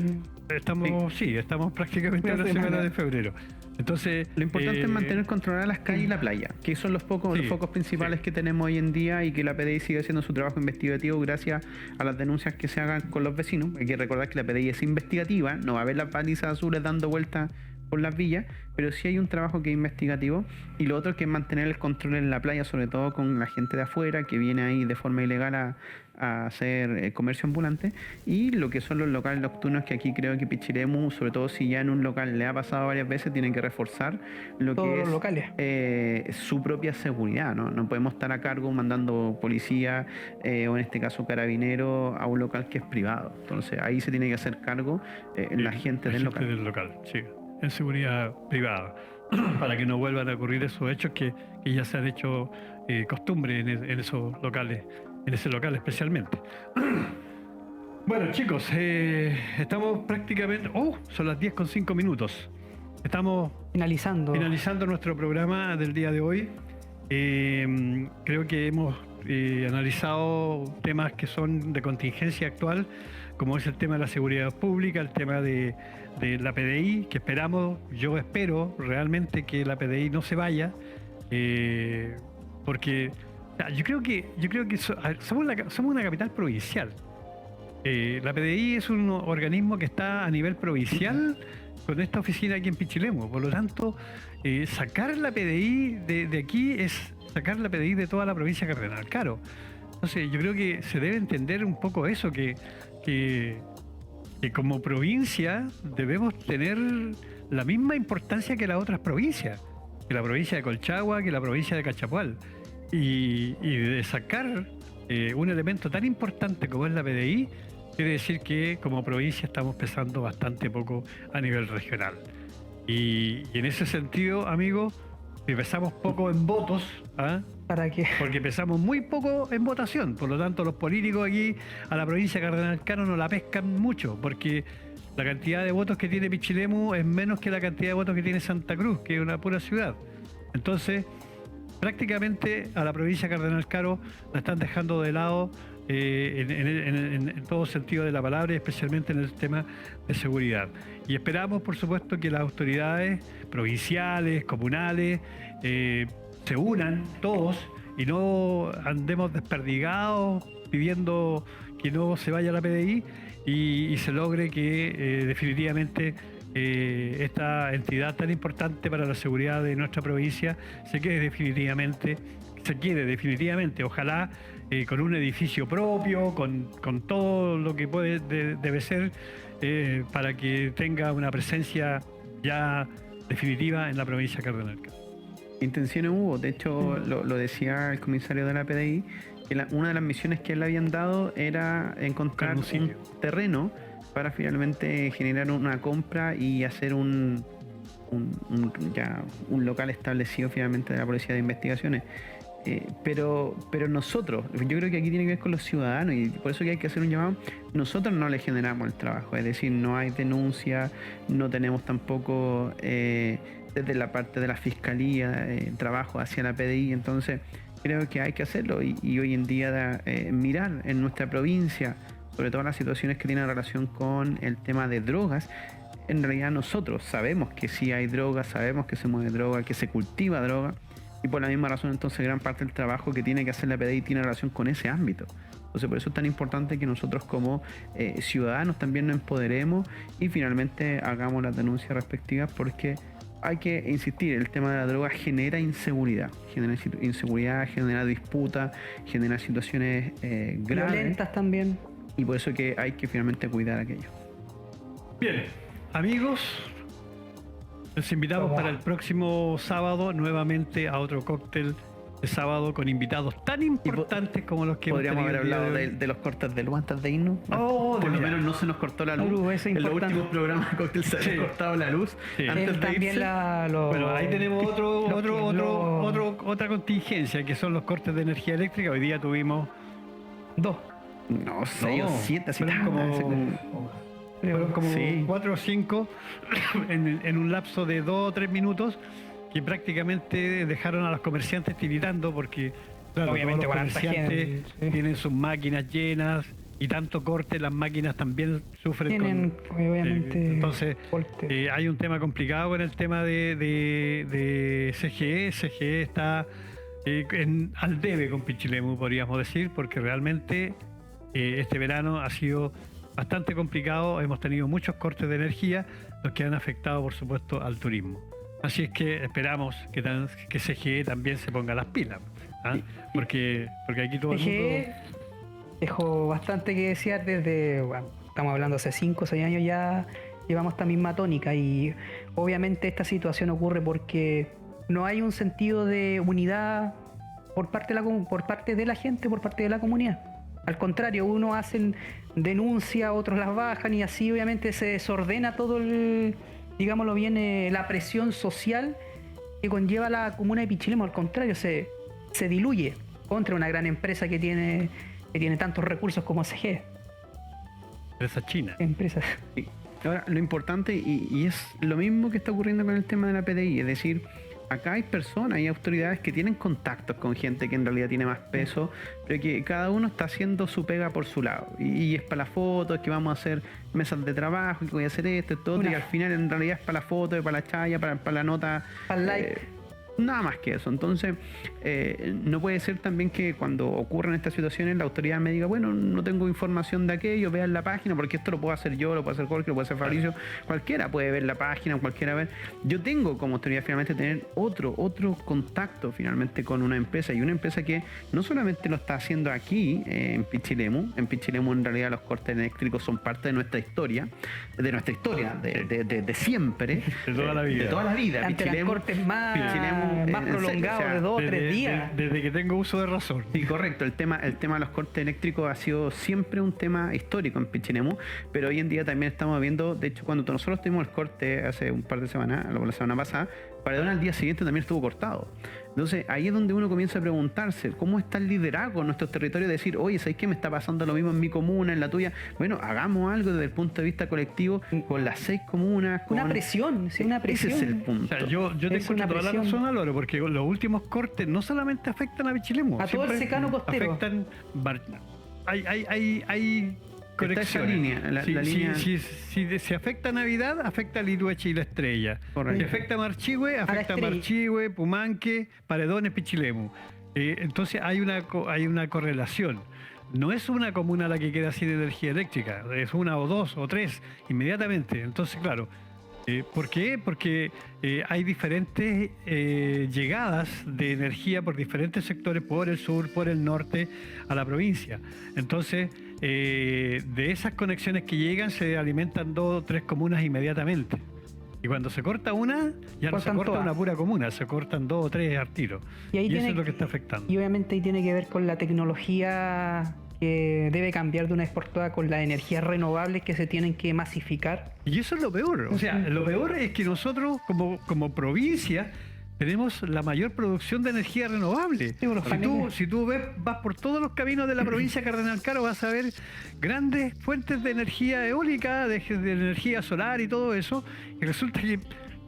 Estamos prácticamente a una semana de febrero. Entonces, lo importante es mantener controladas las calles y la playa, que son los focos principales que tenemos hoy en día, y que la PDI sigue haciendo su trabajo investigativo gracias a las denuncias que se hagan con los vecinos. Hay que recordar que la PDI es investigativa, no va a haber las balizas azules dando vueltas por las villas, pero sí hay un trabajo que es investigativo, y lo otro que es mantener el control en la playa, sobre todo con la gente de afuera que viene ahí de forma ilegal a hacer comercio ambulante, y lo que son los locales nocturnos, que aquí creo que Pichilemu, sobre todo si ya en un local le ha pasado varias veces, tienen que reforzar lo todos que los es locales. Su propia seguridad, ¿no? No podemos estar a cargo mandando policía o en este caso carabinero a un local que es privado. Entonces ahí se tiene que hacer cargo la gente del local. Sí, en seguridad privada, para que no vuelvan a ocurrir esos hechos que ya se han hecho costumbre en esos locales, en ese local especialmente. Bueno, chicos, estamos prácticamente... son las 10:05. Estamos finalizando nuestro programa del día de hoy. Creo que hemos analizado temas que son de contingencia actual, como es el tema de la seguridad pública, el tema de la PDI, que yo espero realmente que la PDI no se vaya, porque yo creo que somos una capital provincial. La PDI es un organismo que está a nivel provincial con esta oficina aquí en Pichilemu, por lo tanto, sacar la PDI de aquí es sacar la PDI de toda la provincia de Cardenal Caro. Entonces yo creo que se debe entender un poco eso, que como provincia debemos tener la misma importancia que las otras provincias, que la provincia de Colchagua, que la provincia de Cachapual, y de sacar un elemento tan importante como es la PDI, quiere decir que como provincia estamos pesando bastante poco a nivel regional. Y en ese sentido, amigos, y pesamos poco en votos, ¿ah? ¿Para qué? Porque pesamos muy poco en votación. Por lo tanto, los políticos aquí a la provincia de Cardenal Caro no la pescan mucho, porque la cantidad de votos que tiene Pichilemu es menos que la cantidad de votos que tiene Santa Cruz, que es una pura ciudad. Entonces, prácticamente a la provincia de Cardenal Caro la están dejando de lado en todo sentido de la palabra, y especialmente en el tema de seguridad. Y esperamos, por supuesto, que las autoridades provinciales, comunales, se unan todos y no andemos desperdigados pidiendo que no se vaya la PDI y se logre que definitivamente esta entidad tan importante para la seguridad de nuestra provincia se quede definitivamente, ojalá con un edificio propio, con todo lo que debe ser, para que tenga una presencia ya definitiva en la provincia de Cardenal. Intenciones hubo, de hecho lo decía el comisario de la PDI, que una de las misiones que le habían dado era encontrar un terreno para finalmente generar una compra y hacer un local establecido finalmente de la Policía de Investigaciones. Pero nosotros, yo creo que aquí tiene que ver con los ciudadanos, y por eso que hay que hacer un llamado. Nosotros no le generamos el trabajo, es decir, no hay denuncia, no tenemos tampoco desde la parte de la fiscalía trabajo hacia la PDI. Entonces creo que hay que hacerlo, y hoy en día mirar en nuestra provincia sobre todo las situaciones que tienen relación con el tema de drogas. En realidad nosotros sabemos que sí hay droga, sabemos que se mueve droga, que se cultiva droga, y por la misma razón entonces gran parte del trabajo que tiene que hacer la PDI tiene relación con ese ámbito. Entonces por eso es tan importante que nosotros como ciudadanos también nos empoderemos y finalmente hagamos las denuncias respectivas, porque hay que insistir, el tema de la droga genera inseguridad, genera disputas, genera situaciones graves. Violentas también. Y por eso que hay que finalmente cuidar aquello. Bien, amigos, los invitamos para el próximo sábado nuevamente a otro cóctel de sábado con invitados tan importantes como los que podríamos haber hablado de los cortes de luz antes de irnos. Por lo menos no se nos cortó la luz. En los últimos programas de cóctel se había cortado la luz antes de irse. Bueno, ahí tenemos otra contingencia, que son los cortes de energía eléctrica. Hoy día tuvimos 2. No, 6 o 7, así fueron como 4 o 5 en un lapso de 2 o 3 minutos, que prácticamente dejaron a los comerciantes tiritando, porque claro, obviamente los comerciantes tienen sus máquinas llenas, y tanto corte, las máquinas también sufren obviamente entonces hay un tema complicado con el tema de CGE. CGE está al debe con Pichilemu, podríamos decir, porque realmente este verano ha sido bastante complicado. Hemos tenido muchos cortes de energía, los que han afectado, por supuesto, al turismo. Así es que esperamos que CGE también se ponga las pilas, ¿ah? Porque aquí todo el mundo dejó bastante que desear desde, estamos hablando hace 5 o 6 años ya, llevamos esta misma tónica, y obviamente esta situación ocurre porque no hay un sentido de unidad por parte de la gente, por parte de la comunidad. Al contrario, uno hace denuncia, otros las bajan, y así obviamente se desordena todo digámoslo bien, la presión social que conlleva la comuna de Pichilemu. Al contrario, se diluye contra una gran empresa que tiene tantos recursos como CGE. Empresa china. Empresas. Sí. Ahora, lo importante, y es lo mismo que está ocurriendo con el tema de la PDI, es decir, acá hay personas, hay autoridades que tienen contactos con gente que en realidad tiene más peso, pero que cada uno está haciendo su pega por su lado. Y es para la foto, es que vamos a hacer mesas de trabajo, que voy a hacer esto, todo, y al final en realidad es para la foto, para la chaya, para la nota. Para el like. Nada más que eso. Entonces, no puede ser también que cuando ocurren estas situaciones la autoridad me diga, bueno, no tengo información de aquello, vean la página, porque esto lo puedo hacer yo, lo puedo hacer Jorge, lo puede hacer Fabricio, cualquiera puede ver la página, cualquiera ver. Yo tengo como autoridad finalmente tener otro contacto finalmente con una empresa, y una empresa que no solamente lo está haciendo aquí en Pichilemu. En Pichilemu en realidad los cortes eléctricos son parte de nuestra historia, de siempre, de toda la vida. De toda la vida. Ante los cortes más prolongados, de 2 o 3 días. Desde que tengo uso de razón. Sí, correcto. El tema de los cortes eléctricos ha sido siempre un tema histórico en Pichilemu, pero hoy en día también estamos viendo, de hecho, cuando nosotros tuvimos el corte hace un par de semanas, la semana pasada, Paredón al día siguiente también estuvo cortado. Entonces ahí es donde uno comienza a preguntarse cómo está el liderazgo en nuestros territorios, de decir, oye, ¿sabes qué? Me está pasando lo mismo en mi comuna, en la tuya. Bueno, hagamos algo desde el punto de vista colectivo con las 6 comunas. Una presión, sí, una presión. Ese es el punto. O sea, yo te Es encuentro una toda la presión. razón, Álvaro, porque los últimos cortes no solamente afectan a Pichilemu, A todo el siempre secano costero. afectan. Hay Está esa conexiones. línea, la línea- Si se afecta a Navidad, afecta a Lirueche y la Estrella. Correcto. Si afecta a Marchihue, afecta a Estrella. Marchihue, Pumanque, Paredones, Pichilemu. Entonces hay una correlación. No es una comuna la que queda sin energía eléctrica, es una o dos o tres inmediatamente. Entonces, claro, ¿por qué? Porque hay diferentes llegadas de energía por diferentes sectores, por el sur, por el norte, a la provincia. Entonces, de esas conexiones que llegan, se alimentan 2 o 3 comunas inmediatamente. Y cuando se corta una, ya no se Cortan corta todas. una pura comuna, se cortan 2 o 3 al tiro. Y ahí eso tiene es lo que que- está afectando. Y obviamente ahí tiene que ver con la tecnología que debe cambiar de una vez por todas, con las energías renovables que se tienen que masificar. Y eso es lo peor. O sea, lo peor es que nosotros, como provincia, tenemos la mayor producción de energía renovable. Sí, los paneles. Si tú vas por todos los caminos de la provincia de Cardenal Caro, vas a ver grandes fuentes de energía eólica, de energía solar y todo eso. Y resulta que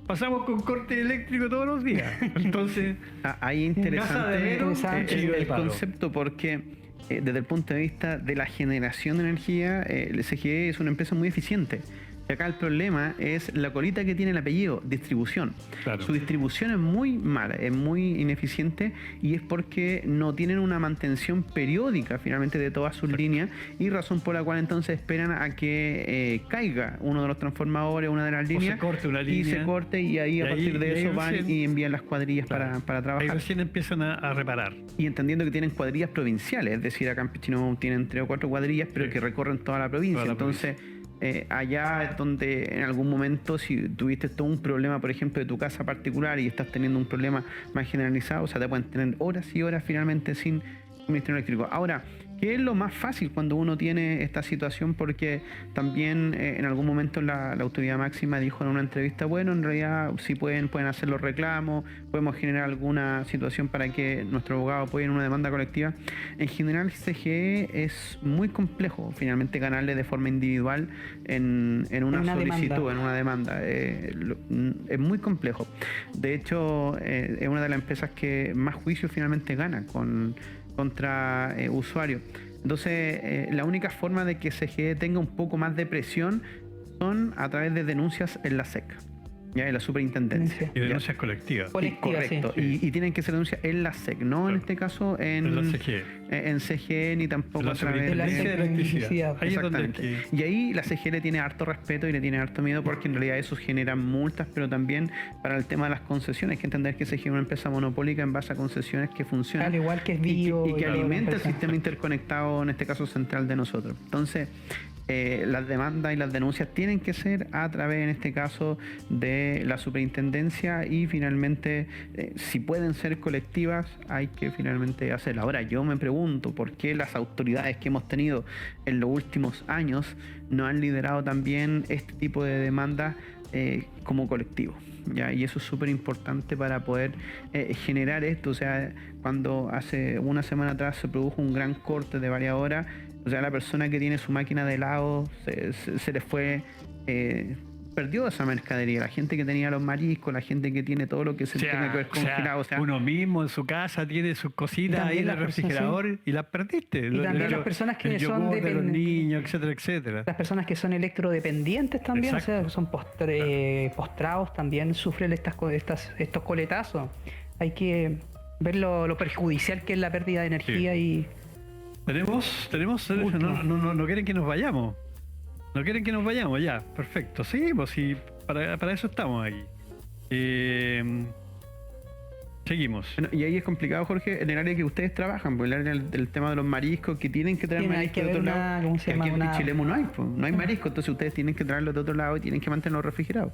pasamos con corte eléctrico todos los días. Entonces, Ahí es Casa de interesante Enero, Interesante. el concepto, porque desde el punto de vista de la generación de energía, el SGE es una empresa muy eficiente. Y acá el problema es la colita que tiene el apellido, distribución. Claro. Su distribución es muy mala, es muy ineficiente, y es porque no tienen una mantención periódica finalmente de todas sus líneas, y razón por la cual entonces esperan a que caiga uno de los transformadores, una de las se líneas, corte una y línea. se corte, y ahí a Y ahí- partir de y ahí eso van recién- y envían las cuadrillas claro, para ahí trabajar. recién empiezan a reparar. Y entendiendo que tienen cuadrillas provinciales, es decir, acá en Pichilemu tienen 3 o 4 cuadrillas, pero Sí. que recorren toda la provincia. Toda la Entonces, allá es donde en algún momento, si tuviste todo un problema, por ejemplo, de tu casa particular y estás teniendo un problema más generalizado, o sea, te pueden tener horas y horas finalmente sin suministro eléctrico. Ahora, ¿qué es lo más fácil cuando uno tiene esta situación? Porque también en algún momento la autoridad máxima dijo en una entrevista, bueno, en realidad sí pueden hacer los reclamos, podemos generar alguna situación para que nuestro abogado apoye en una demanda colectiva. En general, CGE es muy complejo finalmente ganarle de forma individual en una solicitud, demanda. en una demanda. Es muy complejo. De hecho, es una de las empresas que más juicios finalmente gana contra usuarios. Entonces, la única forma de que CGE tenga un poco más de presión son a través de denuncias en la SEC, ya en la superintendencia. Y denuncias colectivas. Por- Y Colectiva, correcto. sí. Y tienen que ser denuncias en la SEC, no en Claro. este caso En la CGE. en CGE, ni tampoco La a través de la Superintendencia de Electricidad. Ahí es donde hay Exactamente. que- Y ahí la CGE le tiene harto respeto y le tiene harto miedo, porque en realidad eso genera multas, pero también para el tema de las concesiones. Hay que entender que CGE es una empresa monopólica en base a concesiones que funcionan. Al igual que es y Bio. que y toda la alimenta el empresa. sistema interconectado, en este caso central de nosotros. Entonces, las demandas y las denuncias tienen que ser a través, en este caso, de la superintendencia, y finalmente, si pueden ser colectivas, hay que finalmente hacerlo. Ahora, yo me pregunto por qué las autoridades que hemos tenido en los últimos años no han liderado también este tipo de demandas como colectivo. ¿Ya? Y eso es súper importante para poder generar esto. O sea, cuando hace una semana atrás se produjo un gran corte de varias horas, o sea, la persona que tiene su máquina de helado se le fue, perdió esa mercadería. La gente que tenía los mariscos, la gente que tiene todo lo que se tenga que ver con congelado. O sea, uno mismo en su casa tiene sus cositas también ahí en el las personas, refrigerador y las perdiste. Y también las personas que el son yogur de los dependen- niños, etcétera, etcétera. Las personas que son electrodependientes también, Exacto. o sea, que son postrados, también sufren estos coletazos. Hay que ver lo perjudicial que es la pérdida de energía y Tenemos, Último. no quieren que nos vayamos. No quieren que nos vayamos, ya, perfecto. Seguimos, sí, para eso estamos aquí. Seguimos. bueno, y ahí es complicado, Jorge, en el área que ustedes trabajan, pues el área del tema de los mariscos, que tienen que traer Hay mariscos que de ver otro una- lado. ¿cómo se Que llama? aquí en Una- Pichilemu no hay, pues, no hay mariscos, entonces ustedes tienen que traerlos de otro lado y tienen que mantenerlos refrigerados.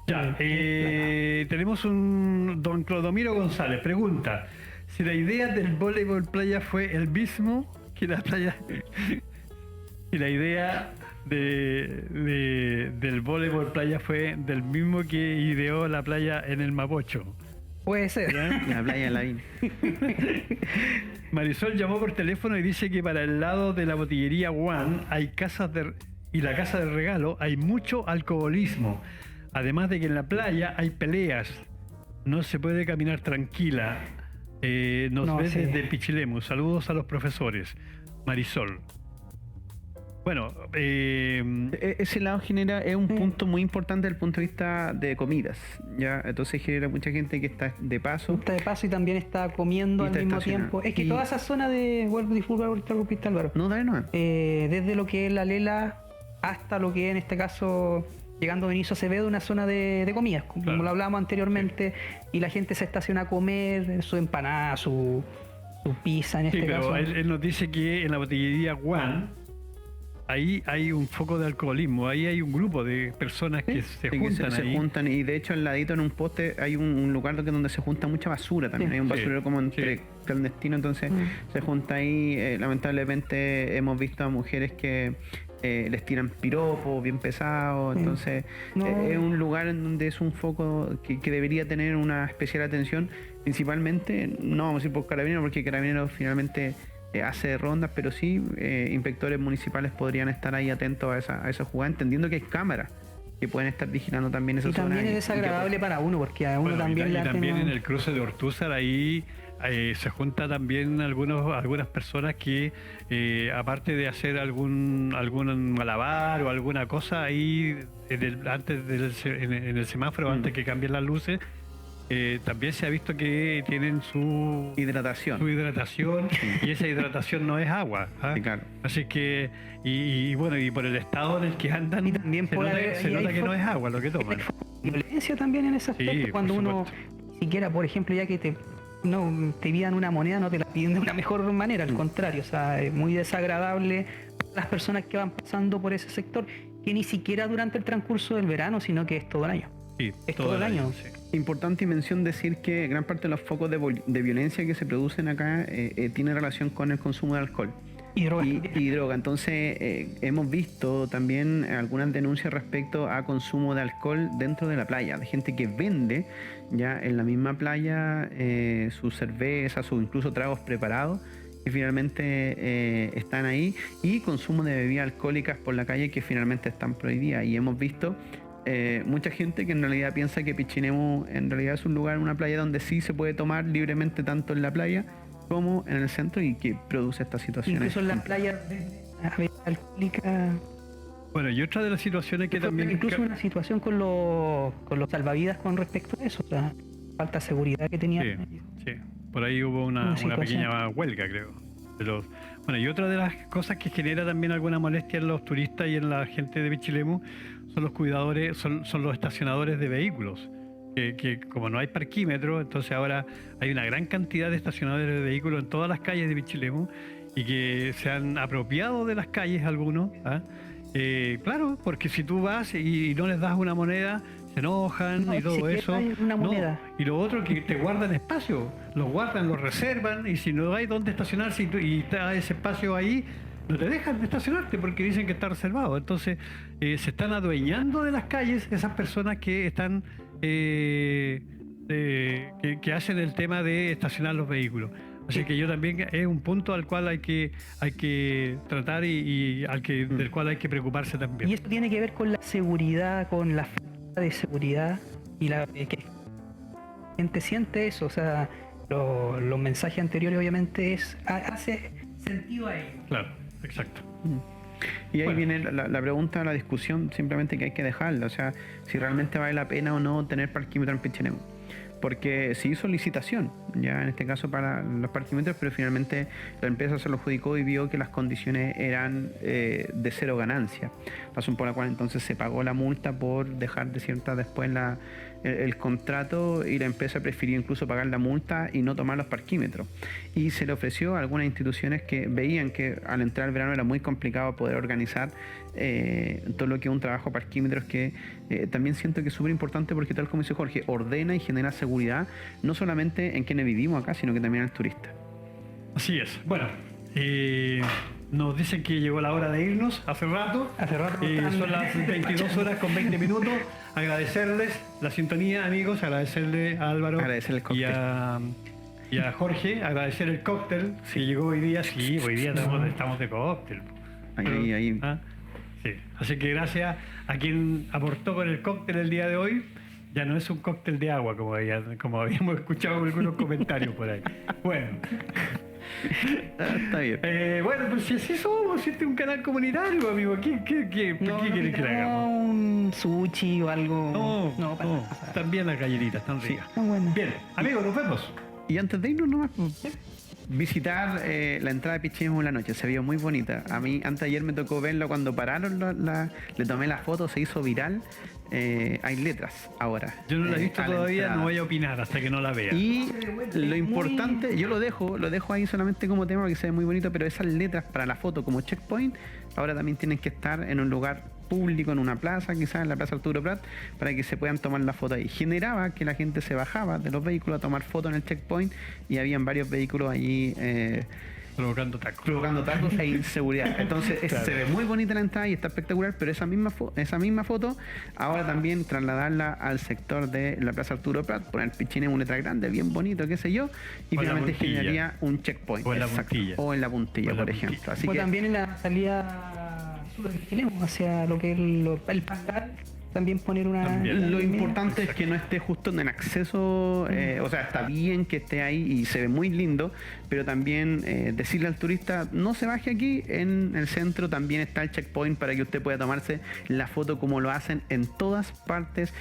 Ya, tenemos un don Clodomiro González. Pregunta: si la idea del voleibol playa fue el mismo que la playa y la idea del voleibol playa fue del mismo que ideó la playa en el Mapocho. Puede ser. ¿Ya? La playa de Lavín. Marisol llamó por teléfono y dice que para el lado de la botillería One hay y la casa de regalo hay mucho alcoholismo. Además de que en la playa hay peleas. No se puede caminar tranquila. Nos ves desde Pichilemu. Saludos a los profesores. Marisol. Bueno, ese lado es un punto muy importante desde el punto de vista de comidas, ¿ya? Entonces genera mucha gente que está de paso. Está de paso y también está comiendo Y al está mismo estacionado. tiempo. Es que Y- toda esa zona de, vuelvo a disculpar por interrumpirte, Álvaro. No, dale, no. Desde lo que es la Lela hasta lo que es en este caso llegando a Benicio Acevedo, una zona de comidas, como Claro. lo hablábamos anteriormente, y la gente se estaciona a comer su empanada, su pizza en sí, este pero caso. él nos dice que en la botillería One ahí hay un foco de alcoholismo. Ahí hay un grupo de personas que se Sí, que juntan se ahí. juntan, y de hecho al ladito en un poste hay un lugar donde se junta mucha basura también. Sí. Hay un Sí, basurero como entre sí. clandestino, entonces se junta ahí. Lamentablemente hemos visto a mujeres que les tiran piropos bien pesados, Sí. entonces No. es un lugar en donde es un foco que debería tener una especial atención, principalmente, no vamos a ir por Carabineros, porque Carabineros finalmente hace rondas, pero sí inspectores municipales podrían estar ahí atentos a esa jugada, entendiendo que hay cámaras que pueden estar vigilando también esa Y zona. también es y desagradable para uno, porque a uno Bueno, también y le también hacen... en el cruce de Ortúzar ahí se junta también algunas personas que aparte de hacer algún malabar o alguna cosa ahí en el semáforo, antes que cambien las luces, también se ha visto que tienen su hidratación. hidratación, y esa hidratación no es agua. ¿ah? Sí, claro. Así que, y bueno, y por el estado en el que andan, Y también se puede nota, haber- se y nota hay que no fo- es agua lo que toman. violencia también en ese aspecto, Sí, cuando por uno supuesto. ni siquiera, por ejemplo, ya que te pidan una moneda, no te la piden de una mejor manera, al contrario, o sea, es muy desagradable para las personas que van pasando por ese sector, que ni siquiera durante el transcurso del verano, sino que es todo el año. Sí, Es todo el año. sí. Importante y mención decir que gran parte de los focos de violencia que se producen acá tiene relación con el consumo de alcohol Y drogas. y droga. Entonces hemos visto también algunas denuncias respecto a consumo de alcohol dentro de la playa, de gente que vende ya en la misma playa sus cervezas, sus incluso tragos preparados, que finalmente están ahí, y consumo de bebidas alcohólicas por la calle que finalmente están prohibidas. Y hemos visto mucha gente que en realidad piensa que Pichilemu en realidad es un lugar, una playa donde sí se puede tomar libremente, tanto en la playa como en el centro, y que produce estas situaciones. Incluso en las playas de la bebida alcohólica. Bueno, y otra de las situaciones que también... Incluso una situación con los salvavidas con respecto a eso, o sea, falta de seguridad que tenían. Sí, sí. Por ahí hubo una situación. pequeña huelga, creo. Bueno, y otra de las cosas que genera también alguna molestia en los turistas y en la gente de Pichilemu son los cuidadores, son los estacionadores de vehículos. Que como no hay parquímetro, entonces ahora hay una gran cantidad de estacionadores de vehículos en todas las calles de Pichilemu, y que se han apropiado de las calles algunos. ¿Ah? Claro, porque si tú vas y no les das una moneda, se enojan No, y ni todo siquiera eso. hay una No, moneda. y lo otro, que te guardan espacio, los guardan, los reservan, y si no hay dónde estacionarse y está ese espacio ahí, no te dejan de estacionarte porque dicen que está reservado. Entonces se están adueñando de las calles esas personas que están que hacen el tema de estacionar los vehículos. Así que yo también es un punto al cual hay que tratar y del cual hay que preocuparse también. Y eso tiene que ver con la seguridad, con la falta de seguridad, y que la gente siente eso, o sea, los mensajes anteriores obviamente hace sentido a ello. Claro, exacto. Y ahí Bueno. viene la pregunta, la discusión, simplemente que hay que dejarla. O sea, si realmente vale la pena o no tener parquímetro en Pichilemu. Porque se hizo licitación, ya en este caso para los parquímetros, pero finalmente la empresa se lo adjudicó y vio que las condiciones eran de cero ganancia. Razón por la cual entonces se pagó la multa por dejar desierta después el contrato, y la empresa prefirió incluso pagar la multa y no tomar los parquímetros. Y se le ofreció a algunas instituciones que veían que al entrar el verano era muy complicado poder organizar todo lo que es un trabajo de parquímetros, que también siento que es súper importante, porque tal como dice Jorge, ordena y genera seguridad no solamente en quienes vivimos acá, sino que también al turista. Así es. Bueno, Nos dicen que llegó la hora de irnos hace rato. Hace rato nos están Son las 22 horas con 20 minutos. Agradecerles la sintonía, amigos. Agradecerle a Álvaro Agradecerle el cóctel. y a Jorge. Agradecer el cóctel que llegó hoy día. Sí, hoy día estamos de cóctel. Ahí. ¿Ah? Sí. Así que gracias a quien aportó con el cóctel el día de hoy. Ya no es un cóctel de agua, como habíamos escuchado en algunos comentarios por ahí. Bueno. Está bien. Bueno, pues si así somos, si este es un canal comunitario, amigo, ¿qué quieren que le hagamos? Un sushi o algo. No, para nada. están bien las galletitas, están ricas. Muy buenas. Bien, amigos, nos vemos. Y antes de irnos nomás, visitar la entrada de Pichilemu en la noche, se vio muy bonita. A mí, antes de ayer me tocó verlo cuando pararon, le tomé la foto, se hizo viral. Hay letras ahora. Yo no la he visto a la todavía, entrada. no voy a opinar hasta que no la vea. Y lo importante, yo lo dejo ahí solamente como tema porque se ve muy bonito, pero esas letras para la foto como checkpoint, ahora también tienen que estar en un lugar público, en una plaza, quizás en la Plaza Arturo Prat, para que se puedan tomar la foto ahí. Generaba que la gente se bajaba de los vehículos a tomar fotos en el checkpoint y habían varios vehículos allí Provocando tacos e inseguridad. Entonces Claro. se ve muy bonita la entrada y está espectacular, pero esa misma foto ahora también trasladarla al sector de la Plaza Arturo Prat, poner Pichilemu, letra grande, bien bonito, qué sé yo, y O en la finalmente puntilla. generaría un checkpoint. O en la Exacto. puntilla. O en la puntilla, O en la por puntilla. ejemplo. Así O que también en la salida sur de Pichilemu, hacia lo que es el Pangal, también poner una. También. lo importante es que no esté justo en el acceso, o sea, está bien que esté ahí y se ve muy lindo, pero también decirle al turista, no se baje aquí, en el centro también está el checkpoint para que usted pueda tomarse la foto como lo hacen en todas partes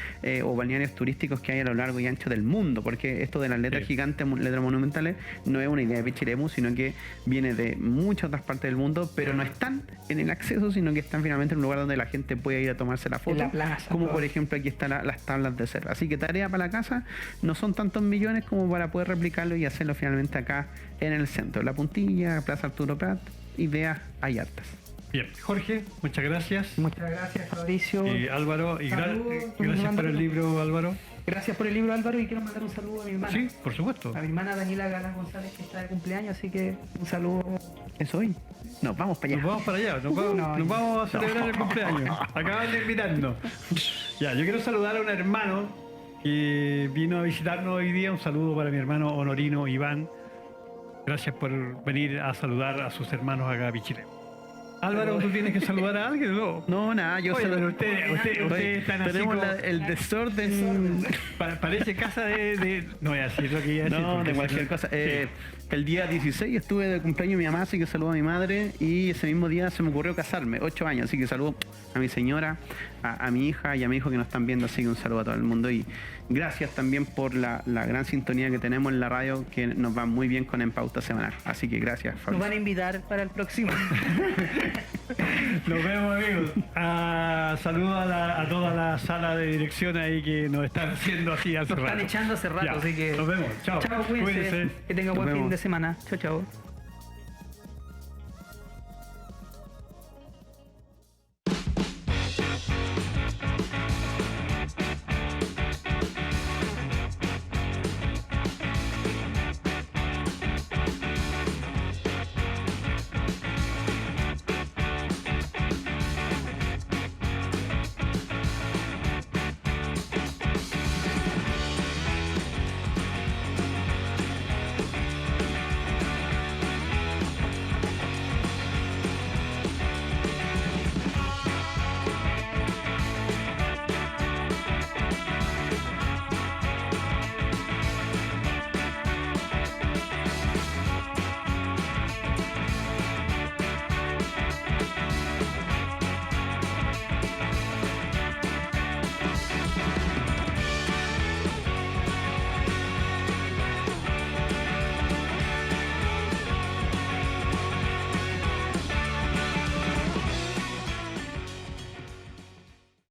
o balnearios turísticos que hay a lo largo y ancho del mundo, porque esto de las letras Sí. gigantes, letras monumentales, no es una idea de Pichilemu, sino que viene de muchas otras partes del mundo, pero no están en el acceso, sino que están finalmente en un lugar donde la gente puede ir a tomarse la foto, la plaza, como todo. por ejemplo aquí están las tablas de cerro. Así que tarea para la casa, no son tantos millones como para poder replicarlo y hacerlo finalmente acá en el centro. La Puntilla, Plaza Arturo Prat, ideas hay hartas. Bien, Jorge, muchas gracias. Muchas gracias, Fabricio. Y Álvaro, Saludos. gracias por el libro, Álvaro. Gracias por el libro, Álvaro, y quiero mandar un saludo a mi hermana. Sí, por supuesto. A mi hermana Daniela Galán González, que está de cumpleaños, así que un saludo. ¿Es hoy? Nos vamos para allá. Nos vamos para allá, nos vamos a celebrar el cumpleaños. Acaban de invitarnos. Ya, yo quiero saludar a un hermano que vino a visitarnos hoy día. Un saludo para mi hermano Honorino Iván. Gracias por venir a saludar a sus hermanos acá a Pichilemu. Álvaro, ¿tú tienes que saludar a alguien? No. No, nada, yo Oye, sé. pero ustedes están así Tenemos como- el desorden. Parece casa de... No voy a decir lo que iba a decir. No, porque de si cualquier no- cosa. Sí. El día 16 estuve de cumpleaños de mi mamá, así que saludo a mi madre. Y ese mismo día se me ocurrió casarme, 8 años. Así que saludo a mi señora, a mi hija y a mi hijo que nos están viendo. Así que un saludo a todo el mundo. Y gracias también por la gran sintonía que tenemos en la radio, que nos va muy bien con En Pauta Semanal. Así que gracias, Nos Fabricio. van a invitar para el próximo. Nos vemos, amigos. Saludos a toda la sala de dirección ahí que nos están haciendo así hace Nos rato. están echando hace rato, Ya, así que. nos vemos. Chao. Chao, cuídense. Cuídense. Que tengan Nos buen fin vemos. de semana. Chao, chao.